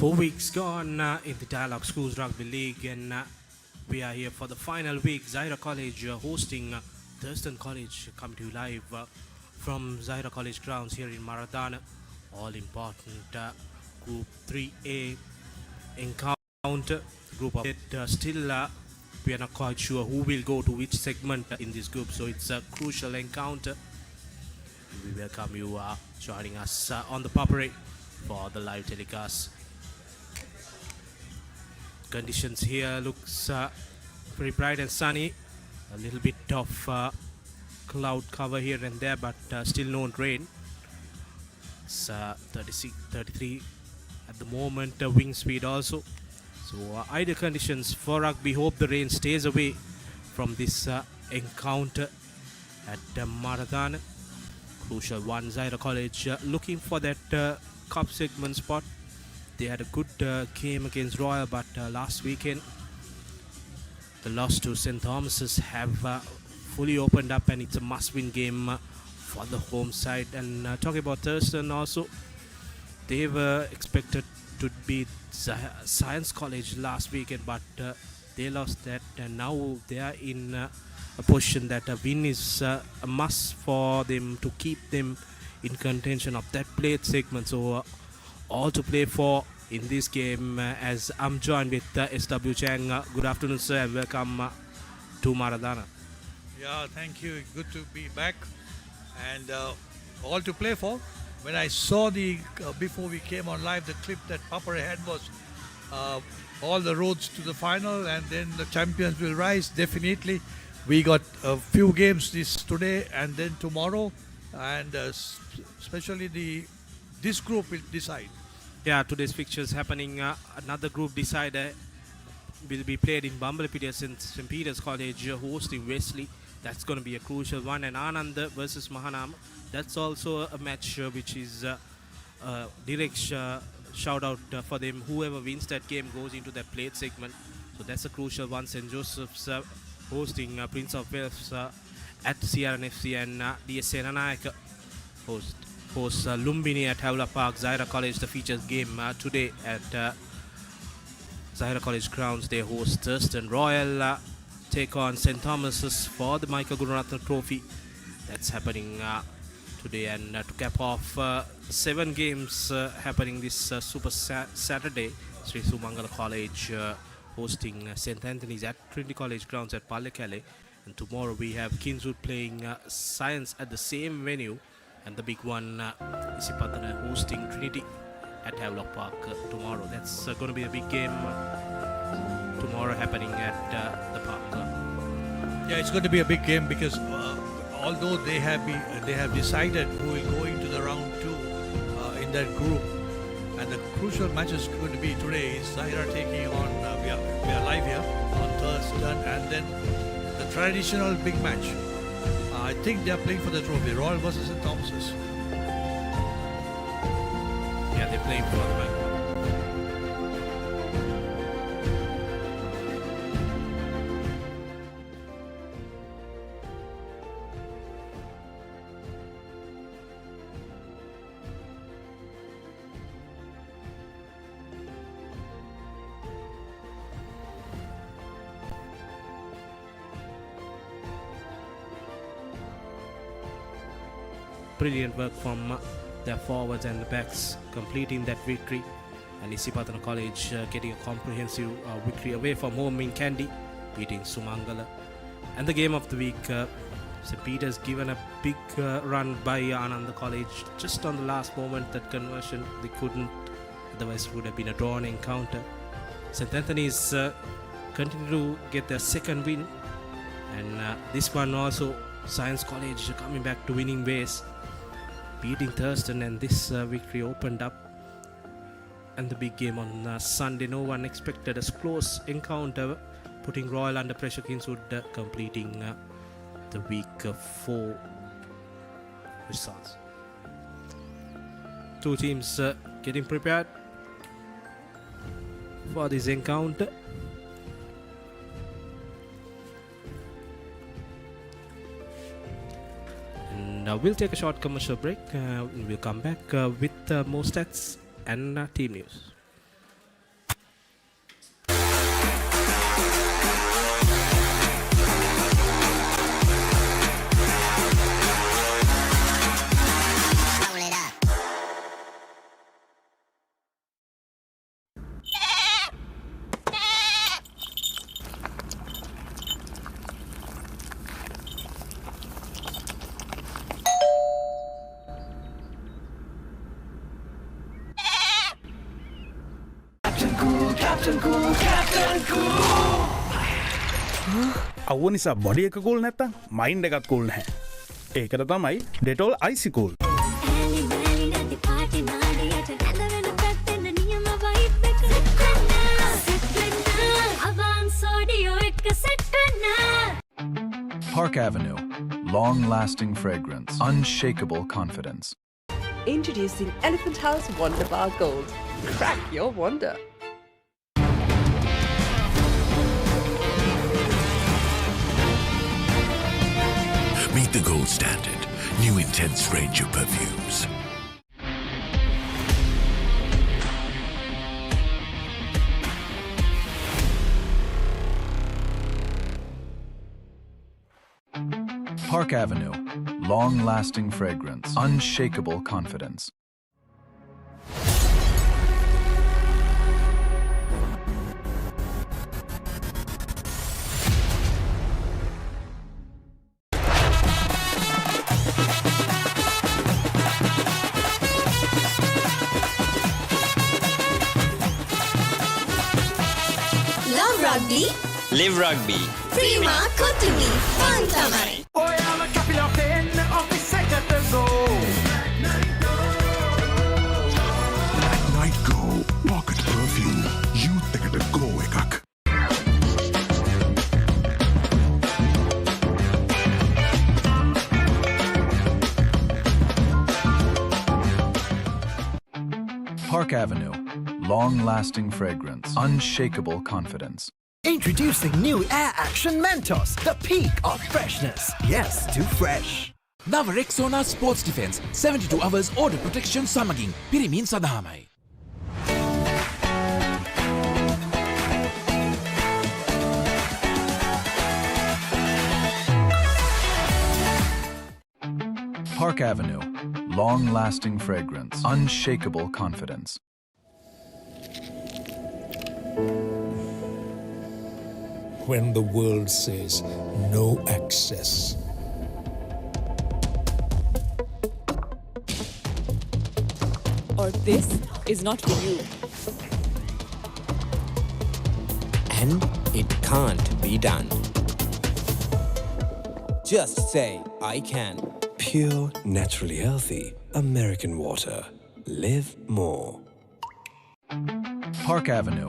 4 weeks gone in the Dialog Schools Rugby League, and we are here for the final week. Zahira College hosting Thurstan College, come to you live from Zahira College grounds here in Maradana. All important Group 3A encounter. Group of it still we are not quite sure who will go to which segment in this group, so it's a crucial encounter. We welcome you joining us on the Papare for the live telecast. Conditions here looks very bright and sunny. A little bit of cloud cover here and there, but still no rain. It's 36, 33 at the moment. Wind speed also. So ideal conditions for rugby. Hope the rain stays away from this encounter at Maradana. Crucial one. Zahira College looking for that cup segment spot. They had a good game against Royal, but last weekend the loss to St. Thomas's have fully opened up, and it's a must-win game for the home side. And talking about Thurstan also, they were expected to beat Science College last weekend, but they lost that, and now they are in a position that a win is a must for them to keep them in contention of that plate segment. So all to play for in this game, as I'm joined with SW Chang. Good afternoon, sir, and welcome to Maradana. Yeah, thank you. Good to be back, and all to play for. When I saw the before we came on live, the clip that Papare had was all the roads to the final, and then the champions will rise. Definitely, we got a few games today and then tomorrow, and especially this group will decide. Yeah, today's fixtures happening. Another group decider will be played in Bumblebee St. Peter's College hosting Wesley. That's going to be a crucial one. And Anand versus Mahanam. That's also a match which is direct shout out for them. Whoever wins that game goes into that plate segment. So that's a crucial one. St. Joseph's hosting Prince of Wales at Sierra FC, and DSA Nanayak host Lumbini at Havelock Park. Zahira College, the features game today at Zahira College grounds. They host Thurstan. Royal take on St. Thomas's for the Michael Gururatna Trophy. That's happening today, and to cap off 7 games happening this Super Saturday, Sri Sumangala College hosting St. Anthony's at Trinity College grounds at Pallekele. And tomorrow we have Kingswood playing Science at the same venue. And the big one, Isipatana hosting Trinity at Havelock Park tomorrow. That's going to be a big game tomorrow happening at the park. Yeah, it's going to be a big game because although they have decided who will go into the round 2 in that group, and the crucial match is going to be today is Zahira taking on we are live here on Thursday, and then the traditional big match. I think they are playing for the trophy. Royal versus St. Thomas's. Yeah, they're playing for the match. Brilliant work from their forwards and the backs, completing that victory. And Isipatana College getting a comprehensive victory away from home in Kandy, beating Sumangala. And the game of the week, St. Peter's given a big run by Ananda College just on the last moment. That conversion they couldn't, otherwise it would have been a drawn encounter. St. Anthony's continue to get their second win, and this one also Science College coming back to winning ways, beating Thurstan, and this victory opened up. And the big game on Sunday, no one expected a close encounter, putting Royal under pressure. Kingswood completing the week 4 results. Two teams getting prepared for this encounter. And we'll take a short commercial break. We'll come back with more stats and team news. Captain Cool, Captain Cool. අවුව නිසා body එක cool නැත්තම් mind එකත් cool නැහැ. ඒකට තමයි Dettol Icy Cool. Park Avenue. Long-lasting fragrance. Unshakable confidence. Introducing Elephant House Wonder Bar Gold. Crack your wonder. Meet the gold standard. New intense range of perfumes. Park Avenue. Long-lasting fragrance. Unshakable confidence. Love rugby. Live rugby. Prima Kotumi. Fun tamai. Night Go. Pocket perfume. Youth එකට go එකක්. Park Avenue. Long-lasting fragrance. Unshakable confidence. Introducing new Air Action Mentos, the peak of freshness. Yes, too fresh. Nava Rexona Sports Defense 72 hours order protection samagin pirimin sadahamai. Park Avenue. Long-lasting fragrance. Unshakable confidence. When the world says no access, Or this is not for you. And it can't be done. Just say, I can. Pure, naturally healthy American water. Live more. Park Avenue.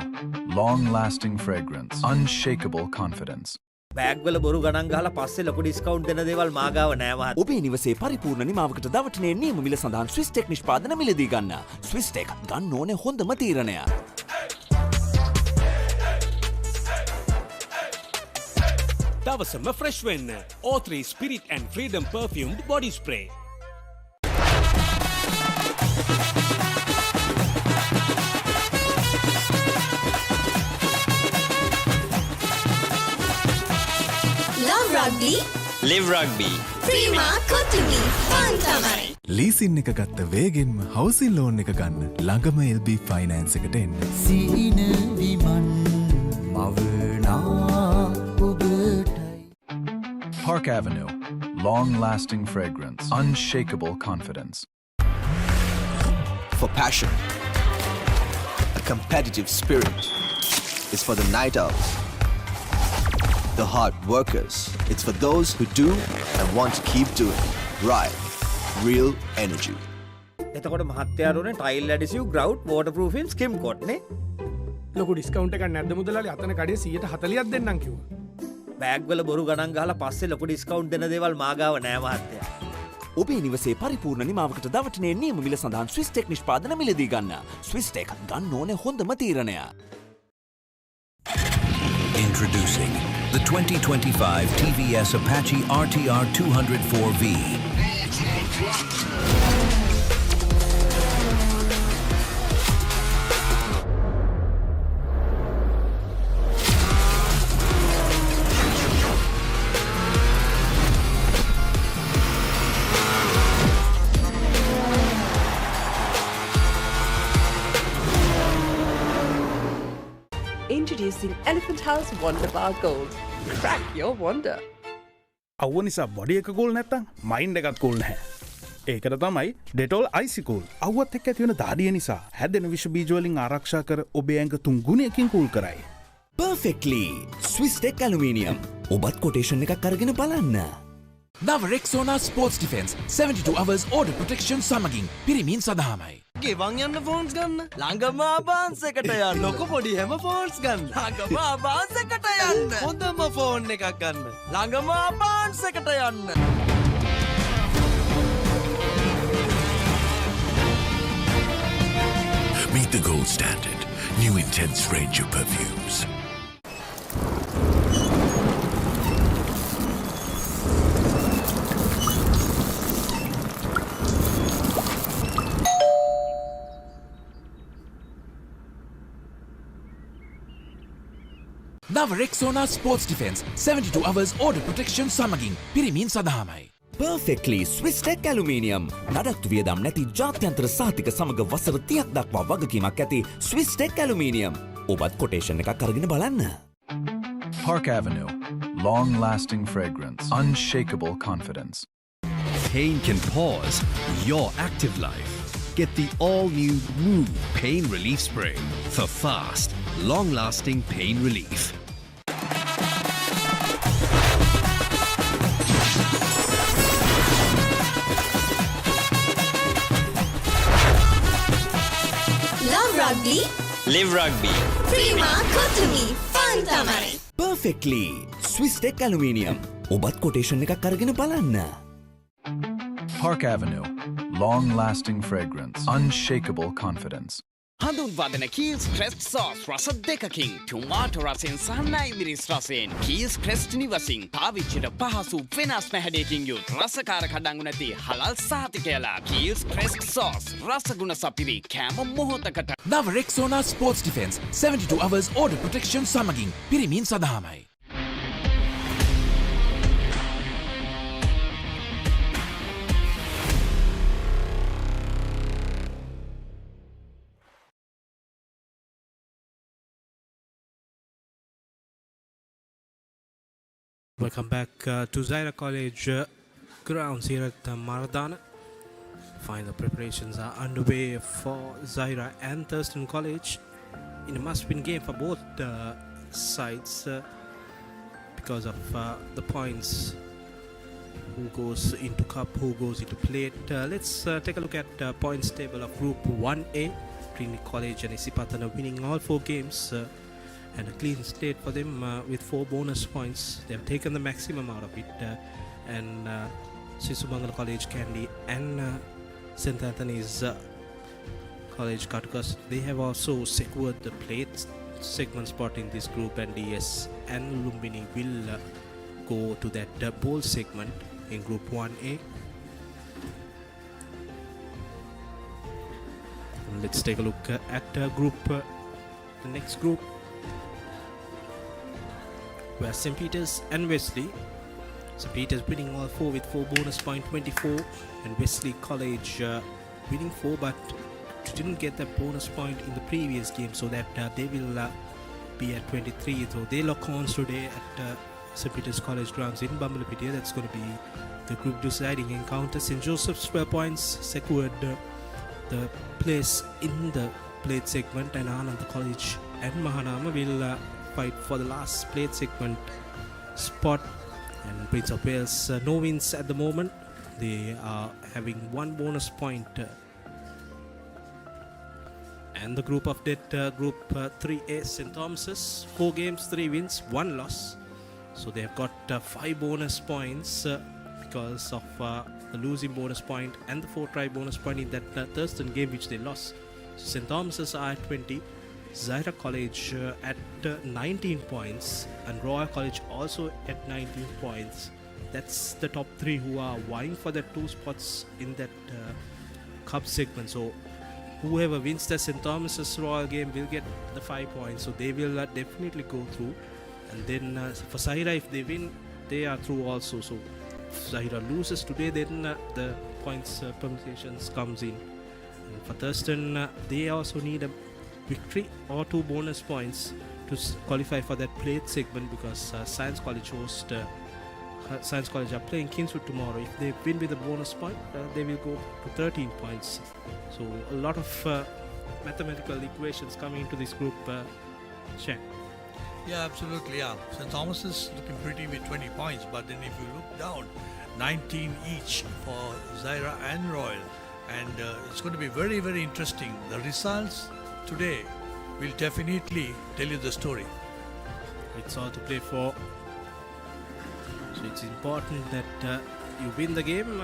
Long-lasting fragrance. Unshakable confidence. Bag වල බොරු ගණන් ගහලා පස්සේ ලොකු discount දෙන දේවල් මාගාව නෑ මහත්තයා. ඔබේ නිවසේ පරිපූර්ණ නිමාවකට දවටනේ නියම මිල සඳහන් ස්විස් ටෙක් නිෂ්පාදන මිලදී ගන්න. ස්විස් ටෙක් ගන්න ඕනේ හොඳම තීරණය. දවසම fresh වෙන්න. O3 Spirit and Freedom perfumed body spray. Love rugby. Live rugby. Prima Kotumi. Fun tamai. Leasing එක ගත්ත වේගෙන්ම හවසින් ලෝන් එක ගන්න ළඟම LB ෆයිනෑන්ස් එකට එන්න. සීන විමන් මවනා ඔබටයි. Park Avenue. Long-lasting fragrance. Unshakable confidence. For passion, a competitive spirit. It's for the night owls, the hard workers. It's for those who do and want to keep doing. Right. Real energy. එතකොට මහත්තයාරුනේ tile ඇඩිසිව් ග්‍රවුට් වෝටර්ප්‍රූෆින් ස්කිම් කොට් නේ. ලොකු discount එකක් නැද්ද මුදලාලි? අතන කඩේ 140ක් දෙන්නම් කිව්වා. බෑග් වල බොරු ගණන් ගහලා පස්සේ ලොකු ඩිස්කවුන්ට් දෙන දේවල් මාගාව නෑ මහත්තයා. ඔබේ නිවසේ පරිපූර්ණ නිමාවකට දවටනේ නියම මිල සඳහන් ස්විස් ටෙක් නිෂ්පාදන මිලදී ගන්න. ස්විස් ටෙක් ගන්න ඕනේ හොඳම තීරණය. Introducing the 2025 TVS Apache RTR 204V. Introducing Elephant House Wonder Bar Gold. Crack your wonder. අවුව නිසා බොඩි එක කූල් නැත්තම් මයින්ඩ් එකත් කූල් නැහැ. ඒකට තමයි ඩෙටෝල් අයිසිකූල් අවුවත් එක්ක ඇතිවන දාඩිය නිසා හැදෙන විෂ බීජවලින් ආරක්ෂා කර ඔබේ ඇඟ 3 ගුණයකින් කූල් කරයි. Perfectly Swiss Tech Aluminium ඔබත් කොටේෂන් එකක් අරගෙන බලන්න. නව Rexona sports defence 72 hours order protection සමගින් පිරිමින් සඳහාමයි. ගෙවන් යන්න ෆෝන්ස් ගන්න ළඟම ආබාන්ස් එකට යන්න ලොකු පොඩි හැම ෆෝන්ස් ගන්න ළඟම ආබාන්ස් එකට යන්න හොඳම ෆෝන් එකක් ගන්න ළඟම ආබාන්ස් එකට යන්න. Meet the gold standard. New intense range of perfumes. නව Rexona sports defence 72 hours order protection සමගින් පිරිමින් සඳහාමයි. Perfectly Swiss Tech Aluminium නඩත්තු වියදම් නැති ජාත්‍යන්තර සහතික සමග වසර 30ක් දක්වා වගකීමක් ඇති Swiss Tech Aluminium ඔබත් කොටේෂන් එකක් අරගෙන බලන්න. Park Avenue. Long-lasting fragrance. Unshakable confidence. Pain can pause your active life. Get the all-new Move Pain Relief Spray for fast, long-lasting pain relief. Love Rugby. Live Rugby. Prima Kotumi. Fun Tamari. Perfectly Swiss Tech Aluminium ඔබත් quotation එකක් අරගෙන බලන්න. Park Avenue. Long-lasting fragrance. Unshakable confidence. හඳුන්වදන Keells Krest sauce රස දෙකකින් ටොමාටෝ රසෙන් සහ නයිමිරිස් රසෙන් කීල්ස් ක්‍රෙස්ට් නිවසින් පාවිච්චිට පහසු වෙනස් පැහැඩයකින් යුත් රසකාර කඩංගු නැති හලල් සහතිකයලා කීල්ස් ක්‍රෙස්ට් සෝස් රසගුණ සපිරි කෑම මොහොතකට. නව Rexona sports defence 72 hours order protection සමගින් පිරිමින් සඳහාමයි. Welcome back to Zahira College grounds here at Maradana. Final preparations are underway for Zahira and Thurstan College in a must-win game for both sides because of the points. Who goes into cup, who goes into plate. Let's take a look at points table of Group 1A. Trinity College and Isipatana winning all 4 games. And a clean slate for them with 4 bonus points. They have taken the maximum out of it. And Sisubangala College Candy and St. Anthony's College Katukas, they have also secured the plate segment spot in this group, and DS and Lumbini will go to that bowl segment in Group 1A. And let's take a look at the next group, where St. Peter's and Wesley. St. Peter's winning all 4 with 4 bonus point 24, and Wesley College winning 4 but didn't get that bonus point in the previous game, so that they will be at 23. So they lock horns today at St. Peter's College grounds in Bambalapitiya. That's going to be the group deciding encounter. St. Joseph's 12 points secured the place in the plate segment, and Ananda College and Mahanama will fight for the last plate segment spot. And Prince of Wales no wins at the moment. They are having 1 bonus point. And the group of that group 3A, St. Thomas's, 4 games, 3 wins, 1 loss. So they have got 5 bonus points because of the losing bonus point and the 4 try bonus point in that Thurstan game which they lost. So St. Thomas's are at 20. Zahira College at 19 points, and Royal College also at 19 points. That's the top 3 who are vying for the 2 spots in that cup segment. So whoever wins the St. Thomas's Royal game will get the 5 points. So they will definitely go through. And then for Zahira, if they win, they are through also. So if Zahira loses today, then the points permutations comes in. And for Thurstan, they also need a victory or 2 bonus points to qualify for that plate segment, because Science College host Science College are playing Kingswood tomorrow. If they win with a bonus point, they will go to 13 points. So a lot of mathematical equations coming into this group. Ch. Yeah, absolutely. Yeah, St. Thomas is looking pretty with 20 points, but then if you look down, 19 each for Zahira and Royal, and it's going to be very, very interesting. The results today will definitely tell you the story. It's all to play for. So it's important that you win the game,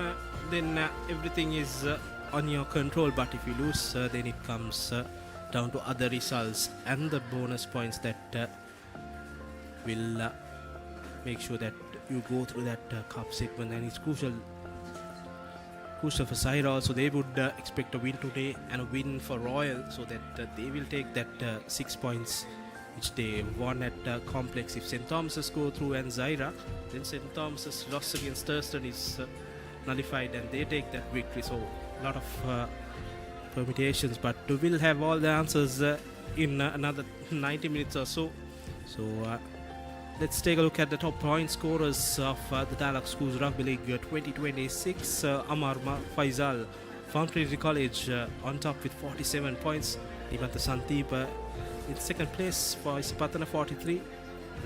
then everything is on your control. But if you lose, then it comes down to other results and the bonus points that will make sure that you go through that cup segment. And it's crucial for Zahira also. They would expect a win today and a win for Royal, so that they will take that 6 points which they won at Complex. If St. Thomas's go through and Zahira, then St. Thomas's loss against Thurstan is nullified and they take that victory. So a lot of permutations, but we will have all the answers in another 90 minutes or so. So let's take a look at the top point scorers of the Dialog Schools Rugby League 2026. Amar Faisal, Foundry College on top with 47 points. Dimata Sandeep in second place for Isipatana 43.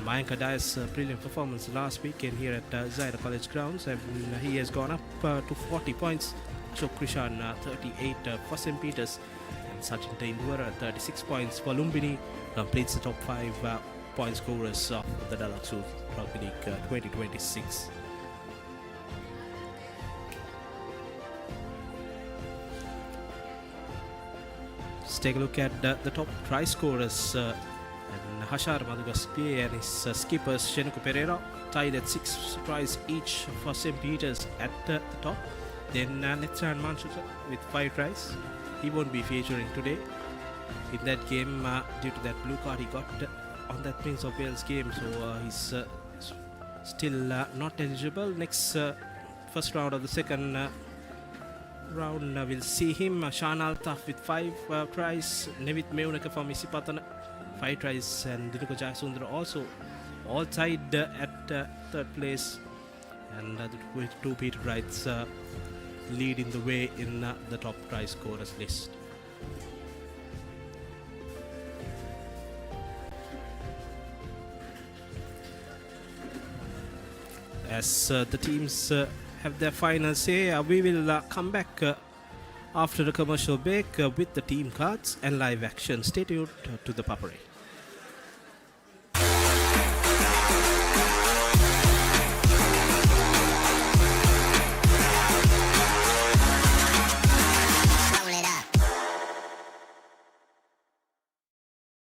Mayanka Dias brilliant performance last weekend here at Zahira College grounds, and he has gone up to 40 points. Ashok Krishan 38 for St. Peters, and Sachin Taindwara 36 points for Lumbini. Completes the top 5 point scorers of the Dialog Schools Rugby League 2026. Let's take a look at the top try scorers. And Hashar Madugaspi and his skippers Shenuku Pereira tied at 6 tries each for St. Peters at the top. Then Nethan Manchuta with 5 tries. He won't be featuring today in that game due to that blue card he got on that Prince of Wales game. So he's still not eligible. Next first round of the second round we'll see him. Shan Altaf with 5 tries. Nevit Meunaka from Isipatana 5 tries, and Dinuka Jayasundara also all tied at third place, and the 2 Peter Wrights leading the way in the top try scorers list. As the teams have their final say, we will come back after the commercial break with the team cards and live action. Stay tuned to the Papare.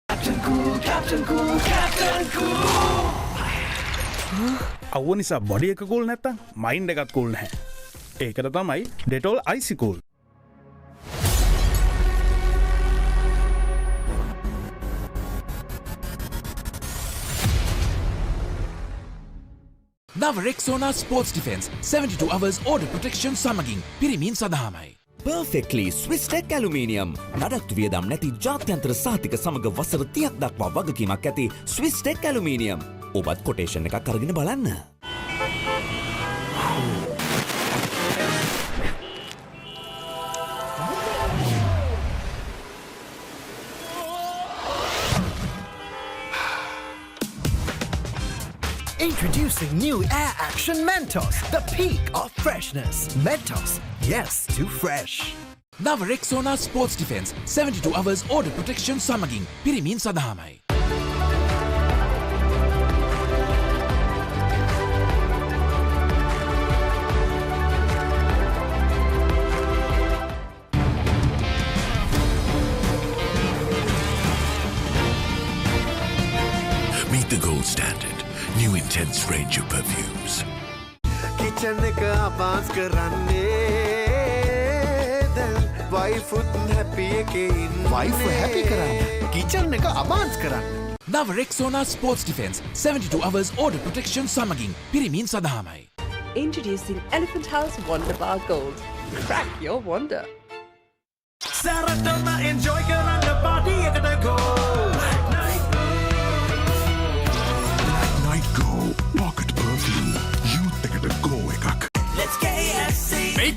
Captain Cool. අවුව නිසා body එක cool නැත්තම් mind එකත් cool නැහැ. ඒකට තමයි Dettol Icy Cool. නව Rexona Sports Defense 72 hours order protection සමගින් පිරිමින් සඳහාමයි. Perfectly Swiss Tech Aluminium. නඩත්තු වියදම් නැති ජාත්‍යන්තර සාතික සමග වසර 30ක් දක්වා වගකීමක් ඇති Swiss Tech Aluminium. ඔබත් කොටේෂන් එකක් අරගෙන බලන්න. Introducing new Air Action Mentos, the peak of freshness. Mentos, yes to fresh. නව Rexona Sports Defense 72 hours order protection සමගින් පිරිමින් සඳහාමයි. Meet the gold standard. New intense range of perfumes. Kitchen එක advance කරන්නේ දැන් wife happy එකේ ඉන්නේ Wife happy කරන්න. Kitchen එක advance කරන්න. නව Rexona Sports Defense 72 hours order protection සමගින් පිරිමින් සඳහාමයි. Introducing Elephant House Wonder Bar Gold. Crack your wonder. සරටම enjoy කරන්න party එකට go. Night Go Pocket Perfume. Youth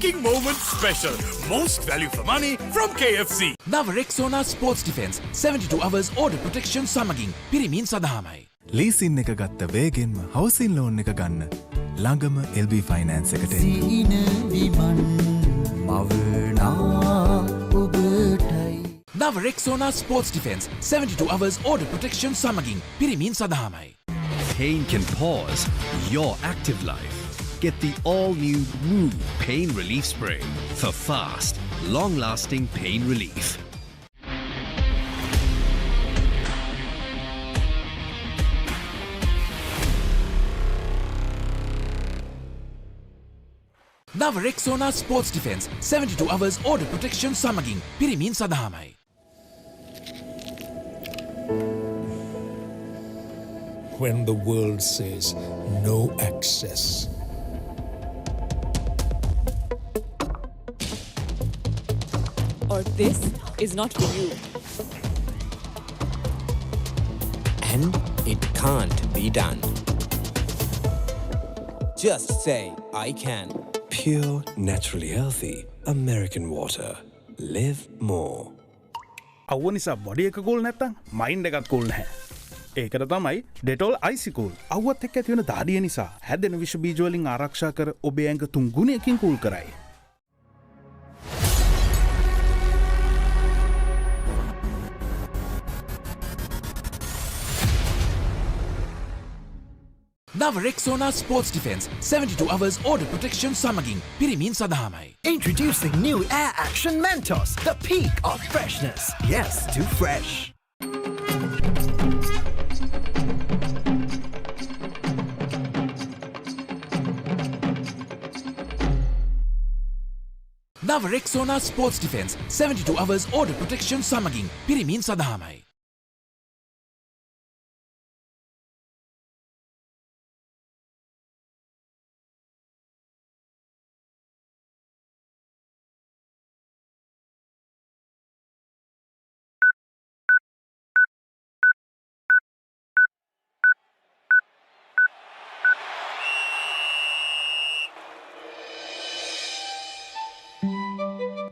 making moments special. Most value for money from KFC. නව Rexona sports defence 72 hours order protection සමගින් පිරිමින් සඳහාමයි. Leasing එක ගත්ත වේගෙන්ම හවසින් loan එක ගන්න. ළඟම LB ෆයිනෑන්ස් එකට එන්න. නව Rexona sports defence 72 hours order protection සමගින් පිරිමින් සඳහාමයි. Pain can pause your active life. Get the all-new Woo Pain Relief Spray for fast, long-lasting pain relief. නව Rexona sports defence 72 hours order protection සමගින් පිරිමින් සඳහාමයි. When the world says no access. Or this is not for you. And it can't be done. Just say, I can. Pure, naturally healthy American water. Live more. අව්ව නිසා body එක cool නැත්තම් mind එකත් cool නැහැ. ඒකට තමයි Dettol අයිසිකූල්. අව්වත් එක්ක ඇති වෙන දාඩිය නිසා හැදෙන විෂ බීජ වලින් ආරක්ෂා කර ඔබේ ඇඟ 3 ගුණයකින් කූල් කරයි. නව Rexona sports defence 72 hours order protection සමගින් පිරිමින් සඳහාමයි. Introducing new Air Action Mentos, the peak of freshness. Yes, too fresh. නව Rexona sports defence 72 hours order protection සමගින් පිරිමින් සඳහාමයි.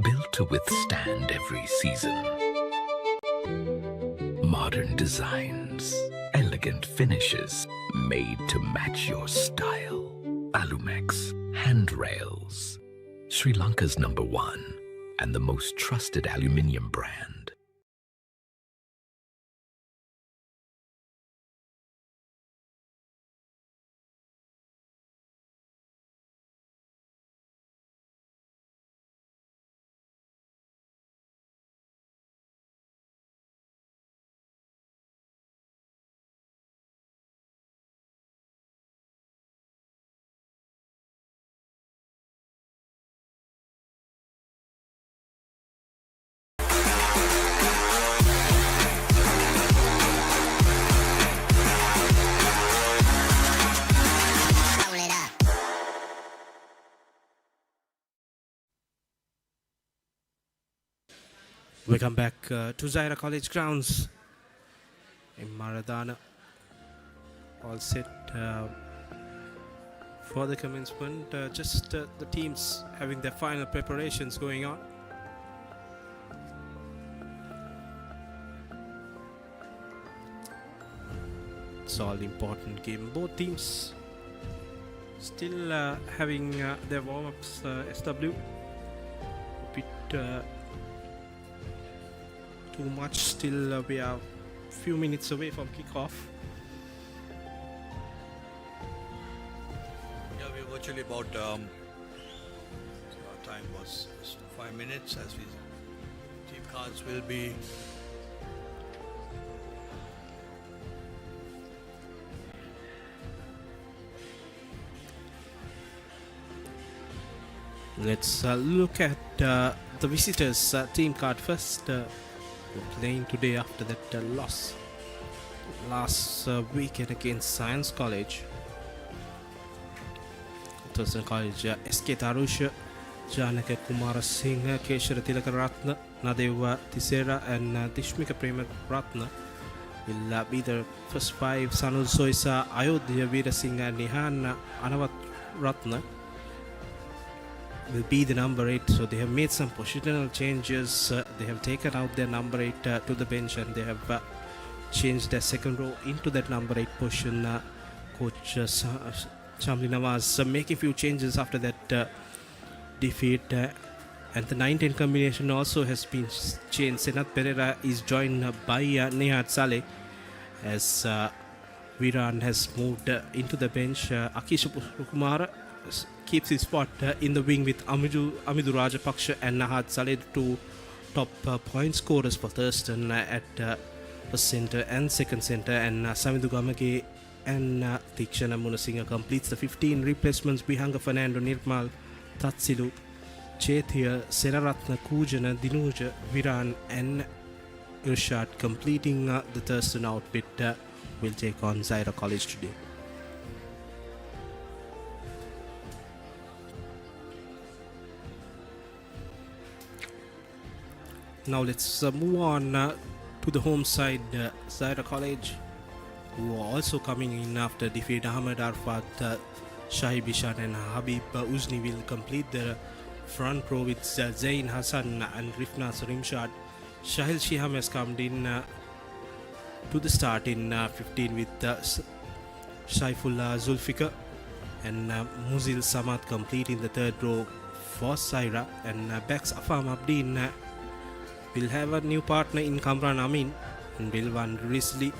Built to withstand every season. Modern designs, elegant finishes, made to match your style. Alumex handrails, Sri Lanka's #1 and the most trusted aluminium brand. We come back to Zahira College grounds in Maradana. All set for the commencement. Just the teams having their final preparations going on. It's all important game. Both teams still having their warm-ups. SW a bit too much. Still we are few minutes away from kickoff. Yeah, we're virtually about our time was 5 minutes as we team cards will be Let's look at the visitors team card first. We're playing today after that loss last weekend against Science College. Thurstan College SK Tarusha, Janaka Kumara Singh, Keshara Tilaka Ratna, Nadeva Tisera and Dishmika Prema Ratna will be the first 5. Sanul Soisa, Ayodhya Veera Singh, Nihan Anavat Ratna. will be the number 8. So they have made some positional changes. They have taken out their number 8 to the bench, and they have changed their second row into that number 8 position. Coach Shamli Nawaz making a few changes after that defeat. And the 9-10 combination also has been changed. Senat Pereira is joined by Nehat Saleh as Viran has moved into the bench. Akish Kumar keeps his spot in the wing with Amidu Rajapaksha and Nahat Saleh, two top point scorers for Thurstan at first centre and second centre, and Samidu Gamage and Tikshana Munasinghe completes the 15 replacements. Bihanga Fernando, Nirmal, Tatsilu, Chethia, Seraratna, Kujana, Dinuja, Viran and Irshad completing the Thurstan outfit. Will take on Zahira College today. Now let's move on to the home side. Zahira College, who are also coming in after defeat. Ahmed Arfat, Shahib Ishan and Habib Uzni will complete the front row with Zain Hassan and Rifna Sarimshad. Shahil Shiham has come in to the start in 15 with Saifullah Zulfikar and Muzil Samad completing the third row for Zahira, and backs Afam Abdin will have a new partner in Kamran Amin, and Bilwan Rizli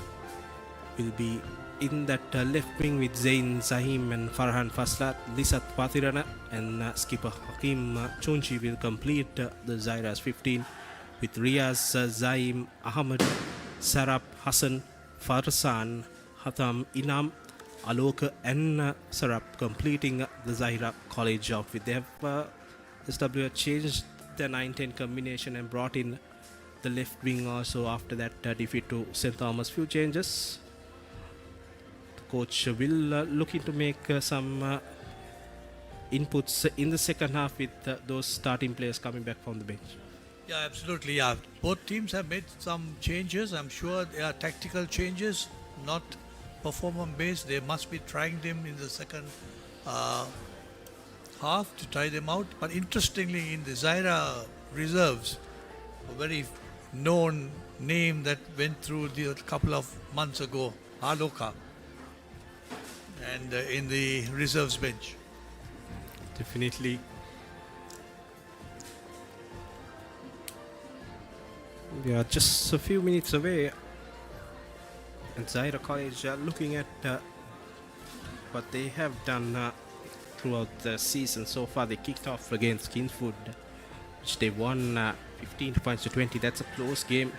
will be in that left wing with Zain Zahim and Farhan Faslat. Lisat Pathirana and skipper Hakim Chunchi will complete the Zahira's 15 with Riaz Zaim Ahmed, Sarab Hassan, Farsan, Hatam Inam, Alok and Sarab completing the Zahira College outfit. They have SW changed the 9-10 combination and brought in the left wing also after that defeat to St. Thomas. Few changes. The coach will looking to make some inputs in the second half with those starting players coming back from the bench. Yeah, absolutely. Yeah, both teams have made some changes. I'm sure they are tactical changes, not performance-based. They must be trying them in the second half to try them out. But interestingly, in the Zahira reserves, a very known name that went through a couple of months ago, Aloka, and in the reserves bench. Definitely. We are just a few minutes away, and Zahira College looking at what they have done throughout the season so far. They kicked off against Kingswood, which they won 15 points to 20. That's a close game.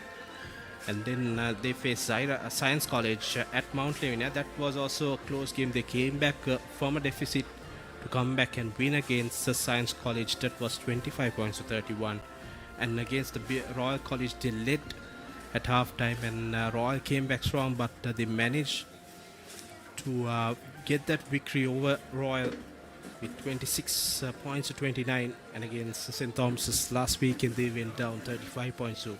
And then they faced Zahira Science College at Mount Lavinia. That was also a close game. They came back from a deficit to come back and win against the Science College. That was 25 points to 31. And against the Royal College, they led at halftime, and Royal came back strong, but they managed to get that victory over Royal with 26 points to 29. And against St. Thomas's last weekend, they went down 35 points to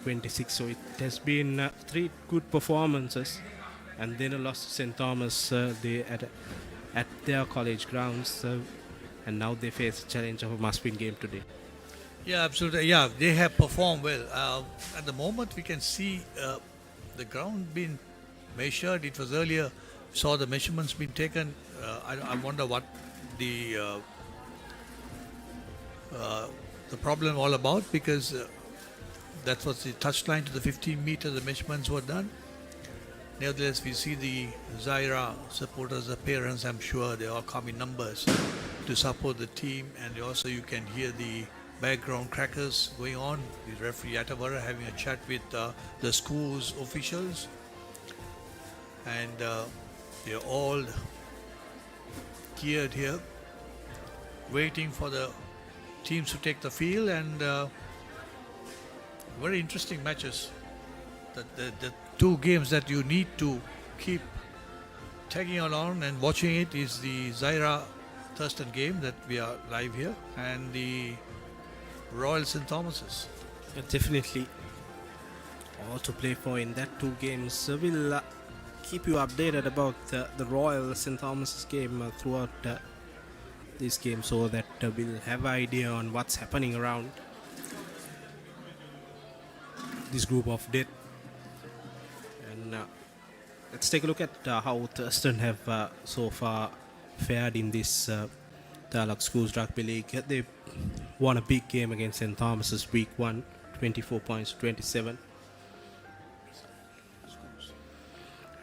26. So it has been 3 good performances, and then a loss to St. Thomas they at their college grounds, and now they face the challenge of a must-win game today. Yeah, absolutely. Yeah, they have performed well. At the moment, we can see the ground being measured. It was earlier, saw the measurements being taken. I wonder what the problem all about, because that was the touchline to the 15 meter. The measurements were done. Nevertheless, we see the Zahira supporters, the parents. I'm sure they all come in numbers to support the team, and also you can hear the background crackers going on. The referee Atavara having a chat with the school's officials, and they're all geared here, waiting for the teams to take the field, and very interesting matches. The 2 games that you need to keep tagging along and watching it is the Zahira Thurstan game that we are live here, and the Royal St. Thomas's. Definitely all to play for in that 2 games. We'll keep you updated about the Royal St. Thomas's game throughout this game so that we'll have an idea on what's happening around this group of death. And let's take a look at how Thurstan have so far fared in this Dialog Schools Rugby League. They won a big game against St. Thomas's week 1, 24 points to 27.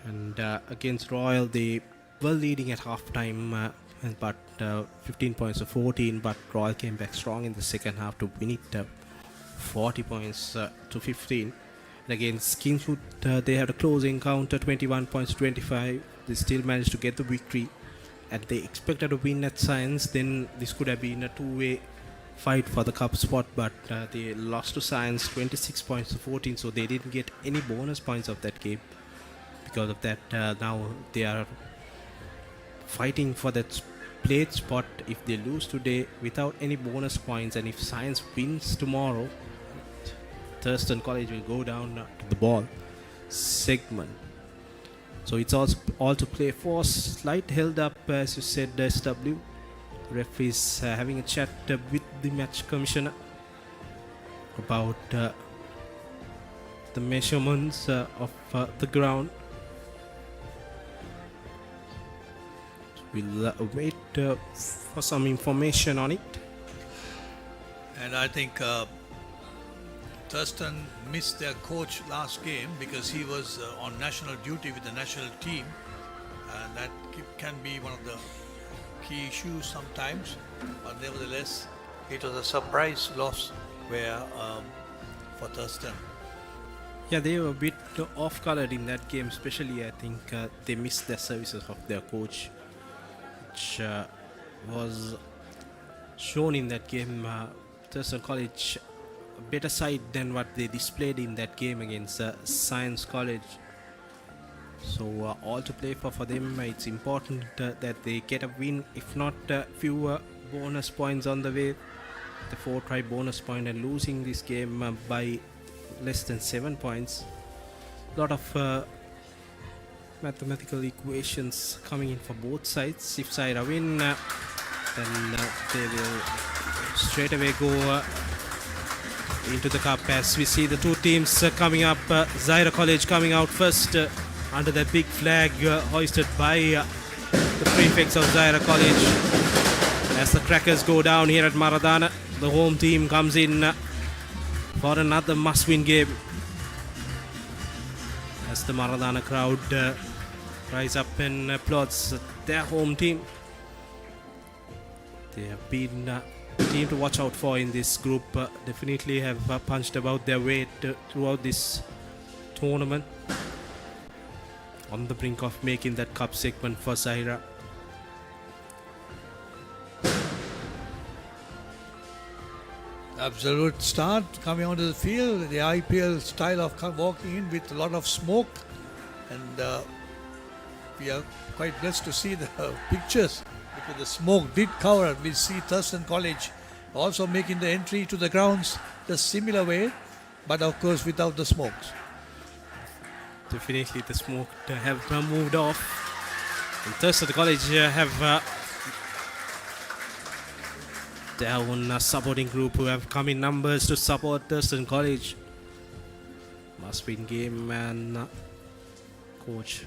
And against Royal, they were leading at half time, but 15 points to 14, but Royal came back strong in the second half to win it 40 points to 15. And against Kingswood, they had a close encounter, 21 points to 25. They still managed to get the victory, and they expected a win at Science. Then this could have been a two-way fight for the cup spot, but they lost to Science 26 points to 14, so they didn't get any bonus points of that game. Because of that, now they are fighting for that plate spot if they lose today without any bonus points, and if Science wins tomorrow, Thurstan College will go down to the ball segment. So it's all to play for. Slight held up, as you said, SW. Ref is having a chat with the match commissioner about the measurements of the ground. We'll wait for some information on it. And I think Thurstan missed their coach last game because he was on national duty with the national team, and that can be one of the key issues sometimes. But nevertheless, it was a surprise loss for Thurstan. Yeah, they were a bit off-colored in that game, especially I think they missed the services of their coach, which was shown in that game. Thurstan College a better side than what they displayed in that game against Science College. So all to play for them. It's important that they get a win, if not fewer bonus points on the way. The 4-try bonus point, and losing this game by less than 7 points. A lot of mathematical equations coming in for both sides. If Zahira win, then they will straight away go into the cup. As we see the two teams coming up, Zahira College coming out first under that big flag hoisted by the prefects of Zahira College. As the crackers go down here at Maradana, the home team comes in for another must-win game. As the Maradana crowd rise up and applauds their home team. They have been a team to watch out for in this group. Definitely have punched about their weight throughout this tournament. On the brink of making that cup segment for Zahira. Absolute start coming onto the field, the IPL style of walking in with a lot of smoke, and we are quite blessed to see the pictures because the smoke did cover. We see Thurstan College also making the entry to the grounds the similar way, but of course without the smokes. Definitely the smoke have moved off. And Thurstan College have their own supporting group who have come in numbers to support Thurstan College. Must-win game, and Coach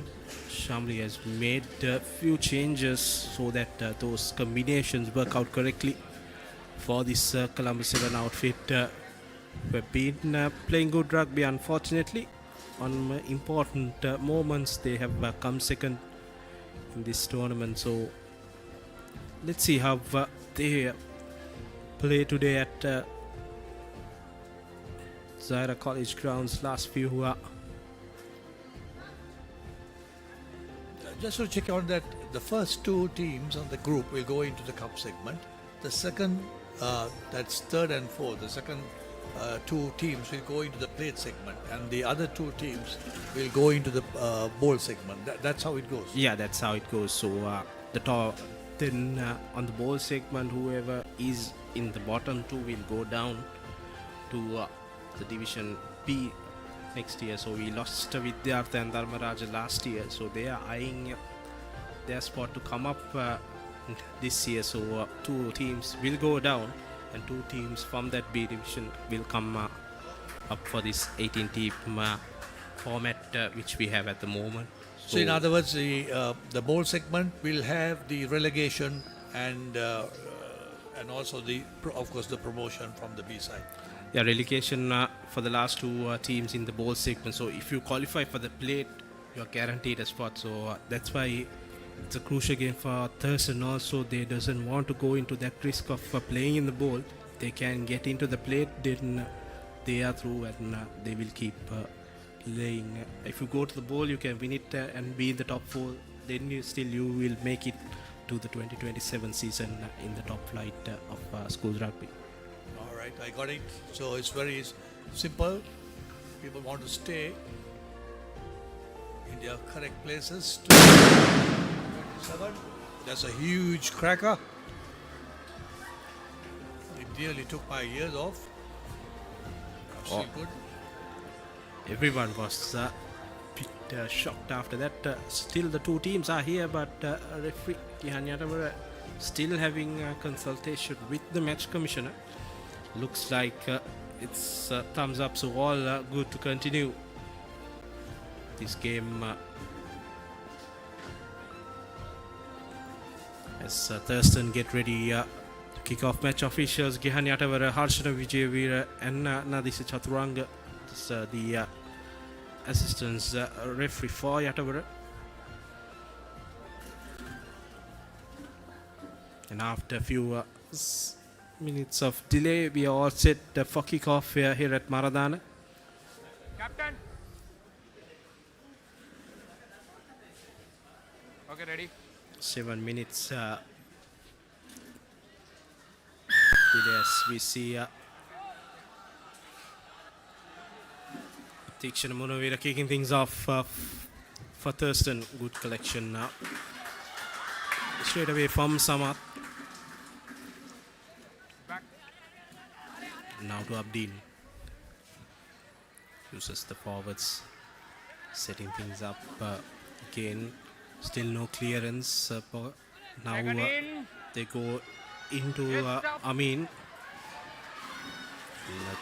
Shamli has made a few changes so that those combinations work out correctly for this Colombo 7 outfit. Who have been playing good rugby. Unfortunately, on important moments they have come second in this tournament. So let's see how they play today at Zahira College grounds. Last few just to check on that, the first two teams on the group will go into the cup segment. The second, that's third and fourth, the second two teams will go into the plate segment, and the other two teams will go into the bowl segment. That's how it goes. Yeah, that's how it goes. So the top, then on the bowl segment, whoever is in the bottom two will go down to the Division B next year. So we lost Vidyartha and Dharmaraja last year, so they are eyeing their spot to come up this year. So 2 teams will go down, and 2 teams from that B division will come up for this 18-team format which we have at the moment. So in other words, the bowl segment will have the relegation and also of course the promotion from the B side. Yeah, relegation for the last 2 teams in the bowl segment. So if you qualify for the plate, you're guaranteed a spot. So that's why it's a crucial game for Thurstan. Also, they doesn't want to go into that risk of playing in the bowl. They can get into the plate, then they are through, and they will keep playing. If you go to the bowl, you can win it and be in the top 4. Then you will make it to the 2027 season in the top flight of schools rugby. All right, I got it. So it's very simple. People want to stay in their correct places. 27. That's a huge cracker. It nearly took my ears off. Still good. Everyone was a bit shocked after that. Still the 2 teams are here, but referee Gihan Yatawara still having a consultation with the match commissioner. Looks like it's thumbs up, so all good to continue this game as Thurstan get ready to kick off. Match officials Gihan Yatawara, Harshana Vijayavira and Nadisa Chaturanga. This, the assistants referee for Yatawara. And after a few minutes of delay, we are all set for kick-off here at Maradana. Captain. Okay, ready. 7 minutes delay as we see Tikshana Munavira kicking things off for Thurstan. Good collection now. Straight away from Samat. Now to Abdin. Uses the forwards. Setting things up again. Still no clearance. Now they go into Amin.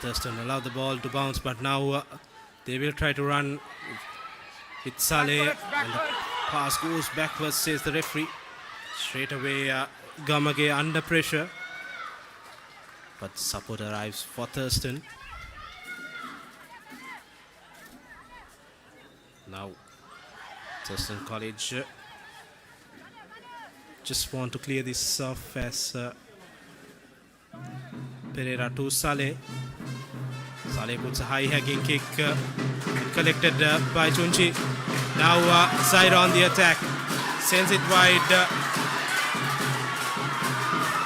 Thurstan allowed the ball to bounce, but now they will try to run with Saleh. And the pass goes backwards, says the referee. Straight away, Gamage under pressure. But support arrives for Thurstan. Now, Thurstan College just want to clear this off as Pereira to Saleh. Saleh puts a high hacking kick collected by Chunchi. Now Zahira on the attack. Sends it wide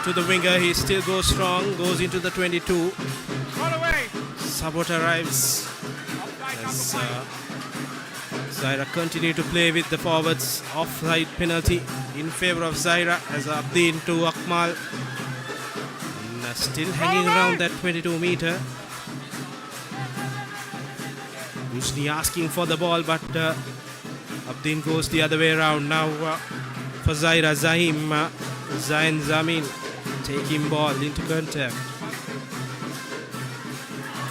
to the winger. He still goes strong. Goes into the 22. Sabot arrives as Zahira continue to play with the forwards. Offside penalty in favor of Zahira as Abdin to Akmal. And still hanging around that 22 meter. Husni asking for the ball, but Abdin goes the other way around. Now for Zahira, Zain Zamin taking ball into contact.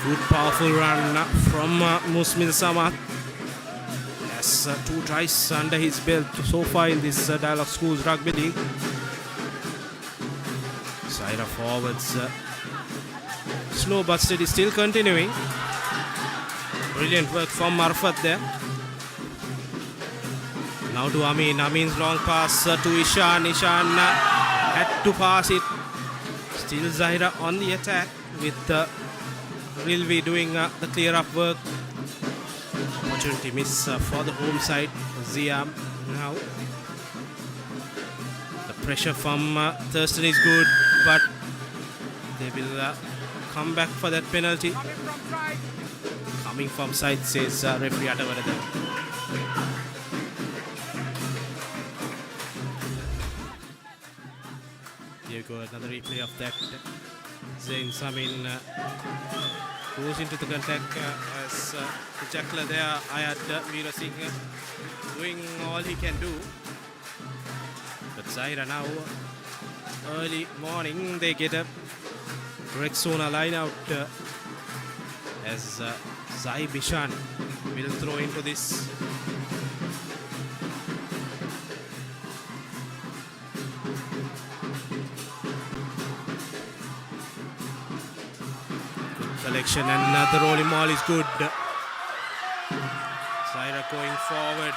Good powerful run from Musmin Samat. Has 2 tries under his belt so far in this Dialog Schools Rugby League. Zahira forwards. Slow but steady, still continuing. Brilliant work from Marfat there. Now to Amin. Amin's long pass to Ishan. Ishan had to pass it. Still Zahira on the attack with Rilvi doing the clear up work. Opportunity miss for the home side. Ziam now. The pressure from Thurstan is good, but they will come back for that penalty. Coming from side, says referee Atavara there. Here we go, another replay of that. Zain Samin goes into the contact as the tackler there, Ayat Veera Singh, doing all he can do. But Zahira now early morning. They get a Rexona line out as Zai Bishan will throw into this. Good collection and the rolling ball is good. Zahira going forward.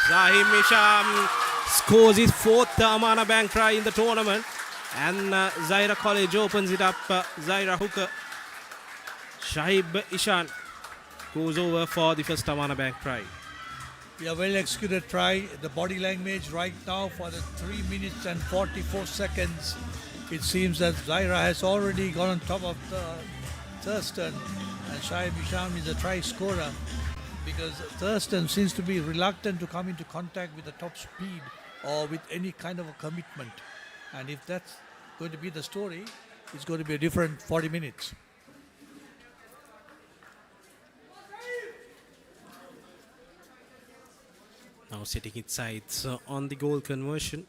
Zahim Misham scores his fourth Amana Bank try in the tournament, and Zahira College opens it up. Zahira hooker Shahib Ishan goes over for the first Amana Bank try. Yeah, well executed try. The body language right now for the 3 minutes and 44 seconds. It seems that Zahira has already gone on top of Thurstan, and Shahib Ishan is a try scorer, because Thurstan seems to be reluctant to come into contact with the top speed or with any kind of a commitment. And if that's going to be the story, it's going to be a different 40 minutes. Now setting its sights on the goal conversion.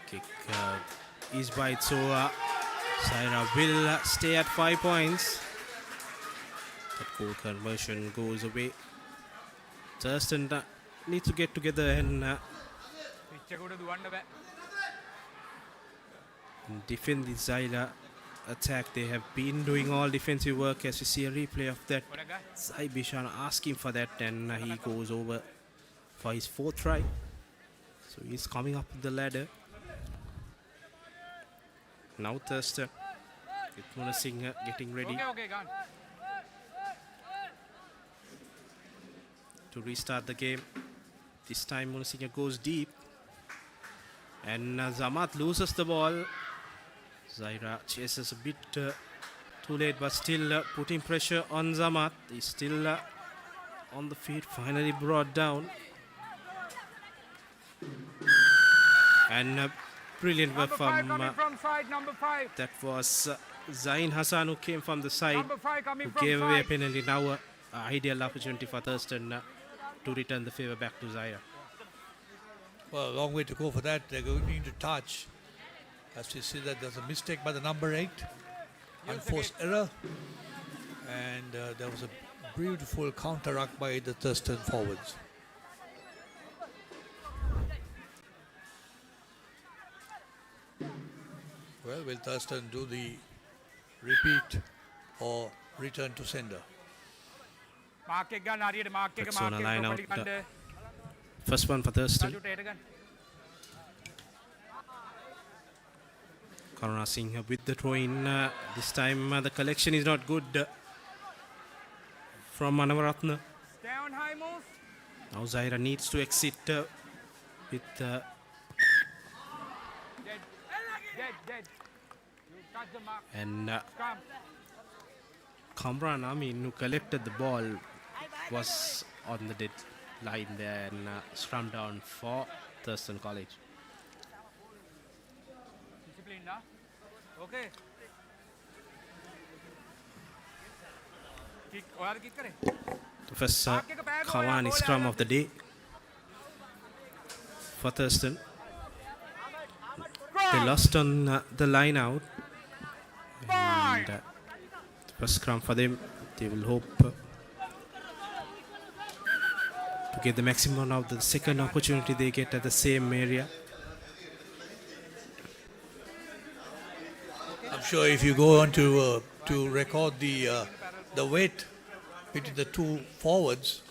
Kick is by, so Zahira will stay at 5 points. That goal conversion goes away. Thurstan needs to get together and defend the Zahira attack. They have been doing all defensive work, as you see a replay of that. Zai Bishan asking for that, and he goes over for his fourth try. So he's coming up the ladder. Now Thurstan with Mona Singh getting ready to restart the game. This time Mona Singh goes deep, and Zamat loses the ball. Zahira chases a bit too late, but still putting pressure on Zamat. He's still on the feet, finally brought down. And brilliant work from side, number 5. that was Zain Hassan, who came from the side, Number 5 coming who from gave away a side. penalty. Now an ideal opportunity for Thurstan to return the favor back to Zahira. Well, a long way to go for that. They're going into touch. As you see that there's a mistake by the number 8. Unforced error. And there was a beautiful counteract by the Thurstan forwards. Well, will Thurstan do the repeat or return to sender? That's on a line out. First one for Thurstan. Karuna Singh with the throw in. This time the collection is not good from Manavaratna. Now Zahira needs to exit with and Kamran Amin, who collected the ball, was on the dead line there and scrum down for Thurstan College. Okay. The first Khawani scrum of the day for Thurstan. They lost on the line out. And the first scrum for them. They will hope to get the maximum of the second opportunity they get at the same area. I'm sure if you go on to record the weight between the two forwards,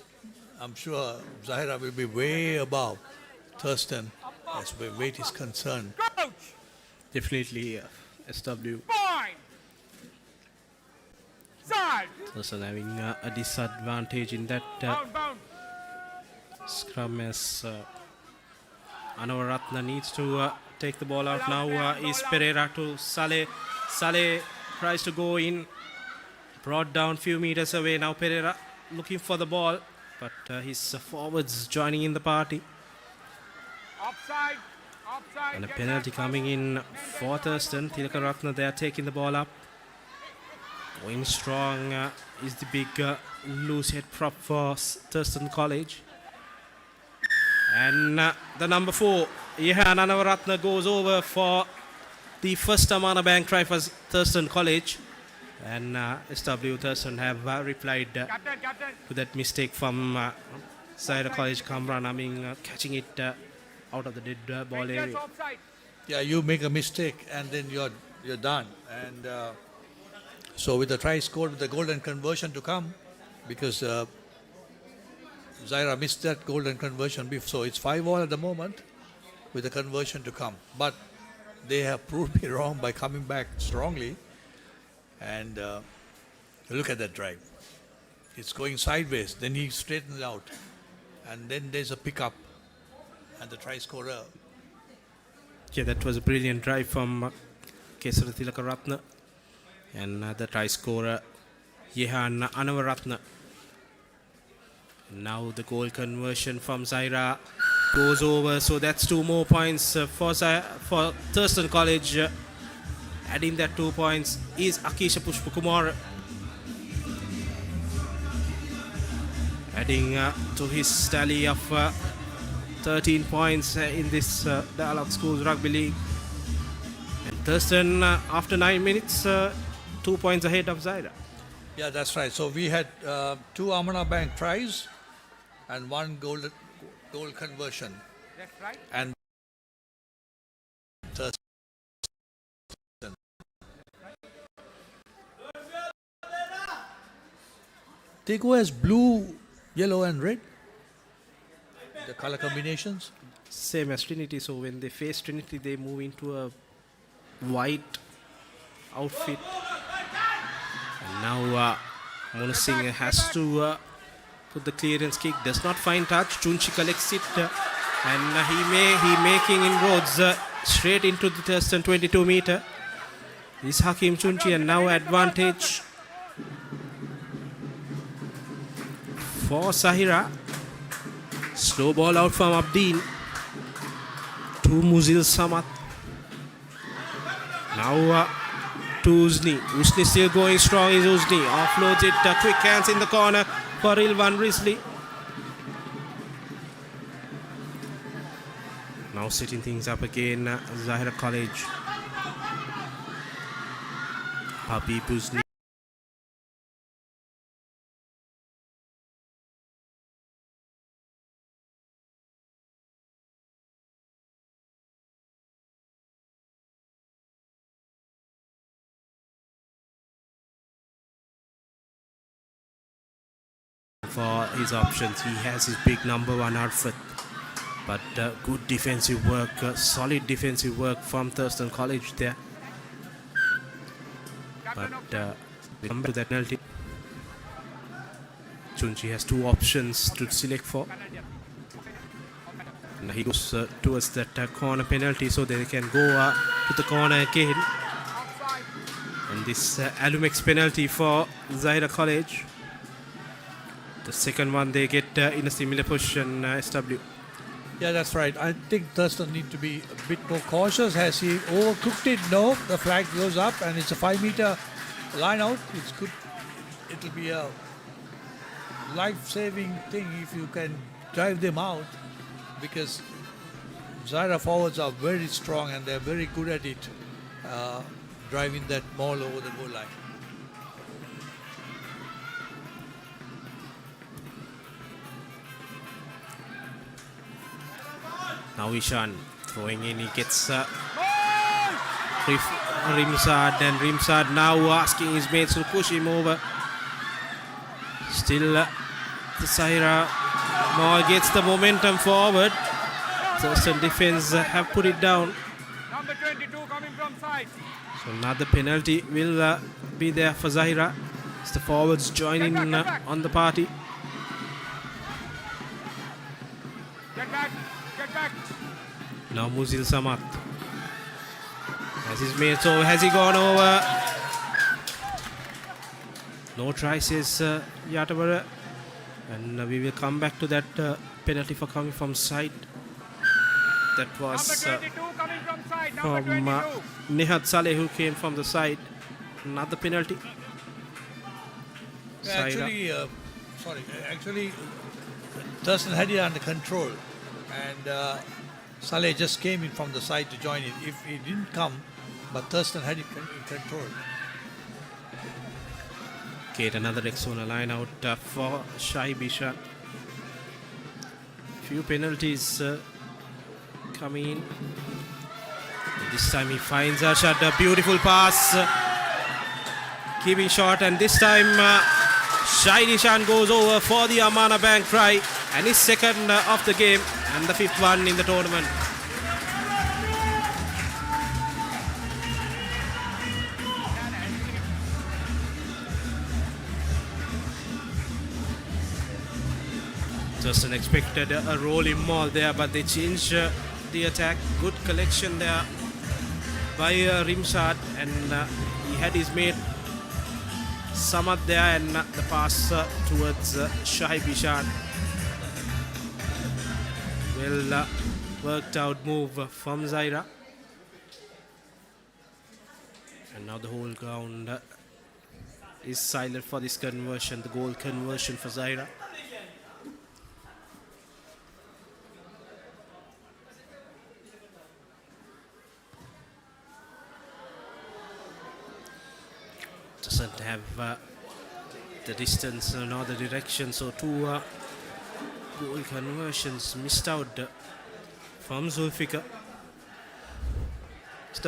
I'm sure Zahira will be way above Thurstan as where weight is concerned. Definitely SW. Thurstan having a disadvantage in that scrum, as Anavaratna needs to take the ball out. Now is Pereira to Saleh. Saleh tries to go in, brought down few meters away. Now Pereira looking for the ball, but his forwards joining in the party. Offside. And a penalty coming in for Thurstan. Tilakaratna there taking the ball up. Going strong is the big loose head prop for Thurstan College. And the number 4, Yehan Anavaratna, goes over for the first Amana Bank try for Thurstan College. And SW Thurstan have replied to that mistake from Zahira College Kamran. I mean, catching it out of the dead ball area. Yeah, you make a mistake and then you're done. And so with the try scored, with the golden conversion to come, because Zahira missed that golden conversion before. So it's 5-all at the moment with the conversion to come. But they have proved me wrong by coming back strongly. And look at that drive. It's going sideways. Then he straightens out. And then there's a pickup. And the try scorer. Yeah, that was a brilliant drive from Kesara Tilakaratna. And the try scorer, Yehan Anavaratna. Now the goal conversion from Zahira goes over. So that's 2 more points for Thurstan College. Adding that 2 points is Akisha Pushpakumar. Adding to his tally of 13 points in this Dialog Schools Rugby League. And Thurstan, after 9 minutes, 2 points ahead of Zahira. Yeah, that's right. So we had 2 Amana Bank tries and 1 goal conversion. That's right. And Thurstan. They go as blue, yellow and red, the color combinations. Same as Trinity, so when they face Trinity they move into a white outfit. And now Mona Singh has to put the clearance kick, does not find touch. Chunchi collects it and he making inroads straight into the Thurstan 22 meter. Is Hakim Chunchi, and now advantage for Zahira. Slow ball out from Abdeen to Muzil Samad. Now to Uzni. Uzni still going strong is Uzni. Offloads it, quick hands in the corner for Ilvan Risley. Now setting things up again, Zahira College. Habib Uzni. For his options, he has his big number 1 outfit, but good defensive work, solid defensive work from Thurstan College there. But remember that penalty. Chunchi has 2 options to select for. And he goes towards that corner penalty, so they can go to the corner again. And this Alumex penalty for Zahira College. The second one they get in a similar position, SW. Yeah, that's right. I think Thurstan need to be a bit more cautious. Has he overcooked it? No. The flag goes up and it's a 5-meter line out. It's good. It'll be a life-saving thing if you can drive them out, because Zahira forwards are very strong and they're very good at it, driving that ball over the goal line. Now Ishan throwing in, he gets Rimsad, and Rimsad now asking his mates to push him over. Still the Zahira now gets the momentum forward. Thurstan defense have put it down. Number 22 coming from side. So another penalty will be there for Zahira as the forwards join in on the party. Get back. Get back. Now Muzil Samad has his mates over. Has he gone over? No try, says Yatavara. And we will come back to that penalty for coming from side. That was from Nihat Saleh, who came from the side. Another penalty. Actually, Thurstan had it under control, and Saleh just came in from the side to join it. If he didn't come, but Thurstan had it in control. Get another X-zone line out for Shai Bishan. Few penalties coming in. This time he finds a shot, a beautiful pass. Keeping short, and this time Shai Bishan goes over for the Amana Bank try, and his second of the game and the fifth one in the tournament. Just expected a rolling maul there, but they changed the attack. Good collection there by Rimshad, and he had his mate Samad there, and the pass towards Shai Bishan. Well worked out move from Zahira. And now the whole ground is silent for this conversion, the goal conversion for Zahira. Doesn't have the distance nor the direction, so two goal conversions missed out from Zulfikar.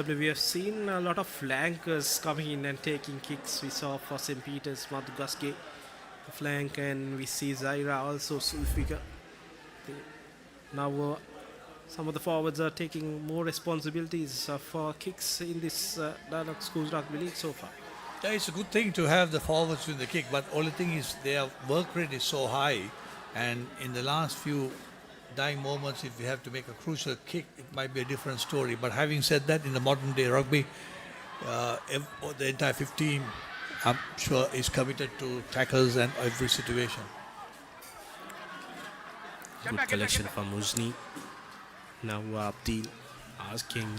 We have seen a lot of flankers coming in and taking kicks. We saw for St. Peter's, Madhugaske, the flank, and we see Zahira also, Zulfikar. Now some of the forwards are taking more responsibilities for kicks in this Dialog Schools Rugby League so far. Yeah, it's a good thing to have the forwards doing the kick, but only thing is their work rate is so high, and in the last few dying moments, if you have to make a crucial kick, it might be a different story. But having said that, in the modern day rugby, the entire 15, I'm sure, is committed to tackles and every situation. Good collection from Muzni. Now Abdil asking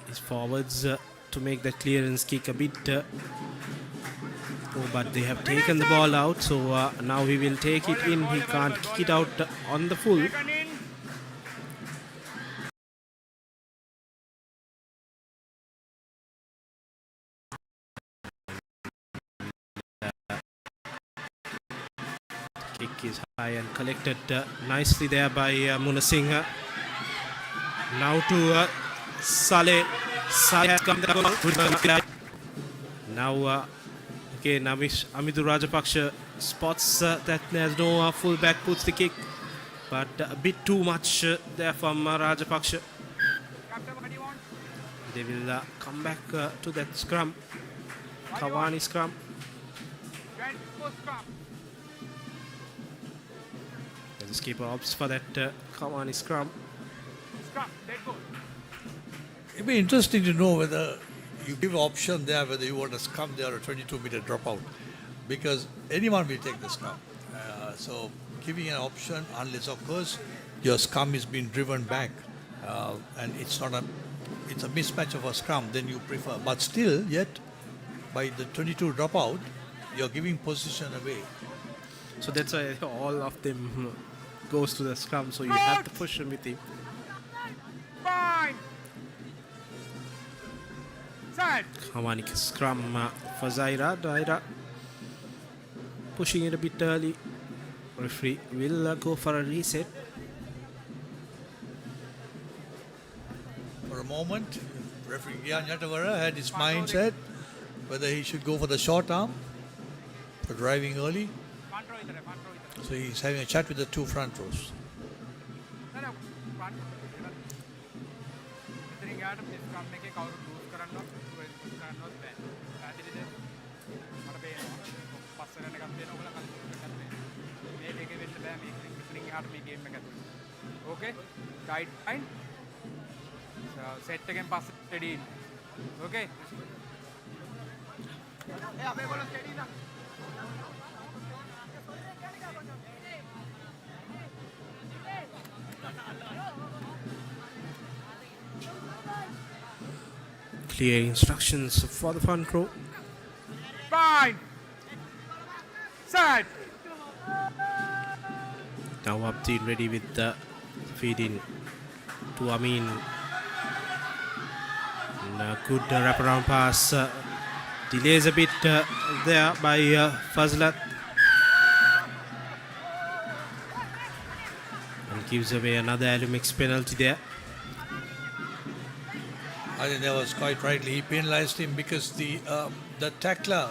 his forwards to make the clearance kick a bit. But they have taken the ball out, so now he will take it in. He can't kick it out on the full. Kick is high and collected nicely there by Munasingh. Now to Saleh. Saleh has come down. Now again, Amidu Rajapaksha spots that there's no fullback, puts the kick, but a bit too much there from Rajapaksha. They will come back to that scrum, Kawani scrum. The skipper opts for that Kawani scrum. It'd be interesting to know whether you give an option there, whether you want a scrum there or a 22-meter dropout, because anyone will take the scrum. So giving an option, unless of course your scrum is being driven back, and it's a mismatch of a scrum, then you prefer. But still, yet by the 22 dropout, you're giving position away. So that's why all of them goes to the scrum. So you have to push them with him. Fine. Kawani scrum for Zahira. Zahira pushing it a bit early. Referee will go for a reset. For a moment, referee Gyan Yatavara had his mindset whether he should go for the short arm for driving early. So he's having a chat with the two front rows. Okay, tight line. So set again, pass it steady. Okay. Clear instructions for the front row. Fine. Set. Set. Now Abdin ready with the feeding to Amin. And a good wraparound pass. Delays a bit there by Fazlat. And gives away another Alumix penalty there. I think that was quite rightly. He penalized him because the tackler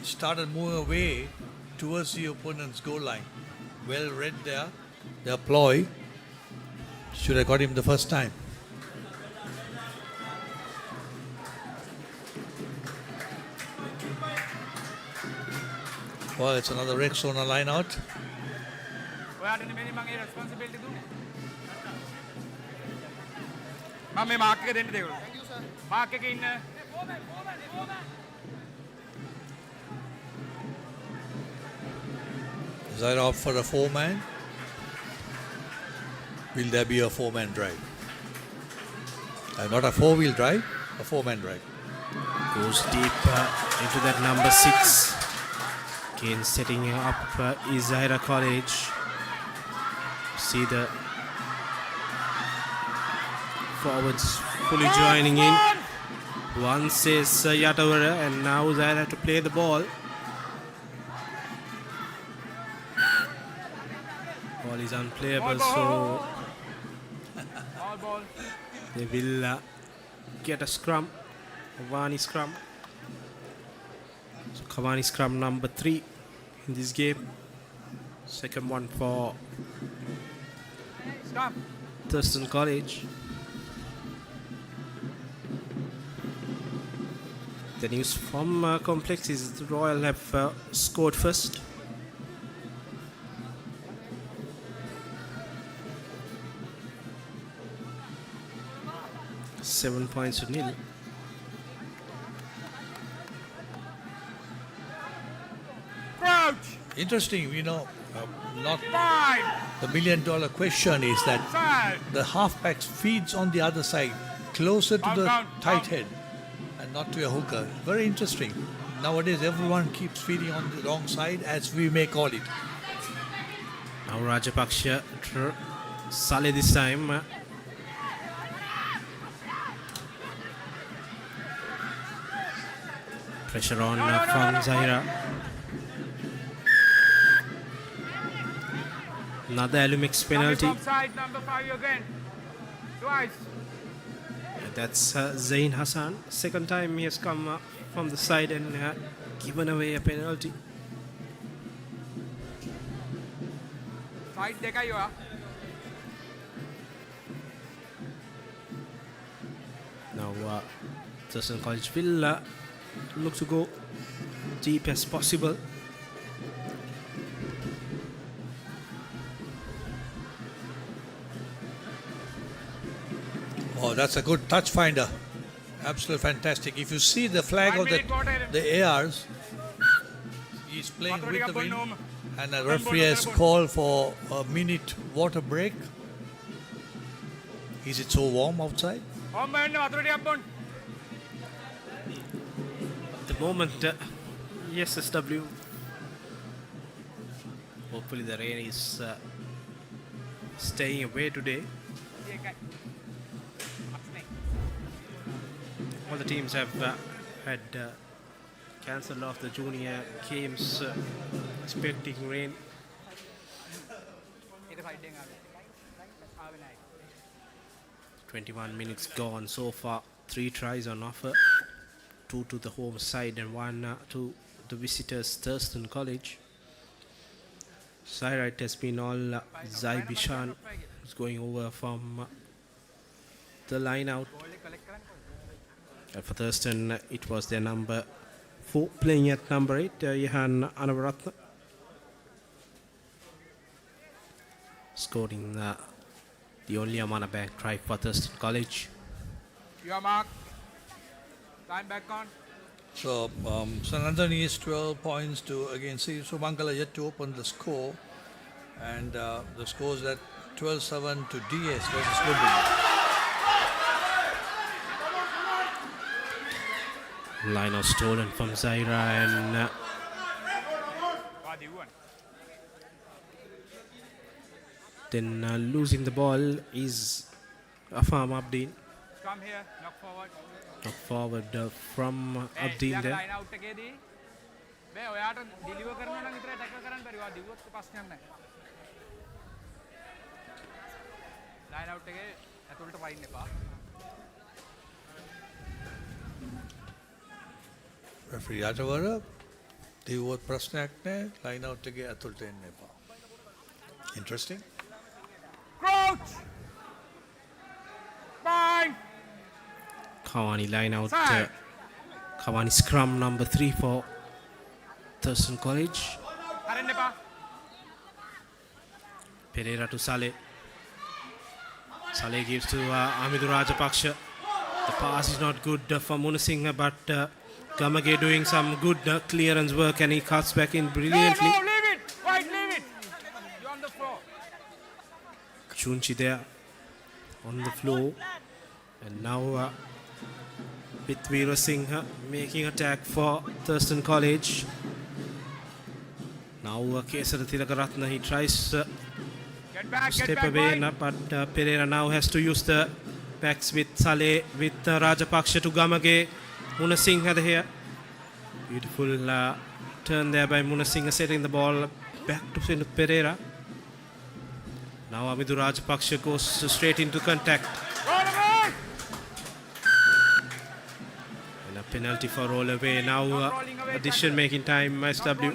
started moving away towards the opponent's goal line. Well read there. The ploy should have got him the first time. Well, it's another Rexona line out. ඔයාට නෙමෙයි මම ඒ responsibility දුන්නේ. මම මේ mark එක දෙන්න දෙගොල්ලෝ. Mark එකේ ඉන්න Zahira opt for a 4-man. Will there be a 4-man drive? Not a 4-wheel drive, a 4-man drive. Goes deep into that number 6. Again setting up is Zahira College. See the forwards fully joining in. One says Yatavara, and now Zahira to play the ball. Ball is unplayable, so they will get a scrum, a Kavani scrum. So Kavani scrum number 3 in this game. Second one for Thurstan College. The news from Complex is the Royal have scored first. Seven points to nil. Crouch. Interesting, not the $1 million question is that the halfback feeds on the other side, closer to the tight head and not to a hooker. Very interesting. Nowadays, everyone keeps feeding on the wrong side, as we may call it. Now Rajapaksha Saleh this time. Pressure on from Zahira. Another Alumix penalty. Offside, number 5 again. Twice. That's Zain Hassan. Second time he has come from the side and given away a penalty. Side dekai ඔයා. Now Thurstan College will look to go deep as possible. Oh, that's a good touch finder. Absolutely fantastic. If you see the flag of the ARs, he's playing with the wind, and the referee has called for a minute water break. Is it so warm outside? The moment, yes, SW. Hopefully the rain is staying away today. All the teams have had cancelled off the junior games, expecting rain. 21 minutes gone so far. 3 tries on offer. 2 to the home side and 1 to the visitors, Thurstan College. Side right has been all Zai Bishan, who's going over from the line out. For Thurstan, it was their number 4 playing at number 8, Yahan Anavaratna. Scoring the only Amana back try for Thurstan College. Your mark. Time back on. So, St. Anthony is 12 points to against Sumangala yet to open the score. And the score is at 12-7 to DS versus Rugby. Line was stolen from Zahira and Then losing the ball is Afam Abdeen. Come here, knock forward. Knock forward from Abdeen there. Line out එකේදී මේ ඔයාට deliver කරනවා නම් විතරයි tackle කරන්න බැරි. ඔයා deliver ප්‍රශ්නයක් නැහැ. line out එකේ ඇතුළට වයින් එපා. Referee අතවර ඩිලිවර් ප්‍රශ්නයක් නැහැ. line out එකේ ඇතුළට එන්න එපා. Interesting. Crouch! Fine! Kawani line out. Kawani scrum number 3 for Thurstan College. Pereira to Saleh. Saleh gives to Amidu Rajapaksha. The pass is not good for Munasinghe, but Gamage doing some good clearance work and he cuts back in brilliantly. No, leave it! Right, leave it! You're on the floor. Chunchi there on the floor. And now Pitveera Singh making attack for Thurstan College. Now Kesara Tilakaratna, he tries to step away, but Pereira now has to use the backs with Saleh, with Rajapaksha to Gamage. Munasinghe here. Beautiful turn there by Munasinghe, setting the ball back to Pereira. Now Amidu Rajapaksha goes straight into contact. And a penalty for roll away. Now addition making time, SW.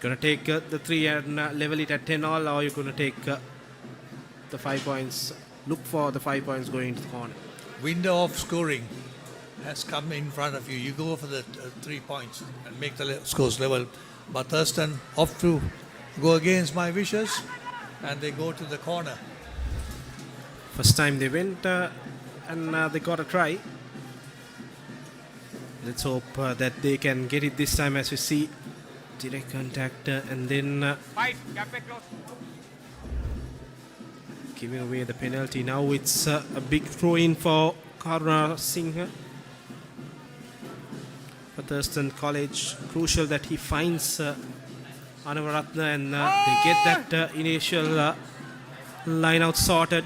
Gonna take the 3 and level it at 10-all, or you're gonna take the 5 points. Look for the 5 points going into the corner. Window of scoring has come in front of you. You go for the 3 points and make the scores level. But Thurstan opt to go against my wishes and they go to the corner. First time they went and they got a try. Let's hope that they can get it this time. As you see, direct contact and then Fight, gap back close. Giving away the penalty. Now it's a big throw in for Karuna Singh. For Thurstan College, crucial that he finds Anavaratna and they get that initial line out sorted.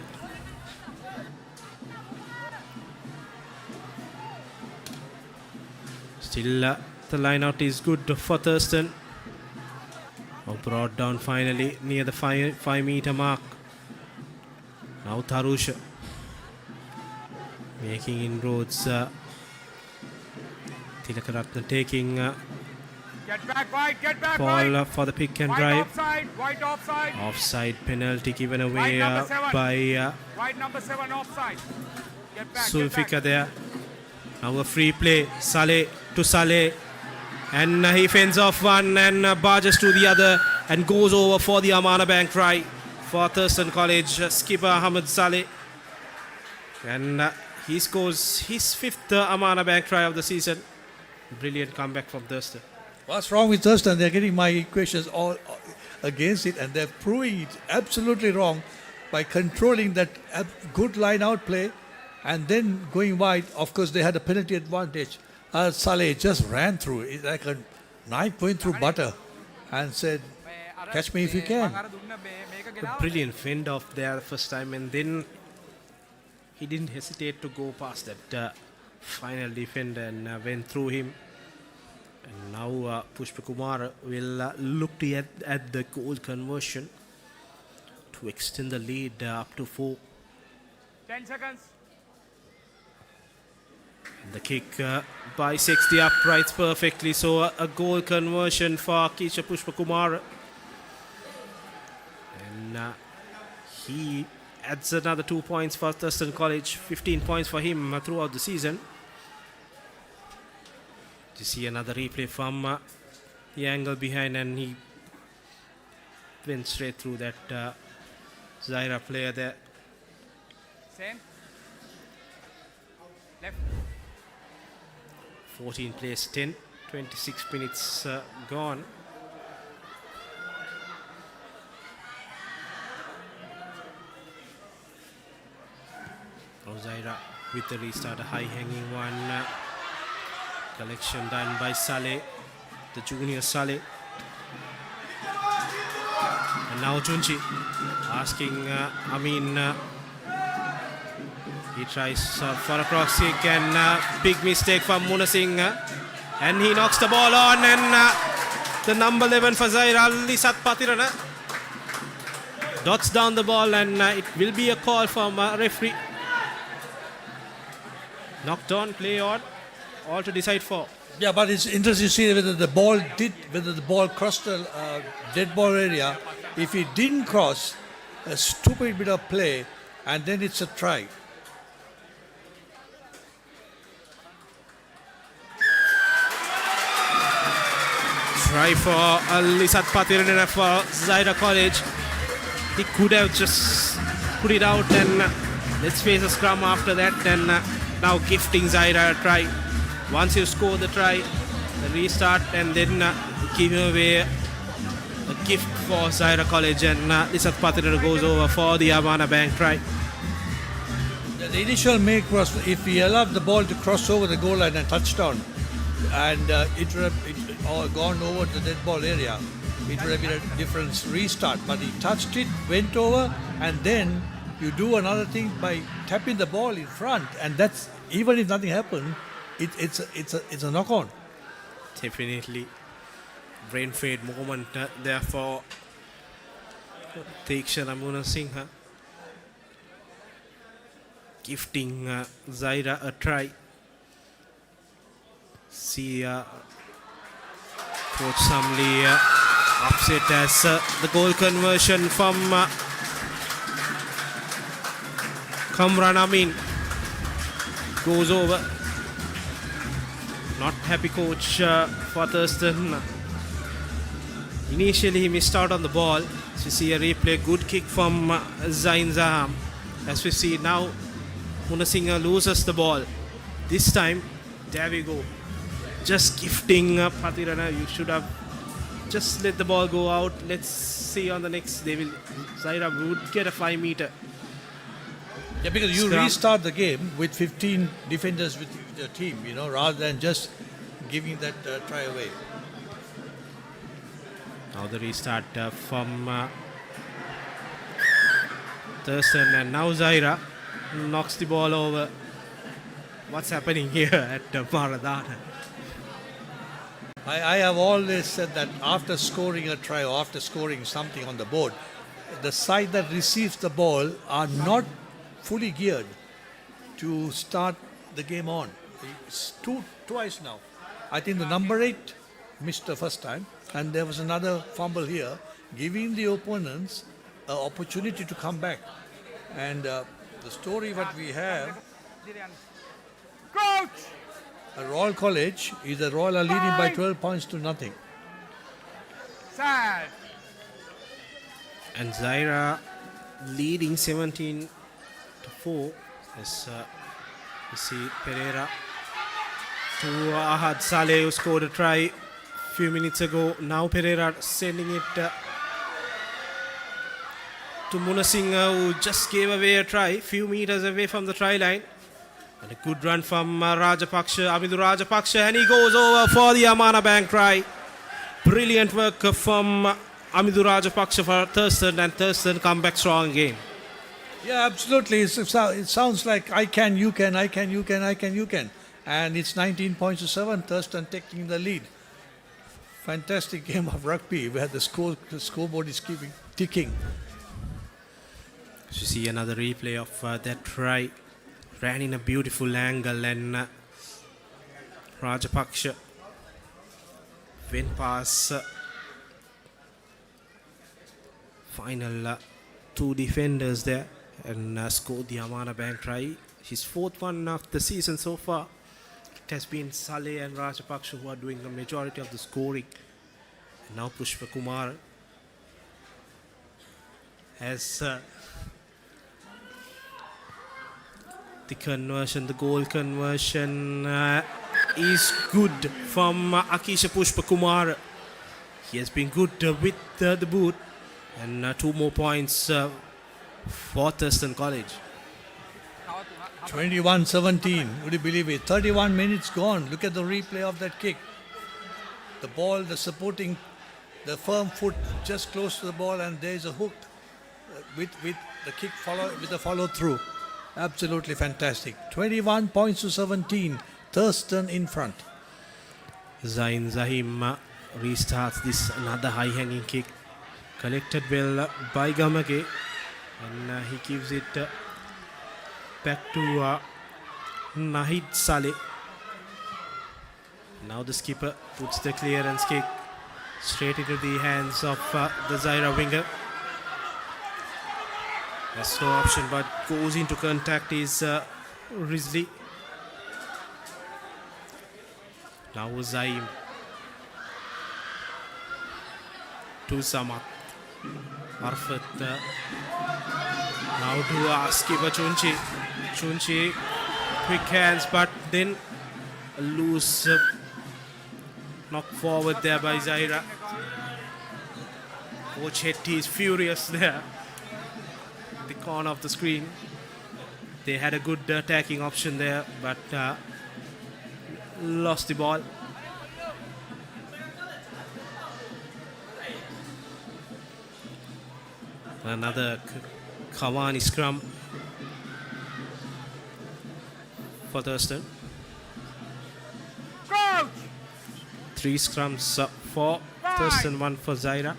Still the line out is good for Thurstan. Brought down finally near the 5 meter mark. Now Tharusha making inroads. Tilakaratna taking Get back, White, get back, ball White. for the pick and White drive. offside, White offside. Offside penalty given away White number 7. by White number 7 offside. Get back, Sulfika there. Now a free play. Saleh to Saleh. And he fends off one and barges to the other and goes over for the Amana Bank try for Thurstan College skipper Ahmed Saleh. And he scores his 5th Amana Bank try of the season. Brilliant comeback from Thurstan. What's wrong with Thurstan? They're getting my equations all against it and they're proving it absolutely wrong by controlling that good line out play and then going wide. Of course, they had a penalty advantage. Saleh just ran through it like a knife going through butter and said, catch me if you can. A brilliant fend off there the first time, and then he didn't hesitate to go past that final defender and went through him. And now Pushpa Kumar will look to at the goal conversion to extend the lead up to 4. 10 seconds. And the kick bisects the uprights perfectly, so a goal conversion for Kisha Pushpa Kumar. And he adds another 2 points for Thurstan College, 15 points for him throughout the season. You see another replay from the angle behind, and he went straight through that Zahira player there. Same. Left. 14 plays 10, 26 minutes gone. Zahira with the restart, a high hanging one. Collection done by Saleh, the junior Saleh. And now Junchi asking Amin. He tries for a cross kick and big mistake from Munasing. And he knocks the ball on, and the number 11 for Zahira, Lisat Patirana, dots down the ball, and it will be a call from referee. Knocked on, play on, all to decide for. Yeah, but it's interesting to see whether the ball crossed the dead ball area. If it didn't cross, a stupid bit of play, and then it's a try. Try for Lisat Patirana for Zahira College. He could have just put it out, and let's face a scrum after that, and now gifting Zahira a try. Once you score the try, the restart, and then give away a gift for Zahira College, and Lisat Patirana goes over for the Amana Bank try. The initial make was if he allowed the ball to cross over the goal line and touchdown, and it would have all gone over to the dead ball area, it would have been a different restart. But he touched it, went over, and then you do another thing by tapping the ball in front, and that's, even if nothing happened, it's a knock-on. Definitely brain fade moment there for Theekshana Munasinghe, gifting Zahira a try. See Coach Samli upset as the goal conversion from Kamran Amin goes over. Not happy coach for Thurstan. Initially he missed out on the ball. As we see a replay, good kick from Zain Zaham. As we see now, Munasinghe loses the ball. This time, there we go. Just gifting Patirana. You should have just let the ball go out. Let's see on the next. Zahira would get a 5 meter. Yeah, because you restart the game with 15 defenders with the team, rather than just giving that try away. Now the restart from Thurstan, and now Zahira knocks the ball over. What's happening here at Maradana? I have always said that after scoring a try or after scoring something on the board, the side that receives the ball are not fully geared to start the game on. It's twice now. I think the number 8 missed the first time, and there was another fumble here, giving the opponents an opportunity to come back. And the story what we have, a Royal College is the Royal are leading by 12 points to nothing. Sad. And Zahira leading 17-4 as you see Pereira to Ahad Saleh, who scored a try a few minutes ago. Now Pereira sending it to Munasinghe, who just gave away a try, few meters away from the try line. And a good run from Rajapaksha, Amidu Rajapaksha, and he goes over for the Amana Bank try. Brilliant work from Amidu Rajapaksha for Thurstan, and Thurstan come back strong again. Yeah, absolutely. It sounds like I can, you can, I can, you can, I can, you can. And it's 19 points to 7, Thurstan taking the lead. Fantastic game of rugby where the scoreboard is keeping ticking. So you see another replay of that try. Ran in a beautiful angle, and Rajapaksha went past final 2 defenders there and scored the Amana Bank try. His 4th one of the season so far. It has been Saleh and Rajapaksha who are doing the majority of the scoring. And now Pushpa Kumar has the goal conversion is good from Akisha Pushpa Kumar. He has been good with the boot, and 2 more points for Thurstan College. 21-17, would you believe it? 31 minutes gone. Look at the replay of that kick. The ball, the supporting, the firm foot just close to the ball, and there's a hook. with the kick with the follow through. Absolutely fantastic. 21 points to 17. Thurstan in front. Zain Zahim restarts this another high hanging kick. Collected well by Gamage, and he gives it back to Nahid Saleh. Now the skipper puts the clearance kick straight into the hands of the Zahira winger. Has no option but goes into contact is Rizli. Now Zaim to Samat. Arfat now to skipper Chunchi. Chunchi quick hands but then a loose knock forward there by Zahira. Coach Hetty is furious there. The corner of the screen. They had a good attacking option there, but lost the ball. Another Kawani scrum for Thurstan. 3 scrums for Thurstan, 1 for Zahira.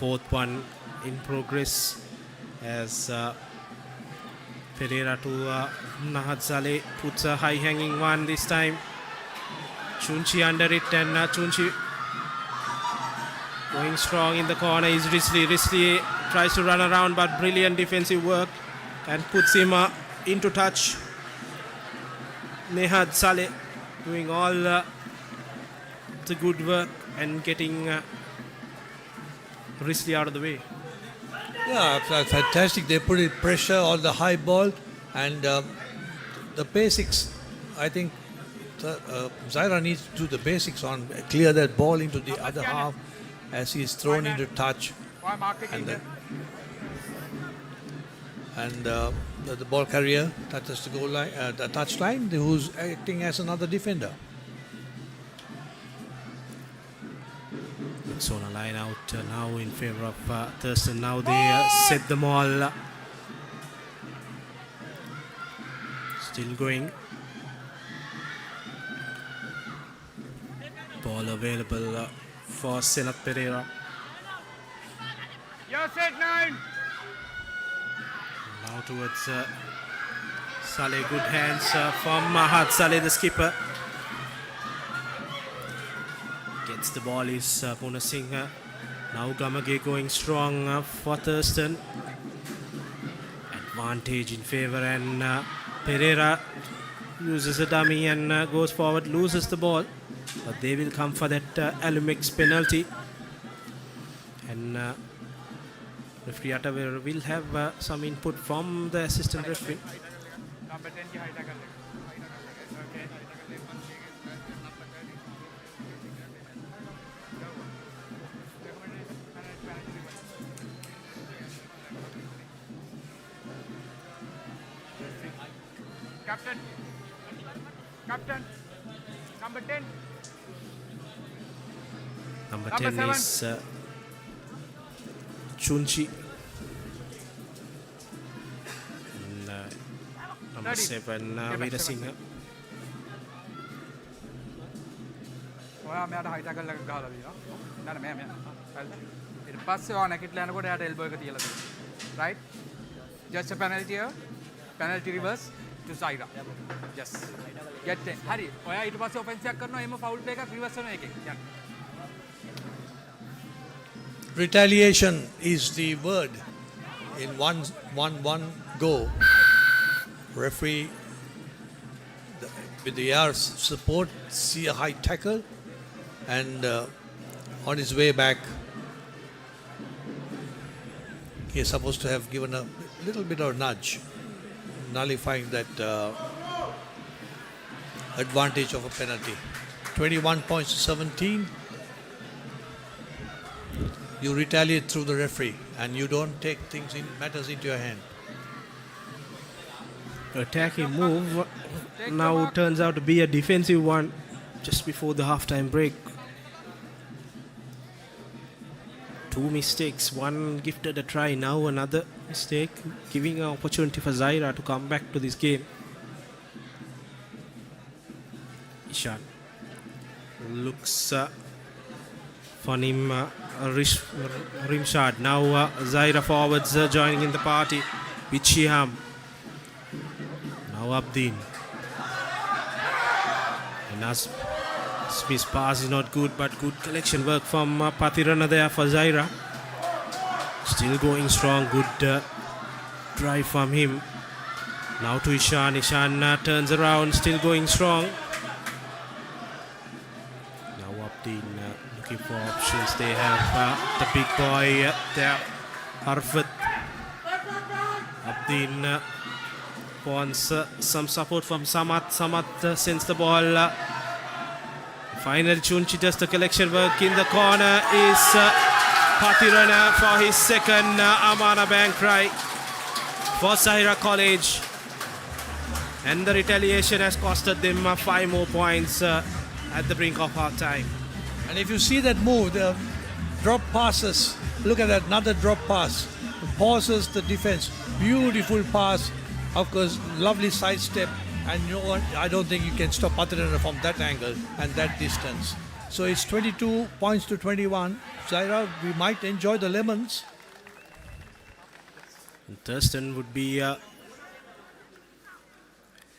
Fourth one in progress as Pereira to Nahad Saleh puts a high hanging one this time. Chunchi under it, and Chunchi going strong in the corner is Rizli. Rizli tries to run around but brilliant defensive work and puts him into touch. Nahad Saleh doing all the good work and getting Rizli out of the way. Yeah, fantastic. They put it pressure on the high ball, and the basics. I think Zahira needs to do the basics on clear that ball into the other half as he is thrown into touch, and the ball carrier touches the goal line, the touch line, who's acting as another defender. It's on a line out now in favor of Thurstan. Now they set them all. Still going. Ball available for Senat Pereira. You're set 9. Now towards Saleh. Good hands from Nahad Saleh, the skipper. Gets the ball is Puna Singh. Now Gamage going strong for Thurstan. Advantage in favor, and Pereira uses a dummy and goes forward, loses the ball. But they will come for that Alumix penalty. And referee Atavera will have some input from the assistant referee. Number 10 ki high tackle. Okay. Captain. Captain. Number 10. Number 10 is Chunchi. And, number 7, Veera Singh. ඔයා මෙයාට හයි tackle එකක් ගහලා දීලා. නෑ මෙයා. ඊට පස්සේ ඔයා නැගිටලා යනකොට එයාට එල්බෝ එක තියලා දෙන්න. Right? Just a penalty here. Penalty reverse to Zahira. Yes. Get 10. හරි. ඔයා ඊට පස්සේ ඔෆෙන්ස් එකක් කරනවා එහෙම ෆවුල් ප්ලේ එකක් රිවර්ස් වෙන එකෙන්. යන්න. Retaliation is the word in one go. Referee with the air's support see a high tackle, and on his way back he is supposed to have given a little bit of nudge, nullifying that advantage of a penalty. 21 points to 17. You retaliate through the referee, and you don't take matters into your hand. Attacking move now turns out to be a defensive one just before the halftime break. 2 mistakes, one gifted a try, now another mistake, giving an opportunity for Zahira to come back to this game. Ishan looks for him, Rimshad. Now Zahira forwards joining in the party with Shiham. Now Abdin. And as Smith's pass is not good, but good collection work from Patirana there for Zahira. Still going strong, good drive from him. Now to Ishan. Ishan turns around, still going strong. Now Abdin looking for options. They have the big boy there, Harfat. Abdin wants some support from Samat. Samat sends the ball. Finally, Chunchi does the collection work in the corner. Is Patirana for his second Amana Bank try for Zahira College. And the retaliation has costed them 5 more points at the brink of half time. And if you see that move, the drop passes, look at that, another drop pass. Pauses the defense. Beautiful pass. Of course, lovely sidestep. And you know what? I don't think you can stop Patirana from that angle and that distance. So it's 22 points to 21. Zahira, we might enjoy the lemons. And Thurstan would be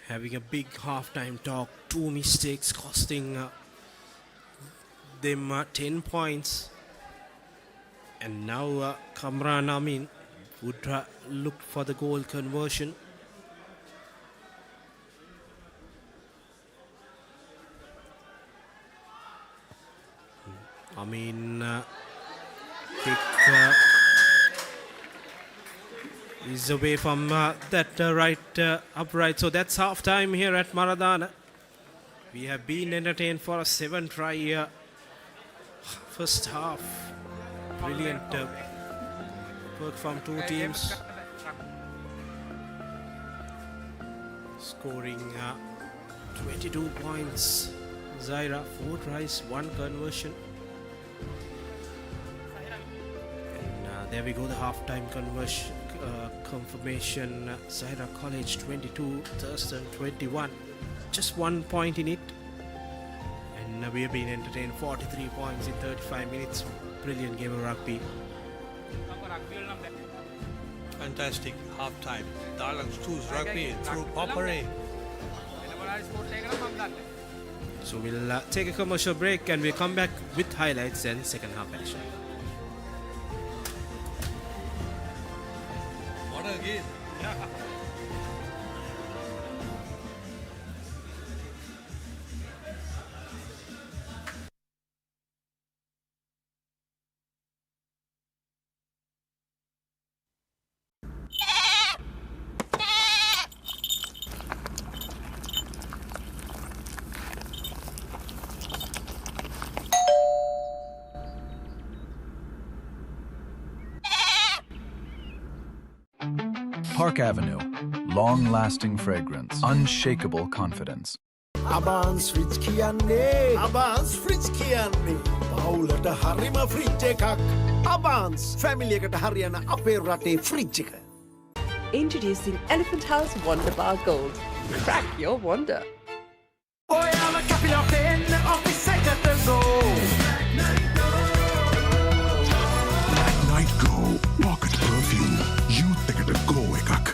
having a big halftime talk. 2 mistakes costing them 10 points. And now Kamran Amin would look for the goal conversion. Amin kick is away from that right upright. So that's half time here at Maradana. We have been entertained for a 7-try first half. Brilliant work from 2 teams. Scoring 22 points. Zahira, 4 tries, 1 conversion. And there we go, the halftime conversion confirmation. Zahira College 22, Thurstan 21. Just 1 point in it. And we have been entertained 43 points in 35 minutes. Brilliant game of rugby. Fantastic half-time. Dialog choose rugby through Papare. So we'll take a commercial break and we'll come back with highlights and second half action. What a game. Park Avenue. Long-lasting fragrance. Unshakable confidence. Abans fridge kiyanne Abans fridge kiyanne Paulata harima fridge ekak Abans family ekata hariyana ape rate fridge එක Introducing Elephant House Wonder Bar Gold. Crack your wonder. Oyala kapila pen office ekata go Black Night Go Pocket Perfume Youth ekata go එකක්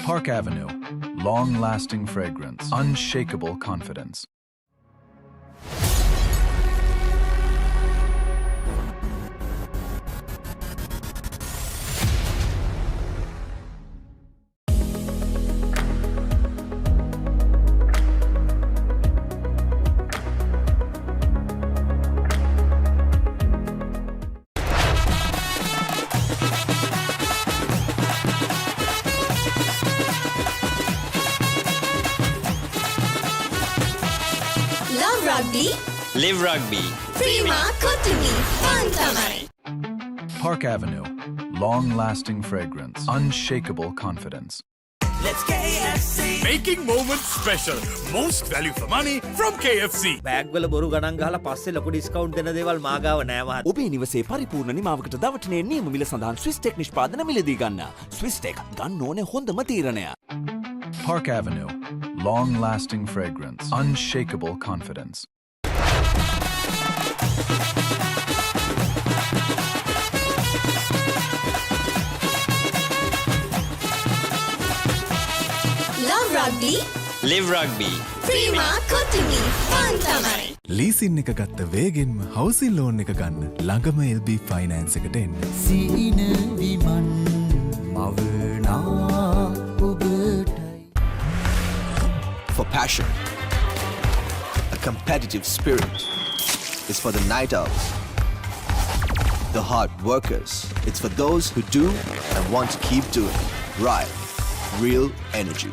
Park Avenue. Long-lasting fragrance. Unshakable confidence. Love rugby. Live rugby. Prima Kotumi. Fun Tamare. Park Avenue. Long-lasting fragrance. Unshakable confidence. Let's KFC. Making moments special. Most value for money from KFC. Bag වල බොරු ගණන් ගහලා පස්සේ ලොකු discount දෙන දේවල් මාගාව නෑ මහත්තයා. ඔබේ නිවසේ පරිපූර්ණ නිමාවකට දවටනේ නියම මිල සඳහන් ස්විස් ටෙක් නිෂ්පාදන මිලදී ගන්න. ස්විස් ටෙක් ගන්න ඕනේ හොඳම තීරණය. Park Avenue. Long-lasting fragrance. Unshakable confidence. Love rugby. Live rugby. Prima Kotumi. Fun Tamare. Leasing එක ගත්ත වේගෙන්ම හවසින් ලෝන් එක ගන්න ළඟම LB ෆයිනෑන්ස් එකට එන්න. සීන විමන් මවනා ඔබටයි. For passion, a competitive spirit. It's for the night owls, the hard workers. It's for those who do and want to keep doing. Right, real energy.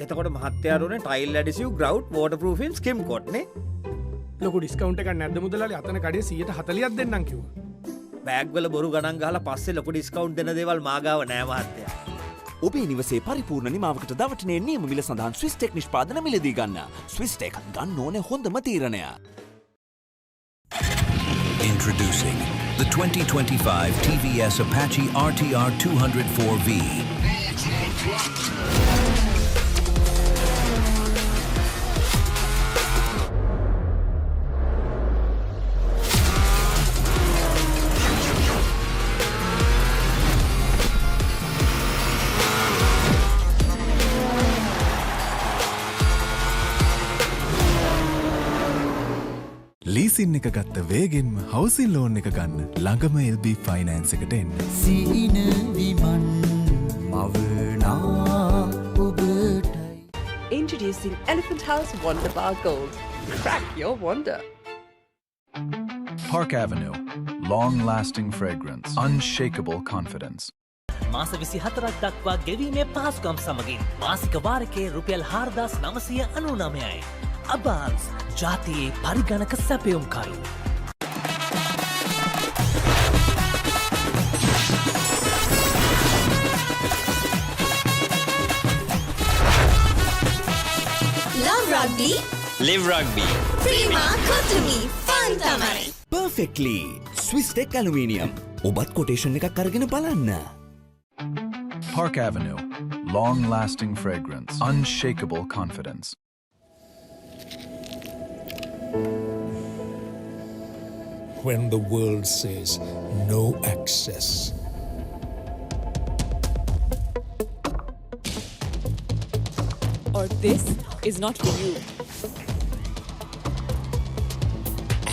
එතකොට මහත්තයාට උනේ ටයිල් ඇඩිසිව් ග්‍රවුට් වෝටර්ප්‍රූෆින් ස්කිම් කොට් නේ. ලොකු ඩිස්කවුන්ට් එකක් නැද්ද මුදලාලි? අතන කඩේ 140ක් දෙන්නම් කිව්වා. බෑග් වල බොරු ගණන් ගහලා පස්සේ ලොකු ඩිස්කවුන්ට් දෙන දේවල් මාගාව නෑ මහත්තයා. ඔබේ නිවසේ පරිපූර්ණ නිමාවකට දවටනේ නියම මිල සඳහන් ස්විස් ටෙක් නිෂ්පාදන මිලදී ගන්න. ස්විස් ටෙක් ගන්න ඕනේ හොඳම තීරණය. Introducing the 2025 TVS Apache RTR 204V. Leasing එක ගත්ත වේගෙන්ම හවසින් ලෝන් එක ගන්න ළඟම LB ෆයිනෑන්ස් එකට එන්න. සීන විමන් මවනා ඔබටයි. Introducing Elephant House Wonder Bar Gold. Crack your wonder. Park Avenue. Long-lasting fragrance. Unshakable confidence. මාස 24ක් දක්වා ගෙවීමේ පහසුකම් සමගින් මාසික වාරකයේ රුපියල් 4999යි. අබාන්ස් ජාතියේ පරිගණක සැපයුම්කරු. Love rugby. Live rugby. Prima Kotumi. Fun Tamare. Perfectly. Swiss Tech Aluminium. ඔබත් කොටේෂන් එකක් අරගෙන බලන්න. Park Avenue. Long-lasting fragrance. Unshakable confidence. When the world says no access. Or this is not for you.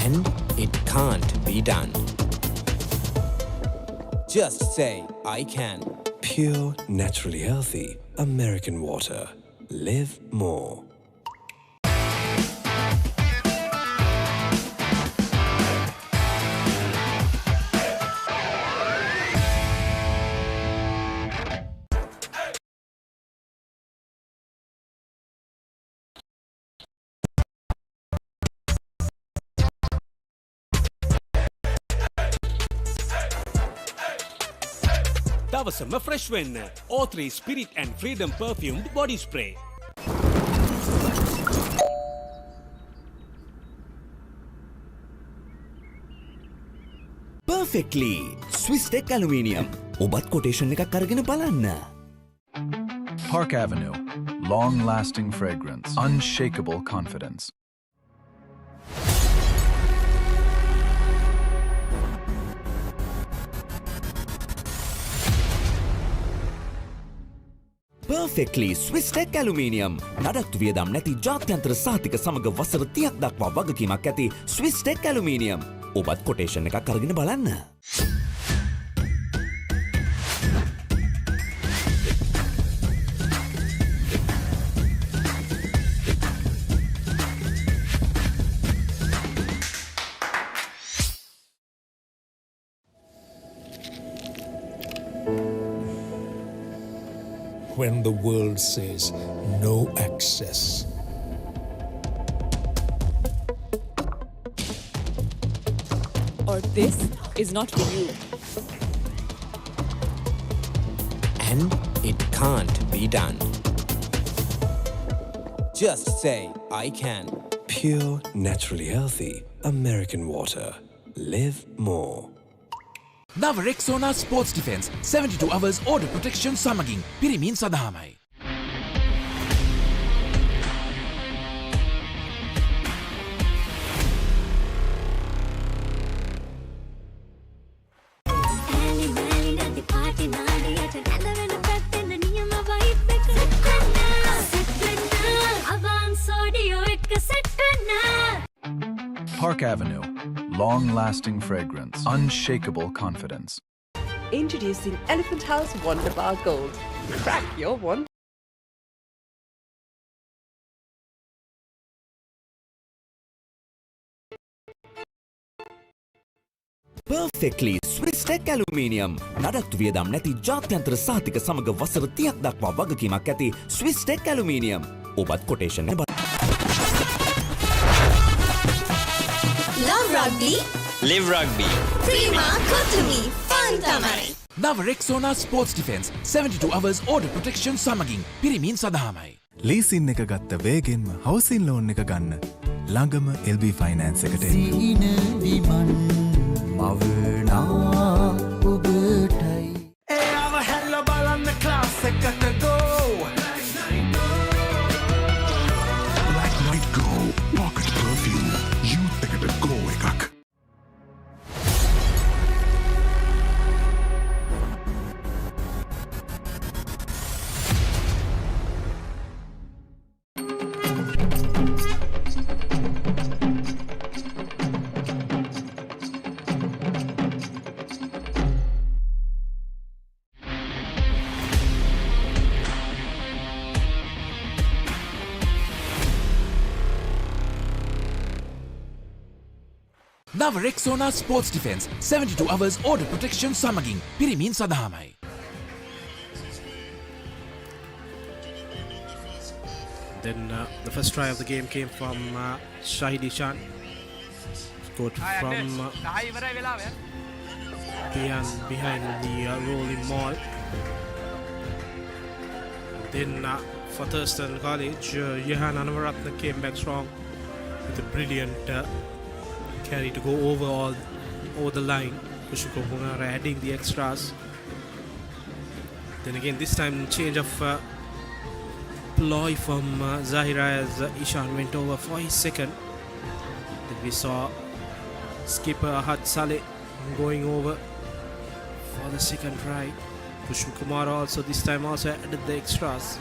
And it can't be done. Just say, I can. Pure, naturally healthy American water. Live more. දවසම fresh වෙන්න O3 Spirit and Freedom perfumed body spray. Perfectly. Swiss Tech Aluminium. ඔබත් quotation එකක් අරගෙන බලන්න. Park Avenue. Long-lasting fragrance. Unshakable confidence. Perfectly Swiss Tech Aluminium. නඩත්තු වියදම් නැති ජාත්‍යන්තර සහතික සමග වසර 30ක් දක්වා වගකීමක් ඇති Swiss Tech Aluminium. ඔබත් කොටේෂන් එකක් අරගෙන බලන්න. When the world says no access. or this is not for you. And it can't be done. Just say, I can. Pure, naturally healthy American water. Live more. Now Rexona Sports Defense 72 hours order protection සමගින් පිරිමින් සඳහාමයි. Park Avenue. Long-lasting fragrance. Unshakable confidence. Introducing Elephant House Wonder Bar Gold. Crack your one. Perfectly Swiss Tech Aluminium නඩත්තු වියදම් නැති ජාත්‍යන්තර සහතික සමග වසර 30ක් දක්වා වගකීමක් ඇති Swiss Tech Aluminium. ඔබත් කොටේෂන් එක Love Rugby. Live Rugby. Prima Kotumi. Fun tamai. Now Rexona Sports Defense 72 hours order protection සමගින් පිරිමින් සඳහාමයි. ලීසින් එක ගත්ත වේගෙන්ම හවසින් ලෝන් එක ගන්න. ළඟම LB ෆයිනෑන්ස් එකට එන්න. සීන විමන් මවනා ඔබටයි. එයාව හැල්ල බලන්න ක්ලාස් එකට go. Black Night Go. Pocket perfume. Youth එකට go එකක්. Now Rexona Sports Defense 72 hours order protection සමගින් පිරිමින් සඳහාමයි. Then the first try of the game came from Shahidi Khan. Scored from behind the rolling maul. Then for Thurstan College, Johan Anavaratna came back strong with a brilliant carry to go over the line. Kushuko Hunara adding the extras. Then again, this time change of ploy from Zahira as Ishan went over for his second. Then we saw skipper Ahad Saleh going over for the second try. Pushpu Kumar also this time also added the extras.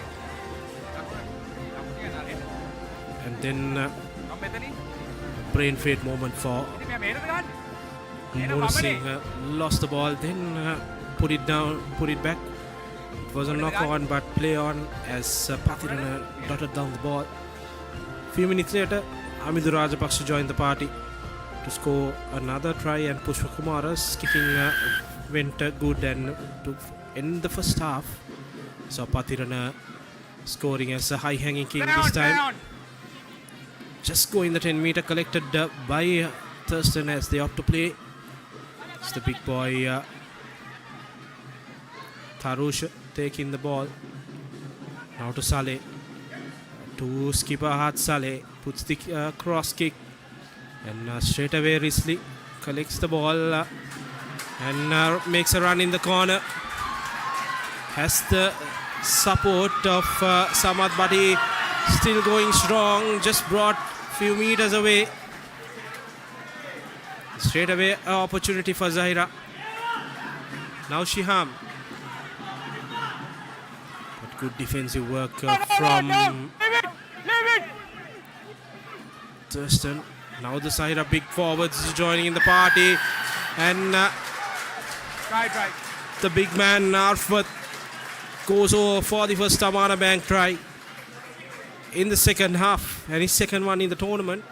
And then brain fade moment for Moon Singh. Lost the ball, then put it down, put it back. It was a knock on, but play on as Pathirana dotted down the ball. Few minutes later, Amidu Rajapaksa joined the party to score another try, and Pushpa Kumara's kicking went good, and to end the first half, so Pathirana scoring as a high-hanging king this time. Just going the 10-meter collected by Thurstan as they opt to play. It's the big boy Tarush taking the ball. Now to Saleh. To skipper Ahad Saleh. Puts the cross kick. And straight away Risley collects the ball and makes a run in the corner. Has the support of Samad, but he still going strong. Just brought few meters away. Straight away opportunity for Zahira. Now Shiham. But good defensive work from Thurstan. Now the Zahira big forwards is joining in the party. And the big man Arfat goes over for the first Tamana Bank try in the second half, and his second one in the tournament.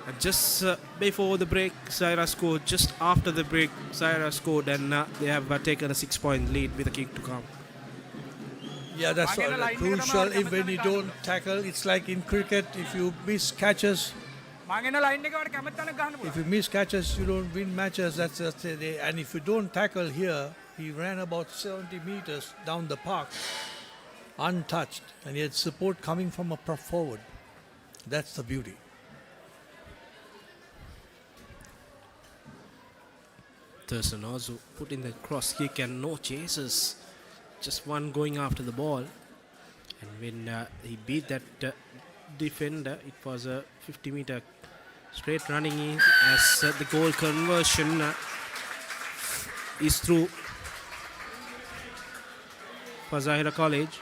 And just before the break, Zahira scored. Just after the break, Zahira scored, and they have taken a 6-point lead with a kick to come. Yeah, that's crucial. If when you don't tackle, it's like in cricket, if you miss catches, If you miss catches, you don't win matches. That's it. And if you don't tackle here, he ran about 70 meters down the park, untouched, and he had support coming from a prop forward. That's the beauty. Thurstan also put in the cross kick and no chases, just one going after the ball. And when he beat that defender, it was a 50-meter straight running in as the goal conversion is through for Zahira College.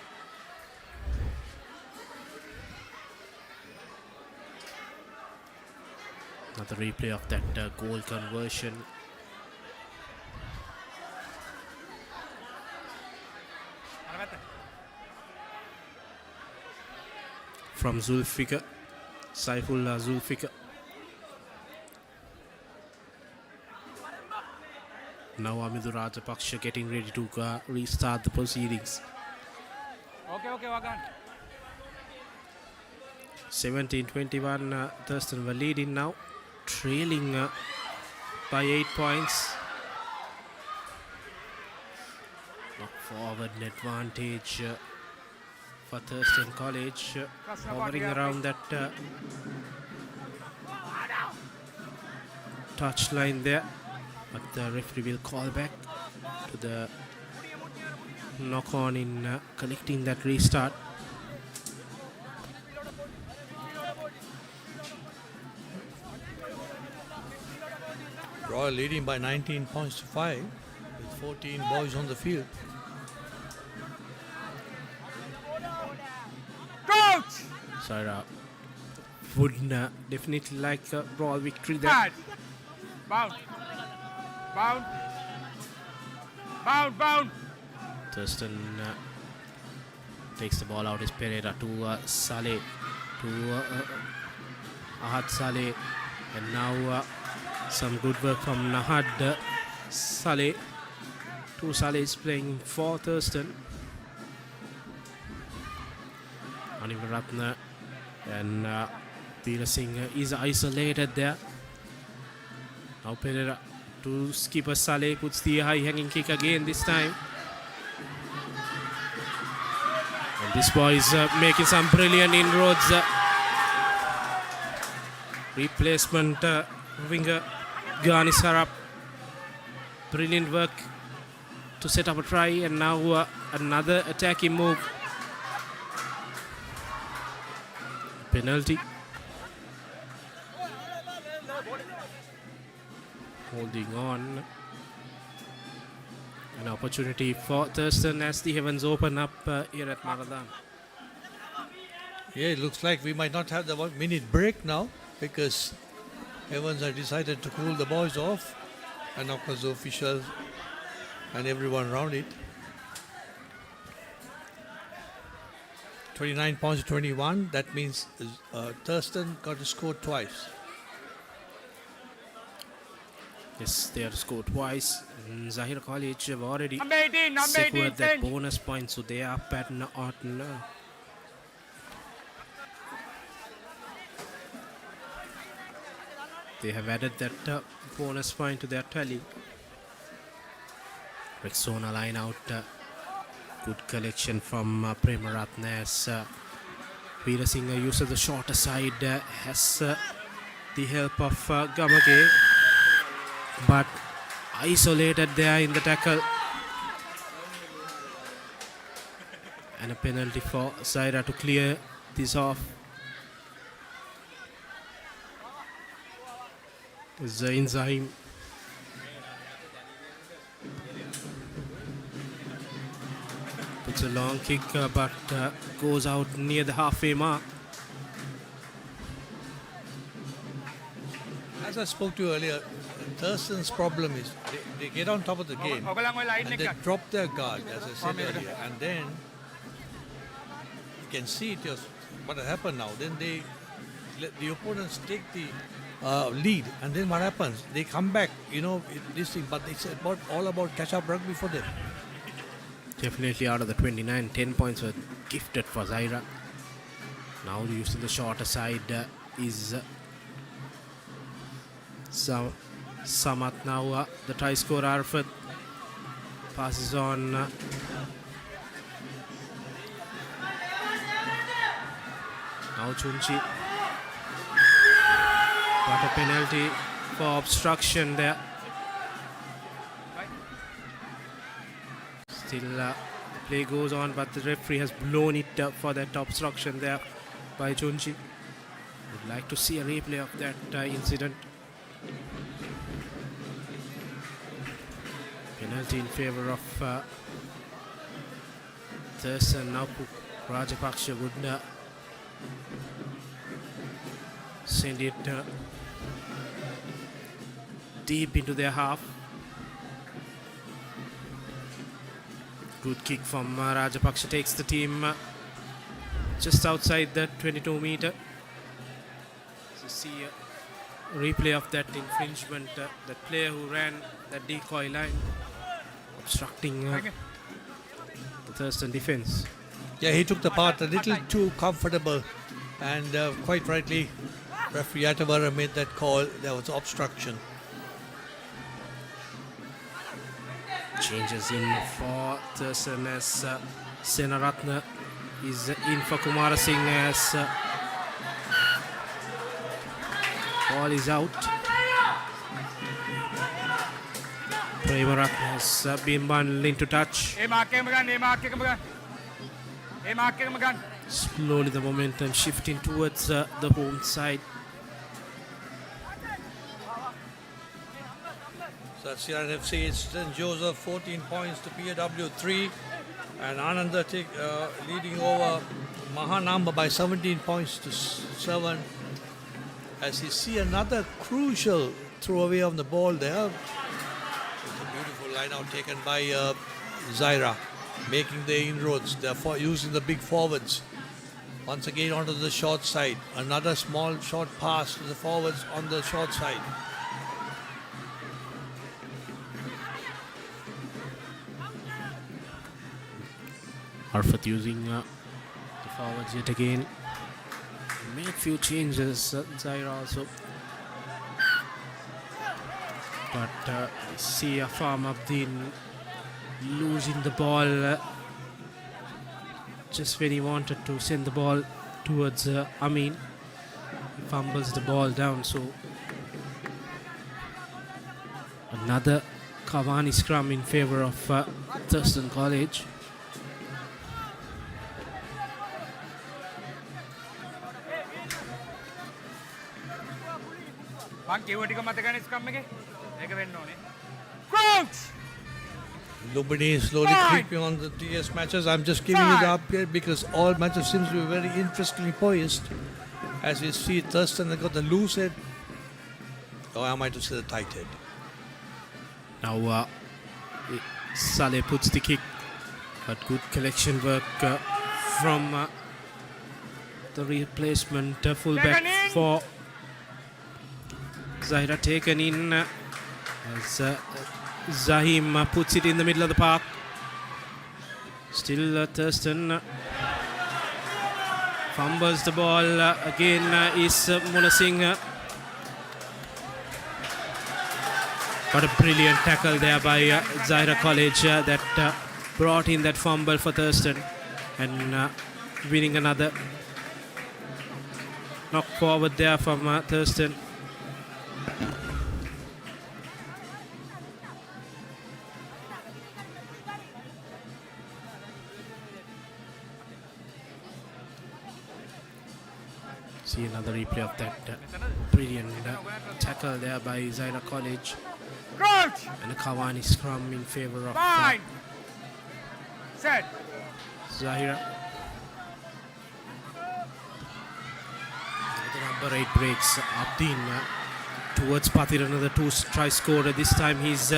Another replay of that goal conversion. From Zulfikar, Saifullah Zulfikar. Now Amidu Rajapaksha getting ready to restart the proceedings. Okay, Wagan. 17-21, Thurstan were leading now, trailing by 8 points. Knock forward an advantage for Thurstan College, hovering around that touch line there, but the referee will call back to the knock on in connecting that restart. Royal leading by 19 points to 5 with 14 boys on the field. Zahira would definitely like a brawl victory there. Bound. Thurstan takes the ball out. Is Pereira to Saleh, to Ahad Saleh, and now some good work from Nahad Saleh. To Saleh is playing for Thurstan. Anivaratna and Veera Singh is isolated there. Now Pereira to skipper Saleh puts the high hanging kick again this time. And this boy is making some brilliant inroads. Replacement winger Gani Sarap. Brilliant work to set up a try, and now another attacking move. Penalty. Holding on. An opportunity for Thurstan as the heavens open up here at Maradana. Yeah, it looks like we might not have the 1 minute break now because Evans have decided to cool the boys off, and of course the officials and everyone around it. 29 points to 21. That means Thurstan got to score twice. Yes, they have scored twice. And Zahira College have already Number 18, secured that 18. bonus point, so they are up at Norton. They have added that bonus point to their tally. Rexona line out. Good collection from Premaratna as Veera Singh uses the shorter side, has the help of Gamage, but isolated there in the tackle. And a penalty for Zahira to clear this off. Zain Zahim. Puts a long kick, but goes out near the halfway mark. As I spoke to you earlier, Thurstan's problem is they get on top of the game and they drop their guard, as I said earlier, and then you can see it just what happened now. Then they let the opponents take the lead, and then what happens? They come back, this thing, but it's all about catch-up rugby for them. Definitely out of the 29, 10 points were gifted for Zahira. Now using the shorter side is So Samat now, the try scorer Arfad passes on. Now Chunchi. What a penalty for obstruction there. Still play goes on, but the referee has blown it for that obstruction there by Chunchi. Would like to see a replay of that incident. Penalty in favor of Thurstan. Now Rajapaksha would send it deep into their half. Good kick from Rajapaksha, takes the team just outside the 22-meter. So see a replay of that infringement, that player who ran that decoy line, obstructing the Thurstan defense. Yeah, he took the part a little too comfortable, and quite rightly, referee Atavara made that call. There was obstruction. Changes in for Thurstan as Senaratna is in for Kumara Singh as ball is out. Premaratna has been bundled into touch. Slowly the momentum shifting towards the home side. So Siran FC is St. Joseph 14 points to PAW 3, and Ananda leading over Mahanamba by 17 points to 7. As you see another crucial throwaway on the ball there. It's a beautiful line out taken by Zahira, making the inroads. They're using the big forwards. Once again onto the short side. Another small short pass to the forwards on the short side. Arfat using the forwards yet again. Made few changes, Zahira also. But see Afam Abdin losing the ball just when he wanted to send the ball towards Amin. He fumbles the ball down, so another Kawani scrum in favor of Thurstan College. Lumini slowly creeping on the TS matches. I'm just giving you the update because all matches seems to be very interestingly poised. As we see, Thurstan, they got the loose head. Or am I to say the tight head? Now Saleh puts the kick, but good collection work from the replacement fullback for Zahira, taken in as Zahim puts it in the middle of the park. Still Thurstan fumbles the ball again. Is Mona Singh. Got a brilliant tackle there by Zahira College that brought in that fumble for Thurstan and winning another knock forward there from Thurstan. See another replay of that brilliant tackle there by Zahira College. And a Kawani scrum in favor of Zahira. The number 8 breaks. Abdin towards Pathir, another try scorer. This time he's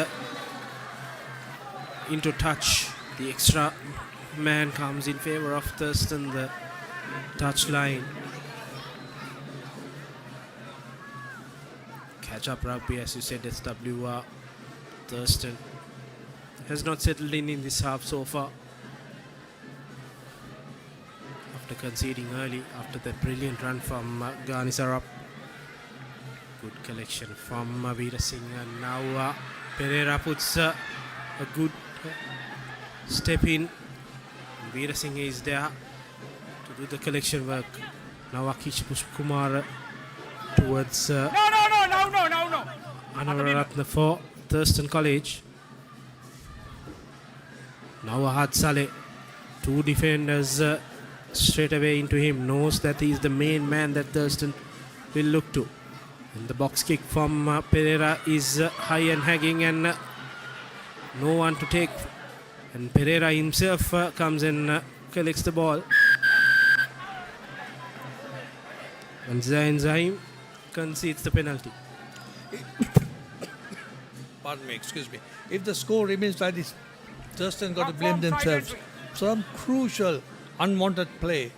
into touch. The extra man comes in favor of Thurstan, the touch line. Catch up rugby, as you said, SWR. Thurstan has not settled in this half so far. After conceding early, after that brilliant run from Ghani Sarab. Good collection from Veera Singh. And now Pereira puts a good step in. Veera Singh is there to do the collection work. Now Akish Pushkumar towards No. Anavaratna for Thurstan College. Now Ahad Saleh. Two defenders straight away into him. Knows that he is the main man that Thurstan will look to. And the box kick from Pereira is high and hanging and no one to take. And Pereira himself comes and collects the ball. And Zain concedes the penalty. Pardon me, excuse me. If the score remains like this, Thurstan got to blame themselves. Some crucial unwanted play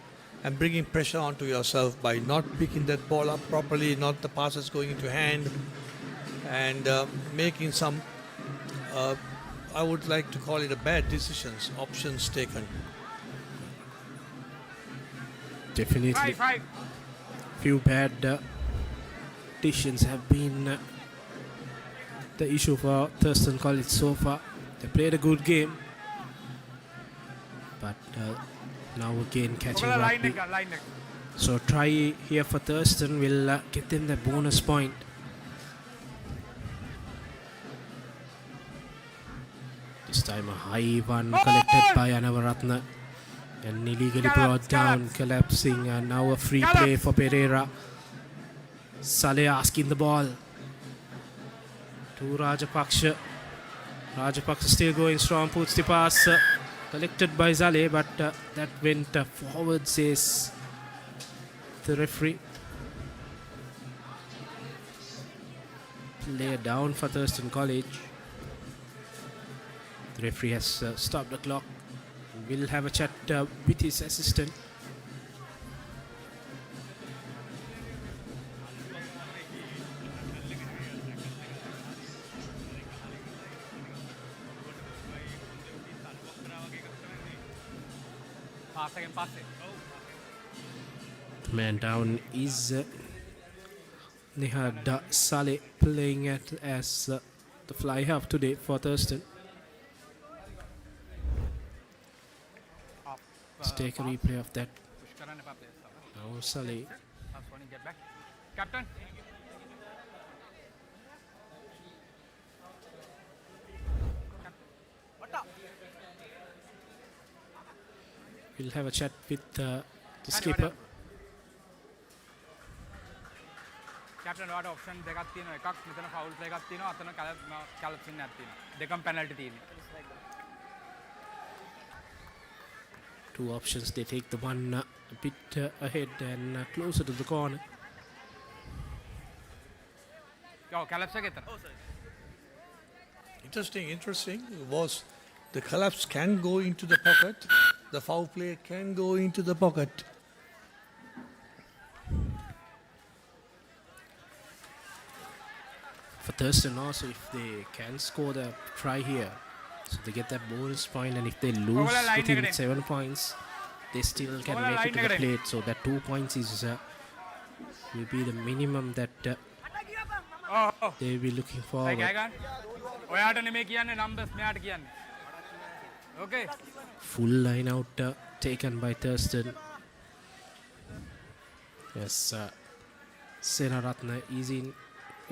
and bringing pressure onto yourself by not picking that ball up properly, not the passes going into hand, and making some, I would like to call it a bad decisions, options taken. Definitely. Few bad decisions have been the issue for Thurstan College so far. They played a good game, but now again catching Rugby. So try here for Thurstan will get them the bonus point. This time a high one collected by Anavaratna and illegally brought down, collapsing, and now a free play for Pereira. Saleh asking the ball to Rajapaksha. Rajapaksha still going strong, puts the pass collected by Saleh, but that went forward, says the referee. Player down for Thurstan College. The referee has stopped the clock. We'll have a chat with his assistant. The man down is Nihad Saleh, playing as the fly half today for Thurstan. Let's take a replay of that. Now Saleh. Captain. We'll have a chat with the skipper. Captain, what option දෙකක් තියෙනවා. එකක් මෙතන foul එකක් තියෙනවා. අතන කැලප්සින් එකක් තියෙනවා. දෙකම penalty තියෙනවා. Two options. They take the one a bit ahead and closer to the corner. Yo, collapse එක එතන. Interesting was the collapse can go into the pocket. The foul play can go into the pocket. For Thurstan also, if they can score the try here, so they get that bonus point, and if they lose within 7 points, they still can make it to the plate. So that 2 points is will be the minimum that they will be looking forward. ඔයාට නෙමෙයි කියන්නේ numbers මෙයාට කියන්නේ. Okay. Full line out taken by Thurstan. Yes, Senaratna is in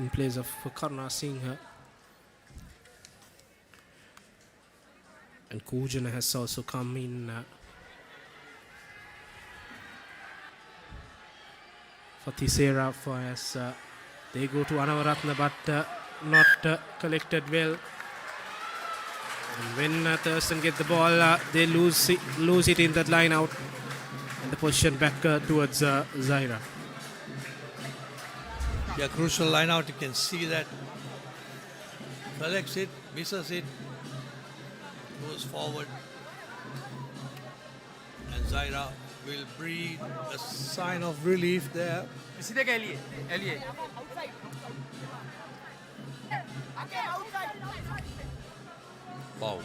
place of Karna Singh. And Kujana has also come in for Thisera for as they go to Anavaratna, but not collected well. And when Thurstan get the ball, they lose it in that line out. And the position back towards Zahira. Yeah, crucial line out. You can see that. Collects it, misses it, goes forward. And Zahira will breathe a sign of relief there. Wow.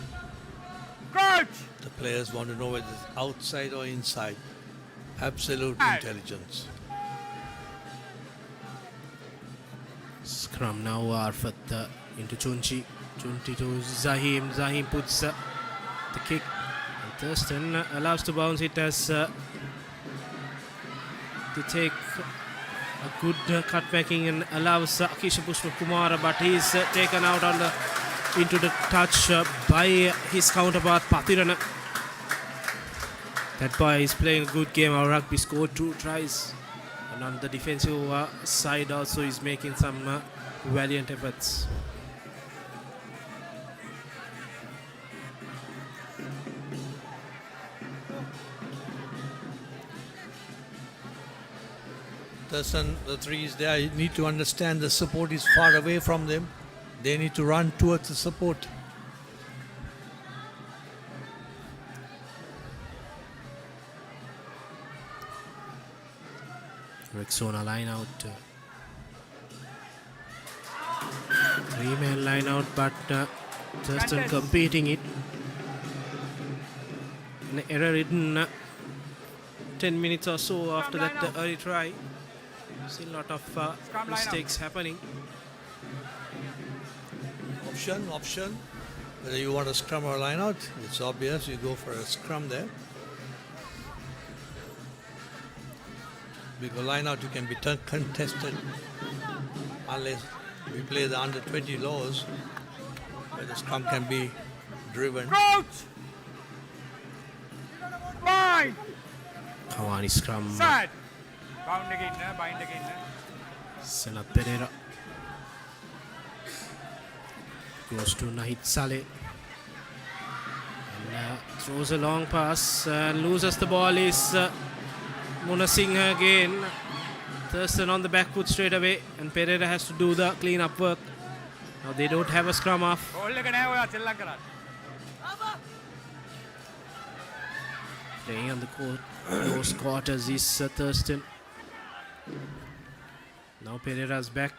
Coach! The players want to know whether it's outside or inside. Absolute intelligence. Scrum now, Arfat into Chunchi. Chunchi to Zahim. Zahim puts the kick. And Thurstan allows to bounce it as to take a good cutbacking and allows Akisha Pushpa Kumara, but he's taken out on the into the touch by his counterpart Patirana. That boy is playing a good game. Our Rugby scored 2 tries, and on the defensive side also is making some valiant efforts. Thurstan, the threes there need to understand the support is far away from them. They need to run towards the support. Rexona line out. 3-man line out, but Thurstan competing it. An error in 10 minutes or so after that early try. Still a lot of mistakes happening. Option. Whether you want a scrum or a line out, it's obvious. You go for a scrum there. Because line out, you can be contested unless we play the under 20 laws where the scrum can be driven. Coach! Line! Kawani scrum. Sad! Bind again. Senat Pereira goes to Nahid Saleh and throws a long pass and loses the ball. Is Muna Singh again. Thurstan on the back foot straight away, and Pereira has to do the clean up work. Now they don't have a scrum off. Playing on the close quarters is Thurstan. Now Pereira's back,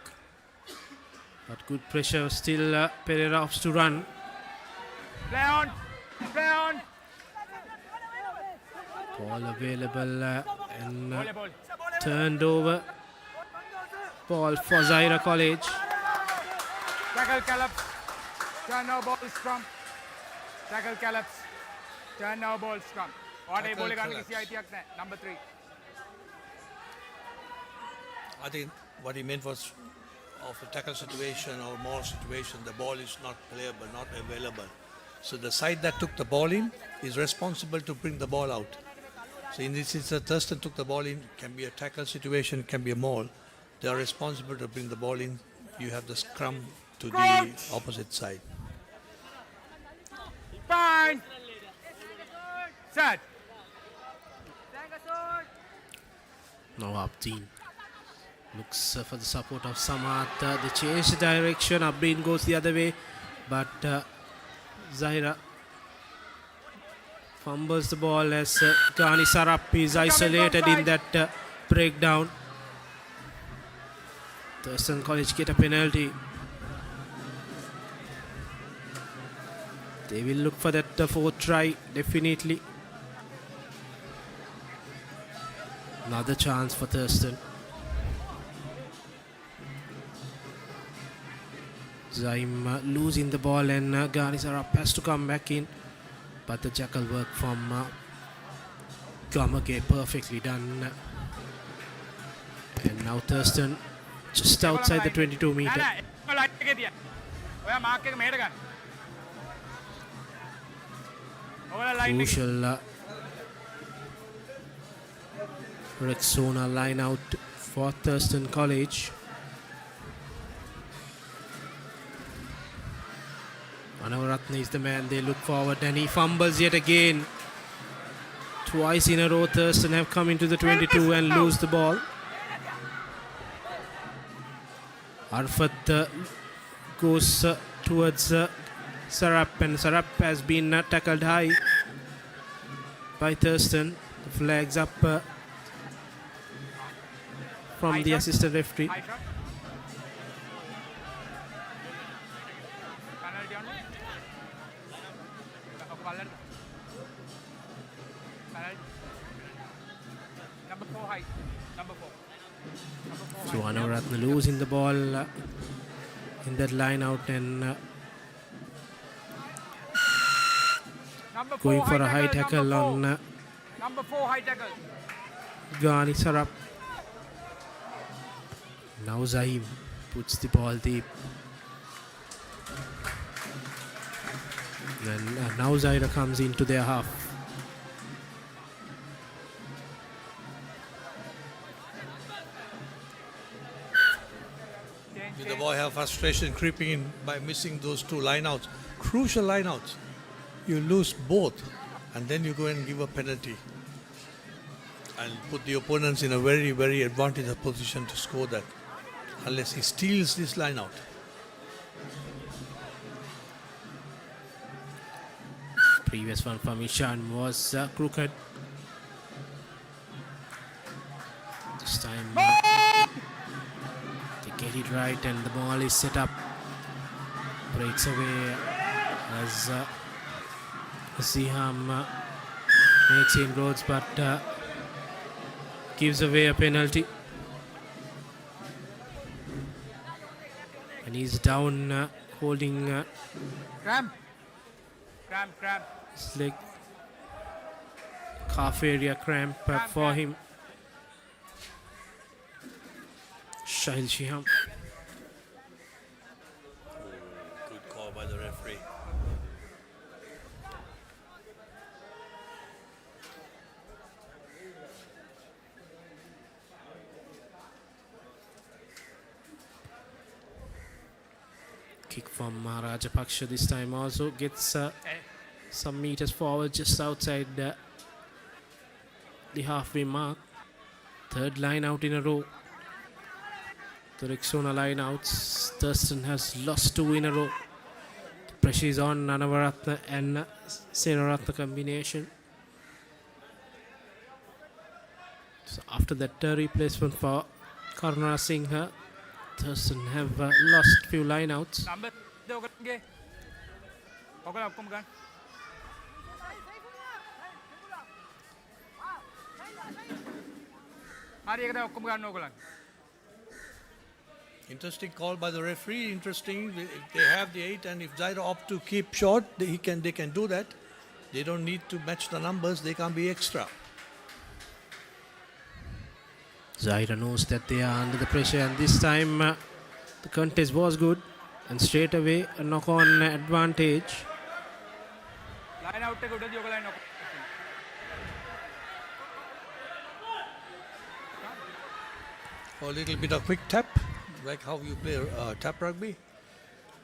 but good pressure still. Pereira opts to run. Play on. Ball available and turned over. Ball for Zahira College. Tackle Callups. Turn now ball scrum. Tackle Callups. Turn now ball scrum. What ball number 3. I think what he meant was of a tackle situation or more situation, the ball is not playable, not available. So the side that took the ball in is responsible to bring the ball out. So in this instance, Thurstan took the ball in, can be a tackle situation, can be a maul. They are responsible to bring the ball in. You have the scrum to the opposite side. Fine. Set. Now up team looks for the support of Samat. They change the direction. Abdin goes the other way, but Zahira fumbles the ball as Ghani Sarap is isolated in that breakdown. Thurstan College get a penalty. They will look for that 4th try, definitely. Another chance for Thurstan. Zaim losing the ball, and Ghani Sarap has to come back in. But the jackal work from Gamage perfectly done. And now Thurstan just outside the 22 meter. Crucial Rexona line out for Thurstan College. Anavaratne is the man they look forward, and he fumbles yet again. Twice in a row Thurstan have come into the 22 and lose the ball. Arfat goes towards Sarap, and Sarap has been tackled high by Thurstan. The flags up from the assistant referee. Number 4 height. Number 4. So Anavaratna losing the ball in that line out and going for a high tackle on Number 4 high tackle. Ghani Sarap. Now Zahim puts the ball deep. And now Zahira comes into their half. Will the boy have frustration creeping in by missing those 2 lineouts? Crucial lineouts. You lose both and then you go and give a penalty and put the opponents in a very, very advantageous position to score that unless he steals this lineout. Previous one from Ishan was crooked. This time they get it right and the ball is set up. Breaks away as Ziham makes inroads but gives away a penalty. And he's down holding Cramp. his leg. Calf area cramp for him. Shahil Shiham. Good call by the referee. Kick from Rajapaksha this time also gets some meters forward just outside the halfway mark. Third line out in a row. The Rexona line outs. Thurstan has lost 2 in a row. The pressure is on Anavaratna and Senaratna combination. So after that replacement for Karuna Singh, Thurstan have lost few line outs. Number 2 ඔකලගේ. ඔකල ඔක්කොම ගන්න. හරි ඒකට ඔක්කොම ගන්න ඕගොල්ලන්. Interesting call by the referee. Interesting. If they have the 8 and if Zahira opt to keep short, they can do that. They don't need to match the numbers. They can be extra. Zahira knows that they are under the pressure and this time the contest was good and straight away a knock-on advantage. Line out එක උඩදී ඔයගොල්ලන් knock. A little bit of quick tap, like how you play tap rugby.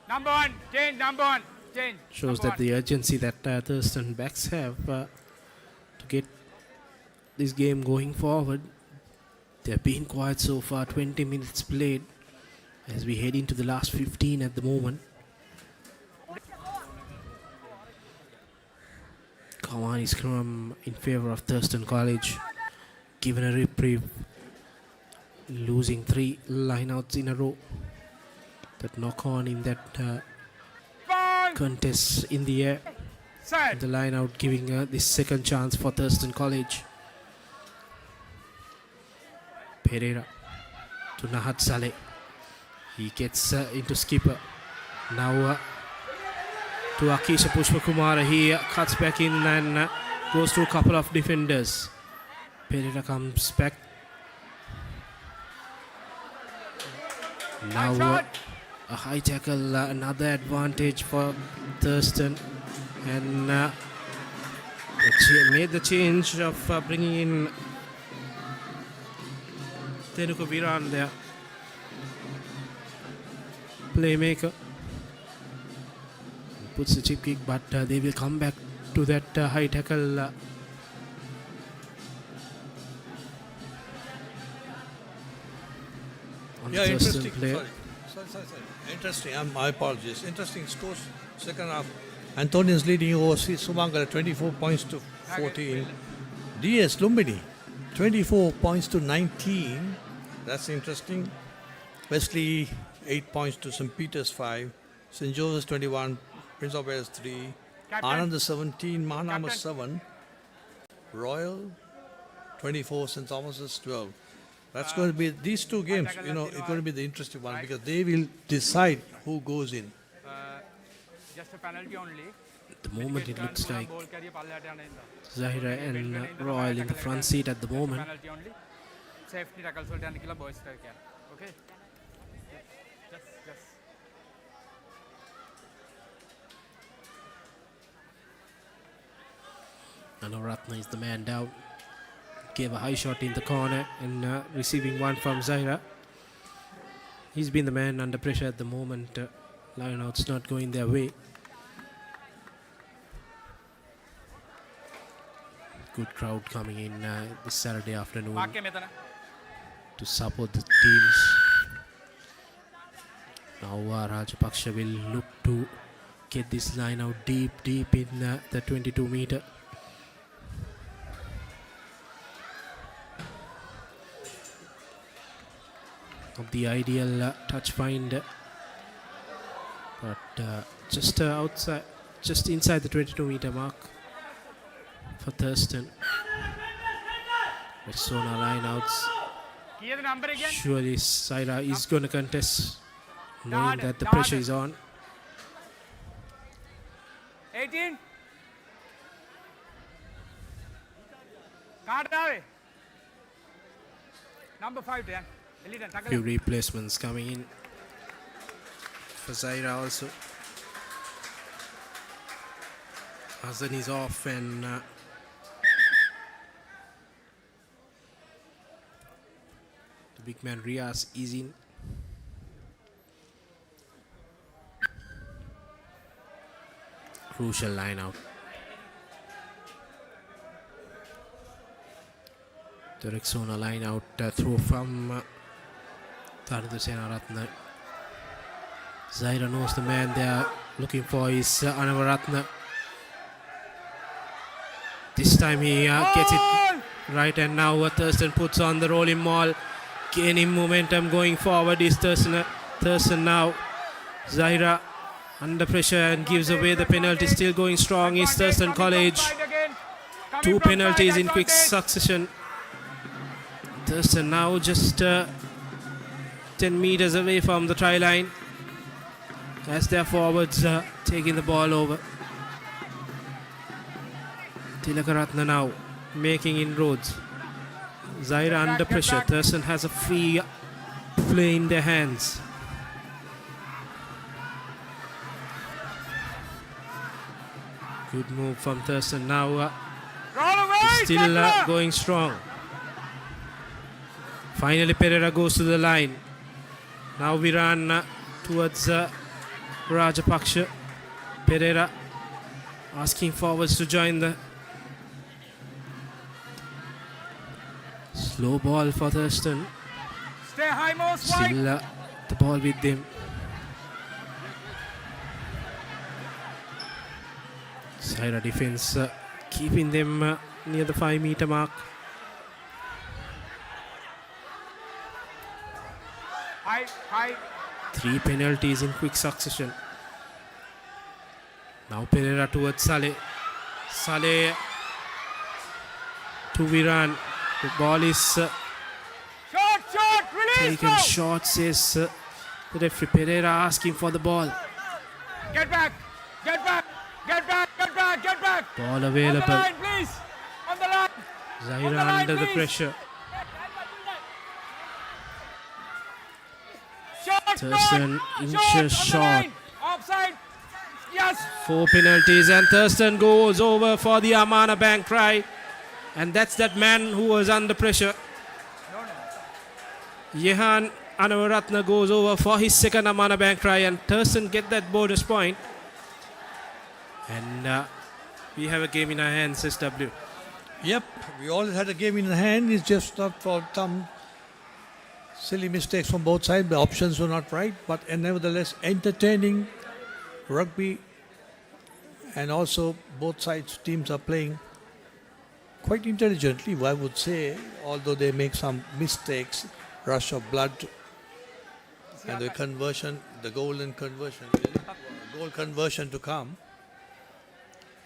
Number 1, change, number 1, change. Shows that the urgency that Thurstan backs have to get this game going forward. They've been quiet so far, 20 minutes played as we head into the last 15 at the moment. Kawani scrum in favor of Thurstan College, given a reprieve, losing 3 lineouts in a row. That knock on in that contest in the air. The lineout giving this second chance for Thurstan College. Pereira to Nahat Saleh. He gets into skipper. Now to Akisha Pushpakumara. He cuts back in and goes to a couple of defenders. Pereira comes back. Now a high tackle, another advantage for Thurstan. And made the change of bringing in Tenuka Viran there. Playmaker. Puts the chip kick, but they will come back to that high tackle. Yeah, interesting. Sorry. Interesting. My apologies. Interesting scores. Second half. Antonians leading over Sumangala 24 points to 14. DS Lumbini 24 points to 19. That's interesting. Wesley 8 points to St. Peter's 5. St. Joseph's 21. Prince of Wales 3. Anand 17. Mahanama 7. Royal 24. St. Thomas's 12. That's going to be these two games. You know, it's going to be the interesting one because they will decide who goes in. Just a penalty only. At the moment, it looks like Zahira and Royal in the front seat at the moment. Penalty only. Safety tackles will turn killer boys strike. Okay. Just. Anuratna is the man down. Gave a high shot in the corner and receiving one from Zahira. He's been the man under pressure at the moment. Line out's not going their way. Good crowd coming in this Saturday afternoon to support the teams. Now Rajapaksha will look to get this line out deep in the 22 meter. Of the ideal touch find, but just outside, just inside the 22 meter mark for Thurstan. Rexona line outs. Surely Zahira is going to contest, knowing that the pressure is on. 18. Card away. Number 5, Dan. Few replacements coming in for Zahira also. Hassan is off and the big man Riaz is in. Crucial line out. The Rexona line out throw from Senaratna. Zahira knows the man they are looking for is Anavaratna. This time he gets it right, and now Thurstan puts on the rolling maul, gaining momentum going forward is Thurstan now. Zahira under pressure and gives away the penalty. Still going strong is Thurstan College. 2 penalties in quick succession. Thurstan now just 10 meters away from the try line as their forwards taking the ball over. Tilakaratna now making inroads. Zahira under pressure. Thurstan has a free play in their hands. Good move from Thurstan now. Still going strong. Finally Pereira goes to the line. Now we run towards Rajapaksha. Pereira asking forwards to join the slow ball for Thurstan. Stay high, most Still the ball with them. Zahira defense keeping them near the 5 meter mark. High. 3 penalties in quick succession. Now Pereira towards Saleh. Saleh to Viran. The ball is short, release. taken short, says the referee. Pereira asking for the ball. Get back. Ball available. On the line, please. On the line. Zahira under the pressure. Thurstan inches short. Offside. Yes. 4 penalties and Thurstan goes over for the Amana Bank try. And that's that man who was under pressure. Yehan Anavaratna goes over for his second Amana Bank try, and Thurstan get that bonus point. And we have a game in our hands, SW. Yep, we all had a game in the hand. It's just not for some silly mistakes from both sides. The options were not right, but nevertheless entertaining rugby, and also both sides teams are playing quite intelligently, I would say, although they make some mistakes. Rush of blood and the conversion, the goal conversion to come.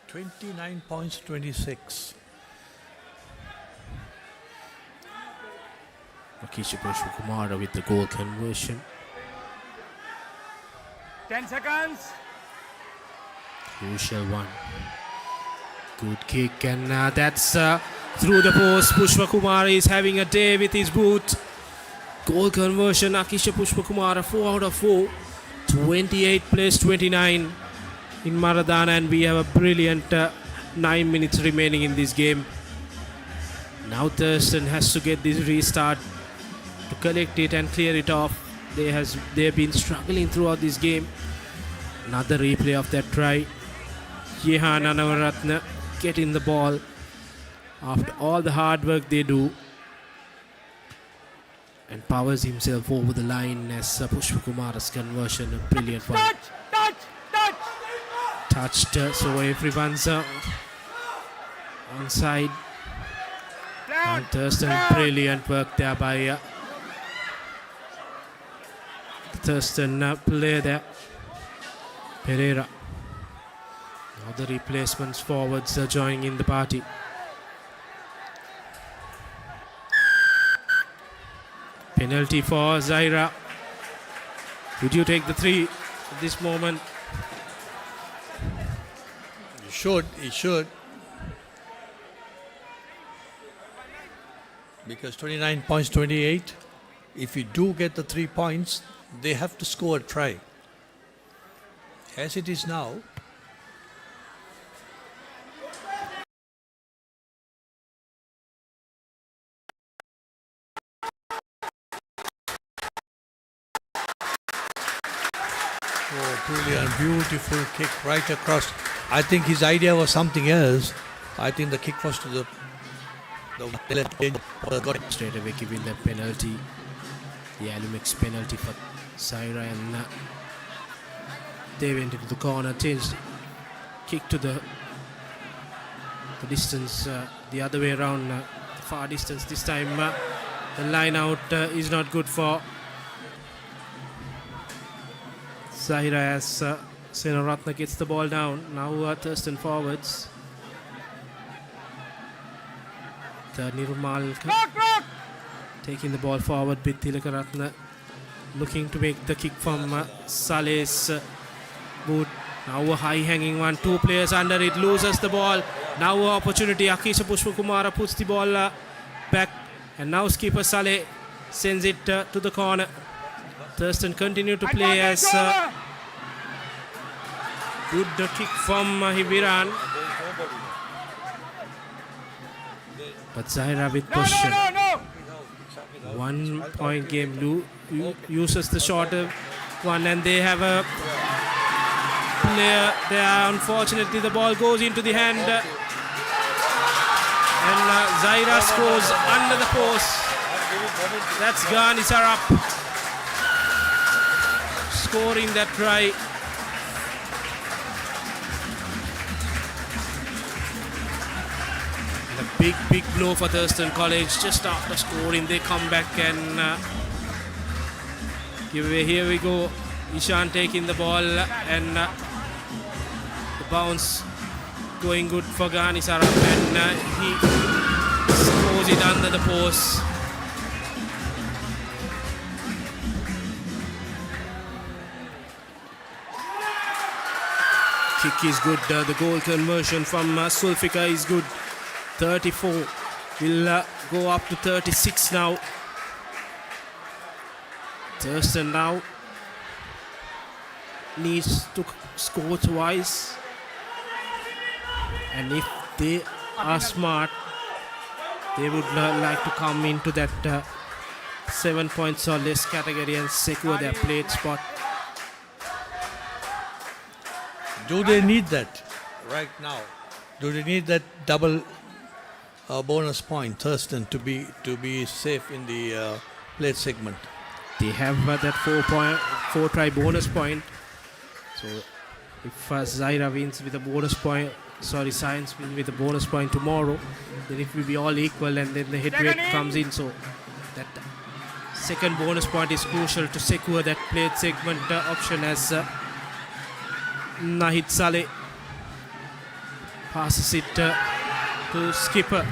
29 points, 26. Akisha Pushpakumara with the goal conversion. 10 seconds. Crucial one. Good kick, and that's through the post. Pushpakumara is having a day with his boot. Goal conversion, Akisha Pushpakumara, 4 out of 4. 28 plays 29 in Maradana, and we have a brilliant 9 minutes remaining in this game. Now Thurstan has to get this restart to collect it and clear it off. They have been struggling throughout this game. Another replay of that try. Jehana Navaratna getting the ball after all the hard work they do, and powers himself over the line as Pushpakumara's conversion, a brilliant one. Touched, so everyone's onside. And Thurstan, brilliant work there by Thurstan player there, Pereira. Now the replacements forwards are joining in the party. Penalty for Zahira. Would you take the 3 at this moment? He should. Because 29 points, 28. If you do get the 3 points, they have to score a try. As it is now, brilliant, beautiful kick right across. I think his idea was something else. I think the kick was to the straight away giving the penalty, the Alumix penalty for Zahira, and they went into the corner, changed kick to the distance, the other way around, the far distance. This time the line out is not good for Zahira as Senaratna gets the ball down. Now Thurstan forwards. Nirumal taking the ball forward with Tilakaratna, looking to make the kick from Saleh's boot. Now a high hanging one, 2 players under it, loses the ball. Now opportunity, Akisha Pushpakumara puts the ball back, and now skipper Saleh sends it to the corner. Thurstan continue to play as good kick from Hibiran. But Zahira with possession. 1 point game. Uses the shorter one, and they have a player there. Unfortunately, the ball goes into the hand, and Zahira scores under the post. That's Ghanisarap scoring that try. Big blow for Thurstan College. Just after scoring, they come back and give away. Here we go. Ishan taking the ball, and the bounce going good for Ghanisarap, and he scores it under the post. Kick is good. The goal conversion from Sulfika is good. 34 will go up to 36 now. Thurstan now needs to score twice, and if they are smart, they would like to come into that 7 points or less category and secure their plate spot. Do they need that right now? Do they need that double bonus point, Thurstan, to be safe in the plate segment? They have that 4 try bonus point. So if Zahira wins with a bonus point, Science wins with a bonus point tomorrow, then it will be all equal, and then the head rate comes in. So that second bonus point is crucial to secure that plate segment option, as Nahid Saleh passes it to skipper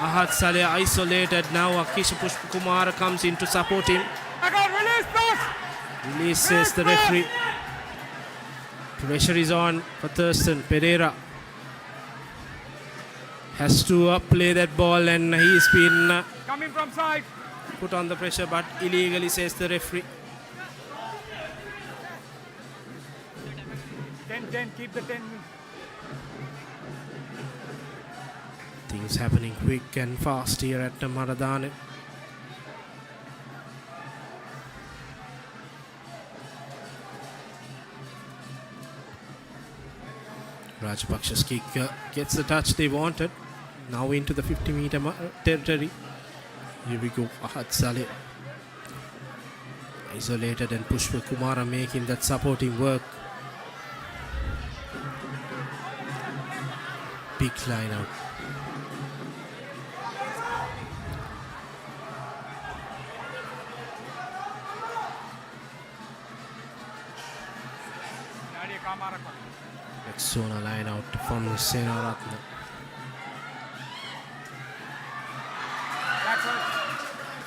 Ahad Saleh isolated now. Akisha Pushpakumar comes in to support him. Release, boss! Releases the referee. Pressure is on for Thurstan. Pereira has to play that ball, and he's been Coming from side. put on the pressure, but illegally, says the referee. 10, keep the 10. Things happening quick and fast here at Maradana. Rajpaksha's kick gets the touch they wanted. Now into the 50-meter territory. Here we go. Ahad Saleh isolated, and Pushpa Kumara making that supporting work. Big line out. Rexona line out from Senaratna.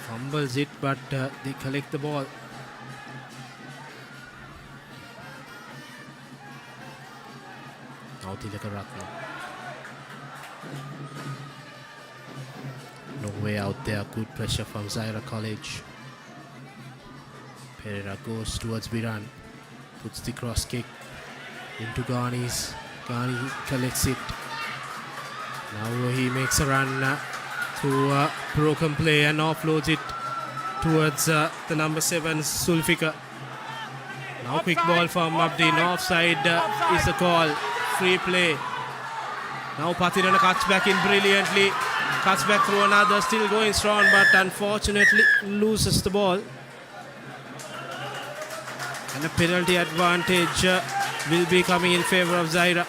Fumbles it, but they collect the ball. Now Tilaka Ratna. No way out there. Good pressure from Zahira College. Pereira goes towards Biran. Puts the cross kick into Ghani's. Ghani collects it. Now he makes a run through a broken play and offloads it towards the number 7 Sulfika. Now quick ball from Abdin. Offside is the call. Free play. Now Patirana cuts back in brilliantly. Cuts back through another. Still going strong, but unfortunately loses the ball. And a penalty advantage will be coming in favor of Zahira.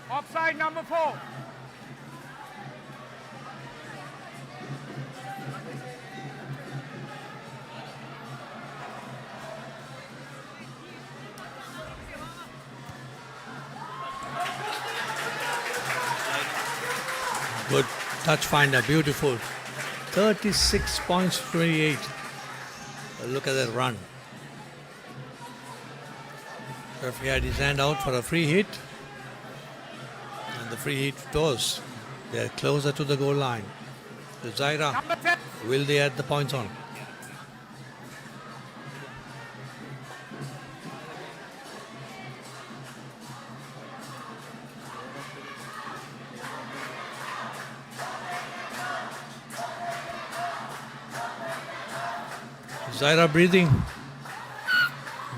Offside number 4. Good touch finder, beautiful. 36 points, 28. Look at that run. Referee had his hand out for a free hit. And the free hit goes. They're closer to the goal line. So Zahira, will they add the points on? Zahira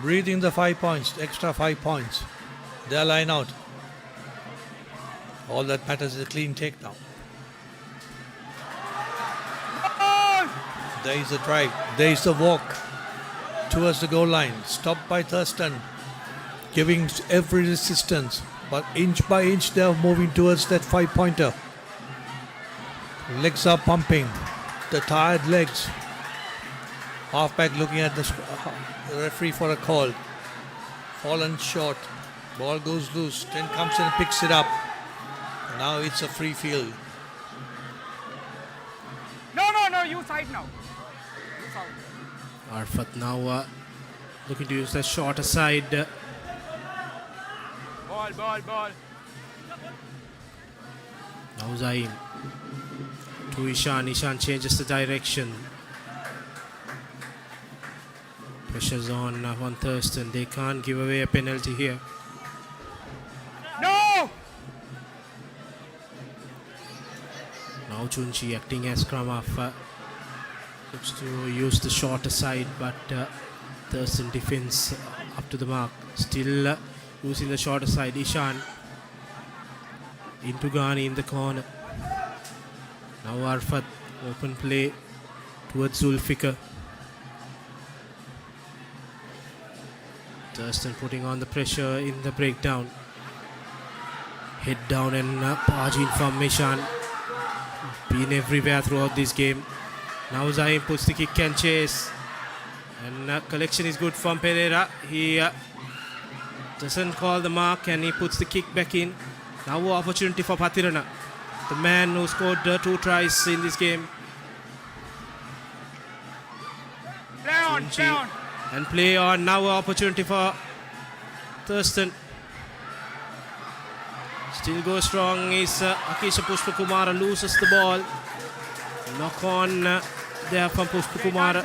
breathing the 5 points, extra 5 points. They're line out. All that matters is a clean takedown. There is a drive, there is a walk towards the goal line. Stopped by Thurstan, giving every resistance, but inch by inch they are moving towards that 5-pointer. Legs are pumping, the tired legs. Halfback looking at the referee for a call. Fallen short. Ball goes loose. 10 comes in and picks it up. Now it's a free field. No, you side now. Arfat now looking to use the shorter side. Ball. Now Zaim to Ishan. Ishan changes the direction. Pressure's on Thurstan. They can't give away a penalty here. No! Now Chunchi acting as scrum half. Looks to use the shorter side, but Thurstan defends up to the mark. Still using the shorter side. Ishan into Ghani in the corner. Now Arfat, open play towards Zulfikar. Thurstan putting on the pressure in the breakdown. Head down and barging from Mishan. Been everywhere throughout this game. Now Zaim puts the kick and chase. And collection is good from Pereira. He Doesn't call the mark and he puts the kick back in. Now opportunity for Patirana, the man who scored 2 tries in this game. Play on. And play on. Now opportunity for Thurstan. Still goes strong is Akisha Pushpakumara, loses the ball. Knock on there from Pushpakumara.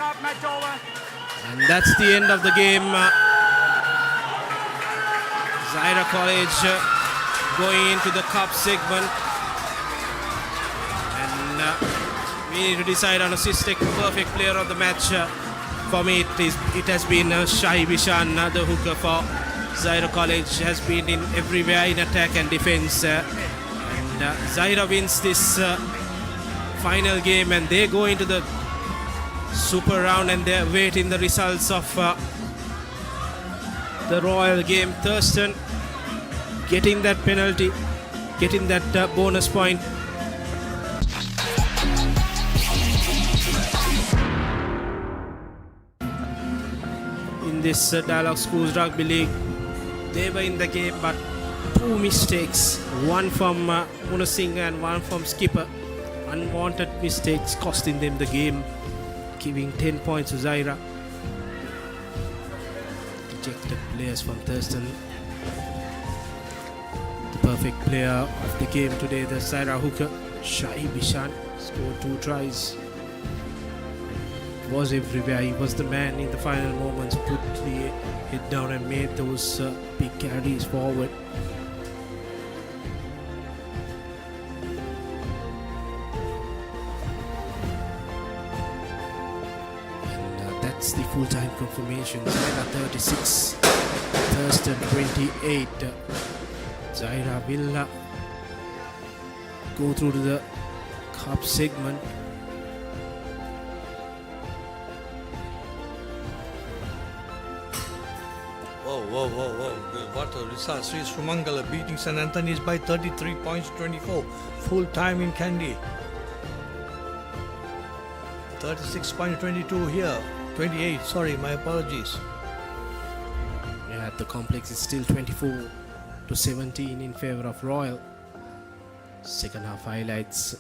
And that's the end of the game. Zahira College going into the cup segment. And we need to decide on a perfect player of the match. For me, it has been Shahi Bishan, the hooker for Zahira College, has been in everywhere in attack and defense. And Zahira wins this final game and they go into the super round and they're waiting the results of the Royal game. Thurstan getting that penalty, getting that bonus point. In this Dialog Schools Rugby League, they were in the game but 2 mistakes, one from Munasinghe and one from skipper. Unwanted mistakes costing them the game, giving 10 points to Zahira. Ejected players from Thurstan. The perfect player of the game today, the Zahira hooker, Shahi Bishan, scored 2 tries. Was everywhere. He was the man in the final moments, put the head down and made those big carries forward. And that's the full-time confirmation. Zahira 36, Thurstan 28. Zahira will go through to the cup segment. Whoa. What a result. Sri Sumangala beating St. Anthony's by 33 points, 24. Full time in Kandy. 36.22 here. 28, sorry, my apologies. Yeah, at the complex it's still 24-17 in favor of Royal. Second half highlights.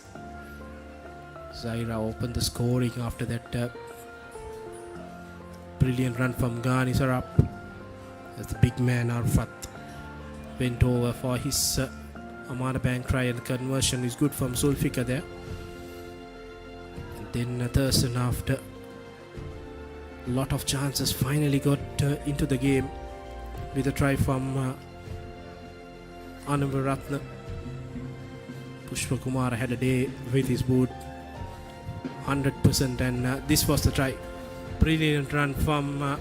Zahira opened the scoring after that brilliant run from Ghani Sarap. As the big man Arfat went over for his Amara Bank try, and the conversion is good from Zulfika there. And then Thurstan, after a lot of chances, finally got into the game with a try from Anavaratna. Pushpakumara had a day with his boot, 100%, and this was the try. Brilliant run from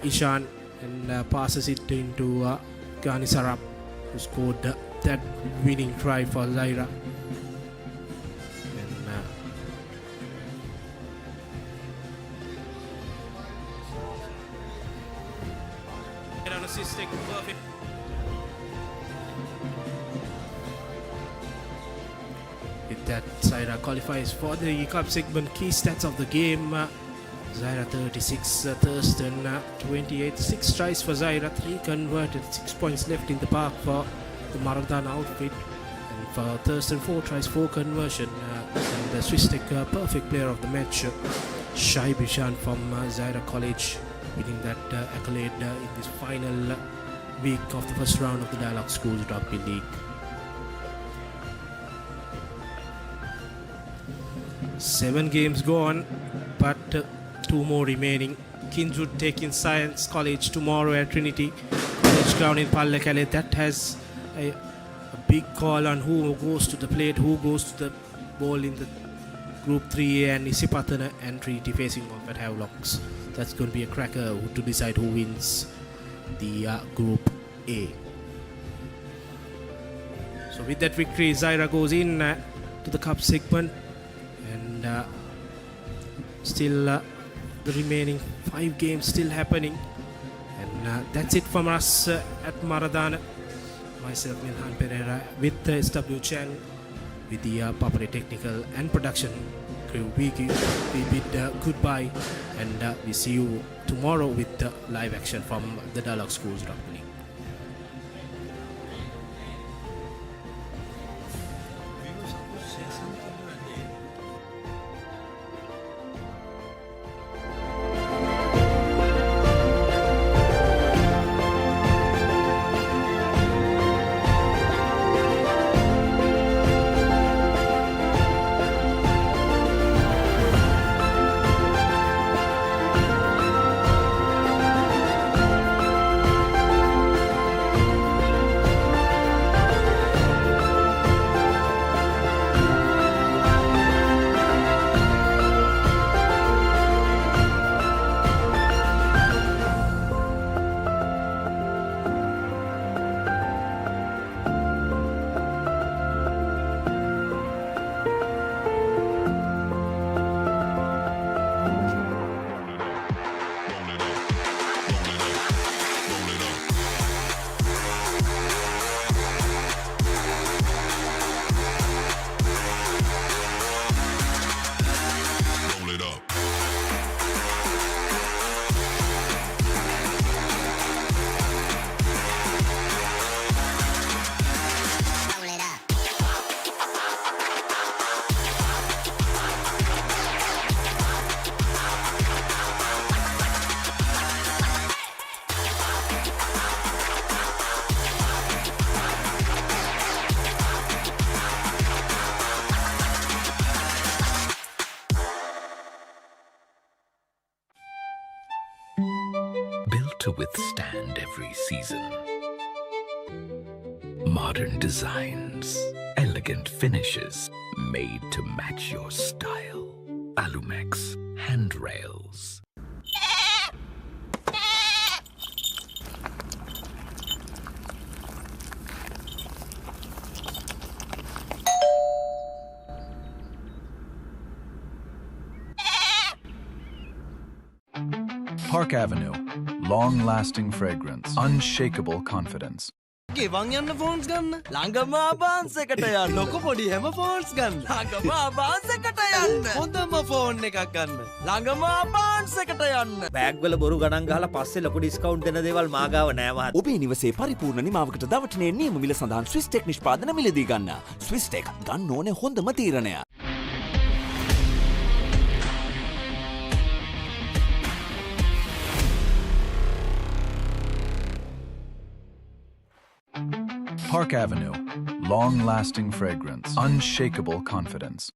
Ishan, and passes it into Ghani Sarap, who scored that winning try for Zahira. And perfect. With that, Zahira qualifies for the cup segment. Key stats of the game. Zahira 36, Thurstan 28, 6 tries for Zahira, 3 converted, 6 points left in the park for the Maradana outfit. And for Thurstan, 4 tries, 4 conversion. And the Swiss Tech perfect player of the match, Shahi Bishan from Zahira College, winning that accolade in this final week of the first round of the Dialog Schools Rugby League. 7 games gone, but 2 more remaining. Kingswood taking Science College tomorrow at Trinity College Ground in Pallekele. That has a big call on who goes to the plate, who goes to the ball in the Group 3A, and Isipatana and Trinity facing off at Havelocks. That's going to be a cracker to decide who wins the Group A. So with that victory, Zahira goes in to the cup segment, and still the remaining 5 games still happening. And that's it from us at Maradana. Myself, Milhan Pereira, with SW Ch, with the Papare technical and production crew. We bid goodbye, and we see you tomorrow with the live action from the Dialog Schools Rugby League. to withstand every season. Modern designs, elegant finishes, made to match your style. Alumex handrails. Park Avenue. Long-lasting fragrance. Unshakable confidence. ගෙවන් යන්න phones ගන්න ළඟම ආබාන්ස් එකට යන්න ලොකු පොඩි හැම phones ගන්න ළඟම ආබාන්ස් එකට යන්න හොඳම ෆෝන් එකක් ගන්න ළඟම ආබාන්ස් එකට යන්න බෑග් වල බොරු ගණන් ගහලා පස්සේ ලොකු ඩිස්කවුන්ට් දෙන දේවල් මා ගාව නෑ මහත්තයා. ඔබේ නිවසේ පරිපූර්ණ නිමාවකට දවටනේ නියම මිල සඳහන් ස්විස් ටෙක් නිෂ්පාදන මිලදී ගන්න. ස්විස් ටෙක් ගන්න ඕනේ හොඳම තීරණය. Park Avenue. Long-lasting fragrance. Unshakable confidence.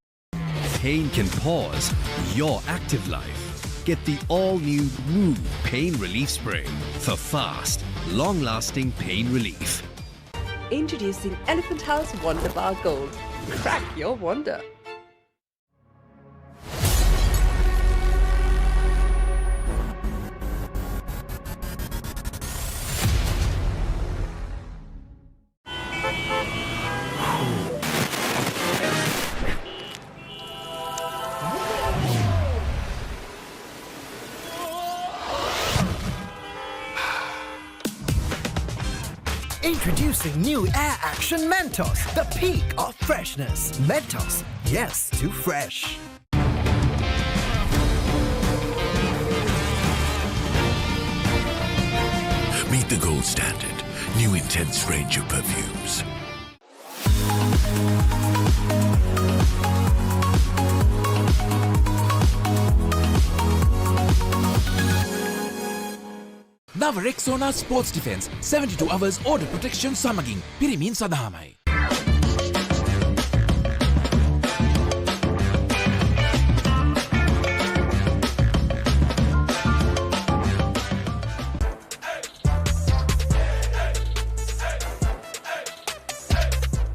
Pain can pause your active life. Get the all-new Move Pain Relief Spray for fast, long-lasting pain relief. Introducing Elephant House Wonder Bar Gold. Crack your wonder. Introducing new Air Action Mentos, the peak of freshness. Mentos, yes to fresh. Meet the gold standard. New intense range of perfumes. නව Rexona sports defence 72 hours order protection සමගින් පිරිමින් සඳහාමයි.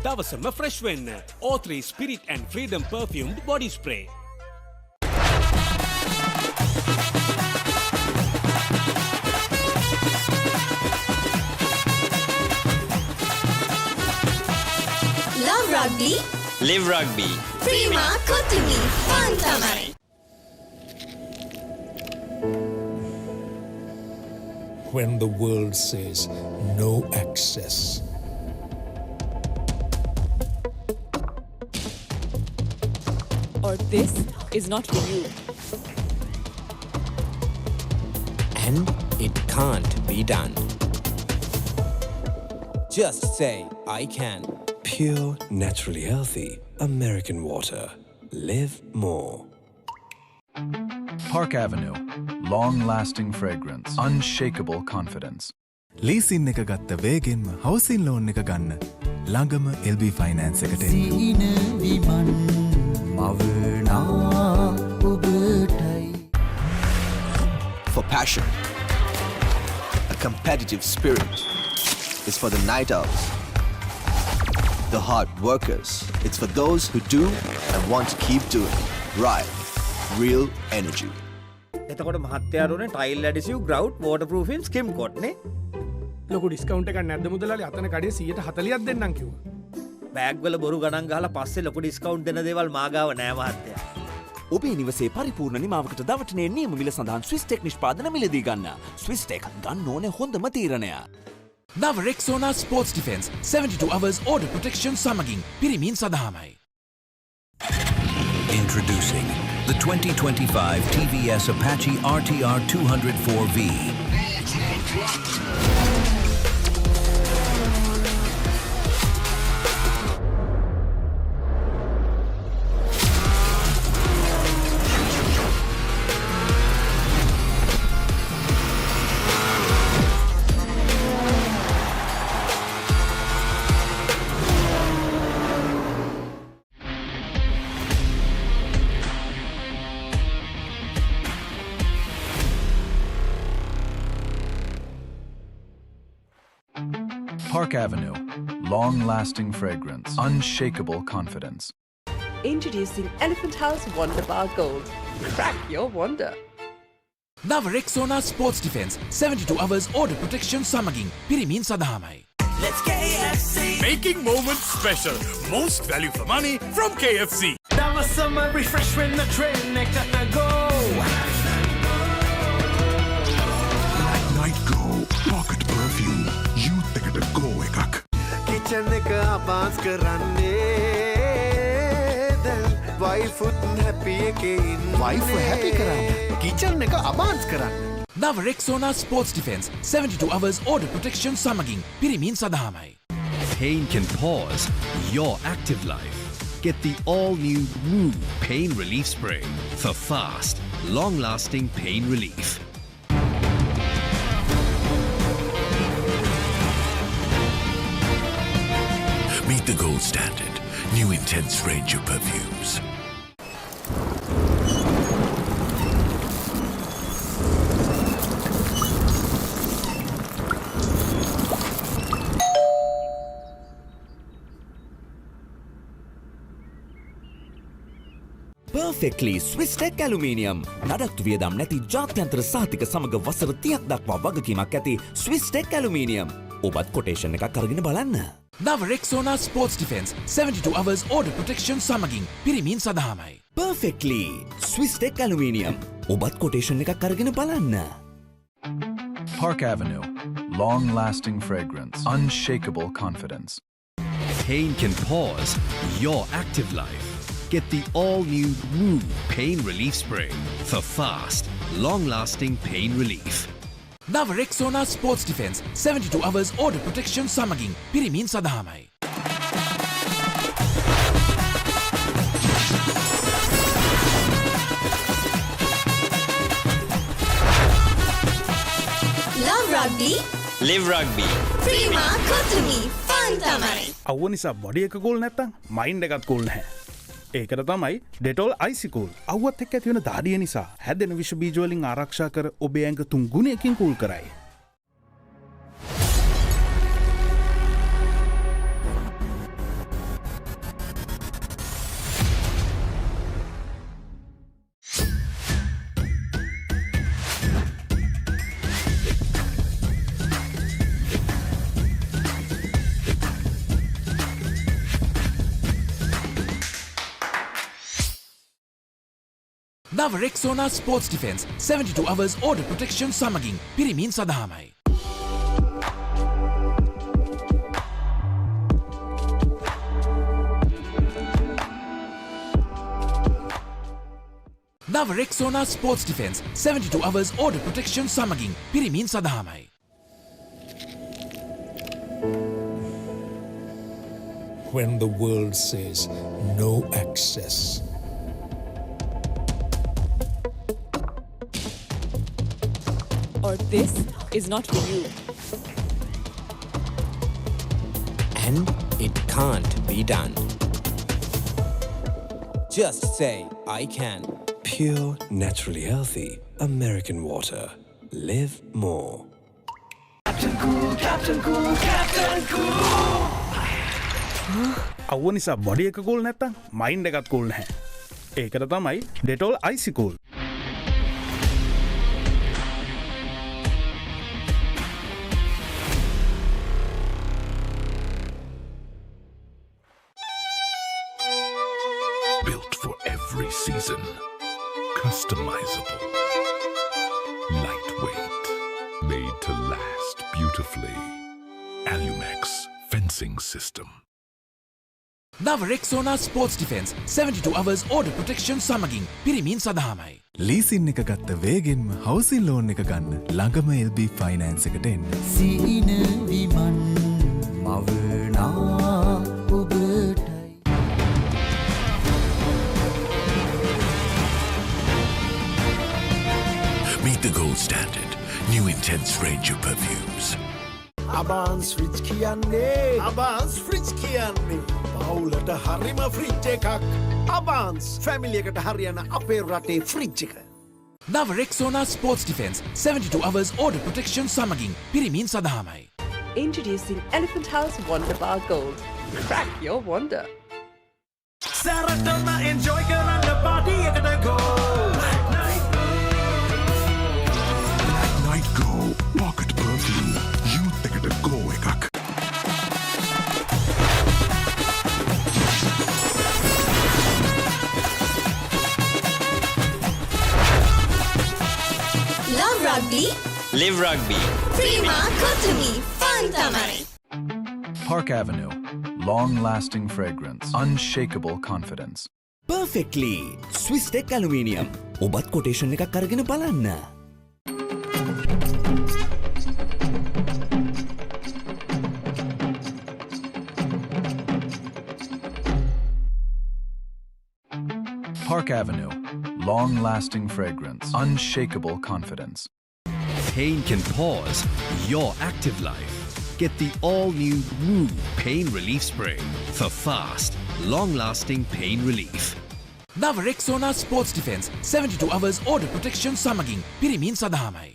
දවසම fresh වෙන්න O3 Spirit and Freedom perfumed body spray. Love rugby. Live rugby. Prima Kotumi. Fun Tamari. When the world says no access. Or this is not for you. And it can't be done. Just say, I can. Pure, naturally healthy American water. Live more. Park Avenue. Long-lasting fragrance. Unshakable confidence. Leasing එක ගත්ත වේගෙන්ම හවසින් loan එක ගන්න ළඟම LB finance එකට එන්න. සීන විමන් මවනා ඔබටයි. For passion, a competitive spirit is for the night owls, the hard workers. It's for those who do and want to keep doing. Right, real energy. එතකොට මහත්තයාරුනේ tile ඇඩිසිව් ග්‍රවුට් වෝටර්ප්‍රූෆින් ස්කිම් කොට් නේ. ලොකු ඩිස්කවුන්ට් එකක් නැද්ද මුදලාලි අතන කඩේ 140ක් දෙන්නම් කිව්වා. බෑග් වල බොරු ගණන් ගහලා පස්සේ ලොකු ඩිස්කවුන්ට් දෙන දේවල් මා ගාව නෑ මහත්තයා. ඔබේ නිවසේ පරිපූර්ණ නිමාවකට දවටනේ නියම මිල සඳහන් ස්විස් ටෙක් නිෂ්පාදන මිලදී ගන්න. ස්විස් ටෙක් ගන්න ඕනේ හොඳම තීරණය. නව Rexona sports defence 72 hours order protection සමගින් පිරිමින් සඳහාමයි. Introducing the 2025 TVS Apache RTR 204V. Park Avenue, long-lasting fragrance, unshakable confidence. Introducing Elephant House Wonder Bar Gold. Crack your wonder. නව Rexona sports defence 72 hours order protection සමගින් පිරිමින් සඳහාමයි. Let's KFC. Making moments special. Most value for money from KFC. That was summer refreshment, the train gotta go. Black Night Go. Pocket perfume. Youth ekata go ekak. Kitchen එක ආබාස් කරන්නේ දැන් wife happy එකේ ඉන්නේ. Wife happy කරන්නේ. Kitchen එක ආබාස් කරන්නේ. නව Rexona sports defence 72 hours order protection සමගින් පිරිමින් සඳහාමයි. Pain can pause your active life. Get the all-new Woo Pain Relief Spray for fast, long-lasting pain relief. Meet the gold standard. New intense range of perfumes. Perfectly Swiss Tech Aluminium. නඩත්තු වියදම් නැති ජාත්‍යන්තර සහතික සමග වසර 30ක් දක්වා වගකීමක් ඇති Swiss Tech Aluminium. ඔබත් කොටේෂන් එකක් අරගෙන බලන්න. නව Rexona sports defence 72 hours order protection සමගින් පිරිමින් සඳහාමයි. Perfectly Swiss Tech Aluminium. ඔබත් කොටේෂන් එකක් අරගෙන බලන්න. Park Avenue, long-lasting fragrance, unshakable confidence. Pain can pause your active life. Get the all-new Woo Pain Relief Spray for fast, long-lasting pain relief. නව Rexona sports defence 72 hours order protection සමගින් පිරිමින් සඳහාමයි. Love Rugby. Live Rugby. Prima Kotumi. Fun tamari. අවුව නිසා body එක cool නැත්තම් mind එකත් cool නැහැ. ඒකට තමයි ඩෙටෝල් අයිසිකූල්. අවුවත් එක්ක ඇති වෙන දාඩිය නිසා හැදෙන විෂ බීජ වලින් ආරක්ෂා කර ඔබේ ඇඟ 3 ගුණයකින් කූල් කරයි. නව Rexona sports defence 72 hours order protection සමගින් පිරිමින් සඳහාමයි. නව Rexona sports defence 72 hours order protection සමගින් පිරිමින් සඳහාමයි. When the world says no access. Or this is not for you. And it can't be done. Just say, I can. Pure, naturally healthy American water. Live more. Captain Cool, Captain Cool, Captain Cool. අවුව නිසා body එක cool නැත්තම් mind එකත් cool නැහැ. ඒකට තමයි Dettol අයිසිකූල්. Built for every season. Customizable. Lightweight. Made to last beautifully. Alumex fencing system. නව Rexona sports defence 72 hours order protection සමගින් පිරිමින් සඳහාමයි. ලීසින් එක ගත්ත වේගෙන්ම හවුසින් ලෝන් එක ගන්න ළඟම LB ෆයිනෑන්ස් එකට එන්න. සීන විමන් මවනා ඔබටයි. Meet the gold standard. New intense range of perfumes. Abans fridge කියන්නේ Abans fridge කියන්නේ පවුලට හරිම ෆ්‍රිජ් එකක්. Abans family එකට හරියන අපේ රටේ ෆ්‍රිජ් එක. නව Rexona sports defence 72 hours order protection සමගින් පිරිමින් සඳහාමයි. Introducing Elephant House Wonder Bar Gold. Crack your wonder. සැරටම enjoy කරන්න party එකට go. Black Night Go Pocket Perfume Youth එකට go එකක්. Love rugby. Live rugby. Prima Kotumi. Fun tamari. Park Avenue. Long-lasting fragrance. Unshakable confidence. Perfectly. Swiss Tech Aluminium. ඔබත් quotation එකක් අරගෙන බලන්න. Park Avenue. Long-lasting fragrance. Unshakable confidence. Pain can pause your active life. Get the all-new Woo Pain Relief Spray for fast, long-lasting pain relief. නව Rexona sports defence 72 hours order protection සමගින් පිරිමින් සඳහාමයි.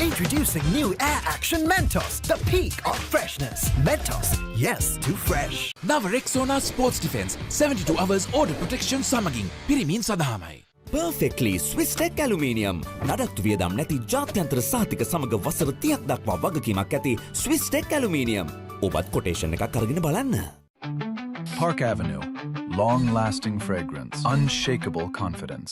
Introducing new Air Action Mentos, the peak of freshness. Mentos, yes to fresh. නව Rexona sports defence 72 hours order protection සමගින් පිරිමින් සඳහාමයි. Perfectly Swiss Tech Aluminium. නඩත්තු වියදම් නැති ජාත්‍යන්තර සහතික සමග වසර 30ක් දක්වා වගකීමක් ඇති Swiss Tech Aluminium. ඔබත් කොටේෂන් එකක් අරගෙන බලන්න. Park Avenue. Long-lasting fragrance. Unshakable confidence.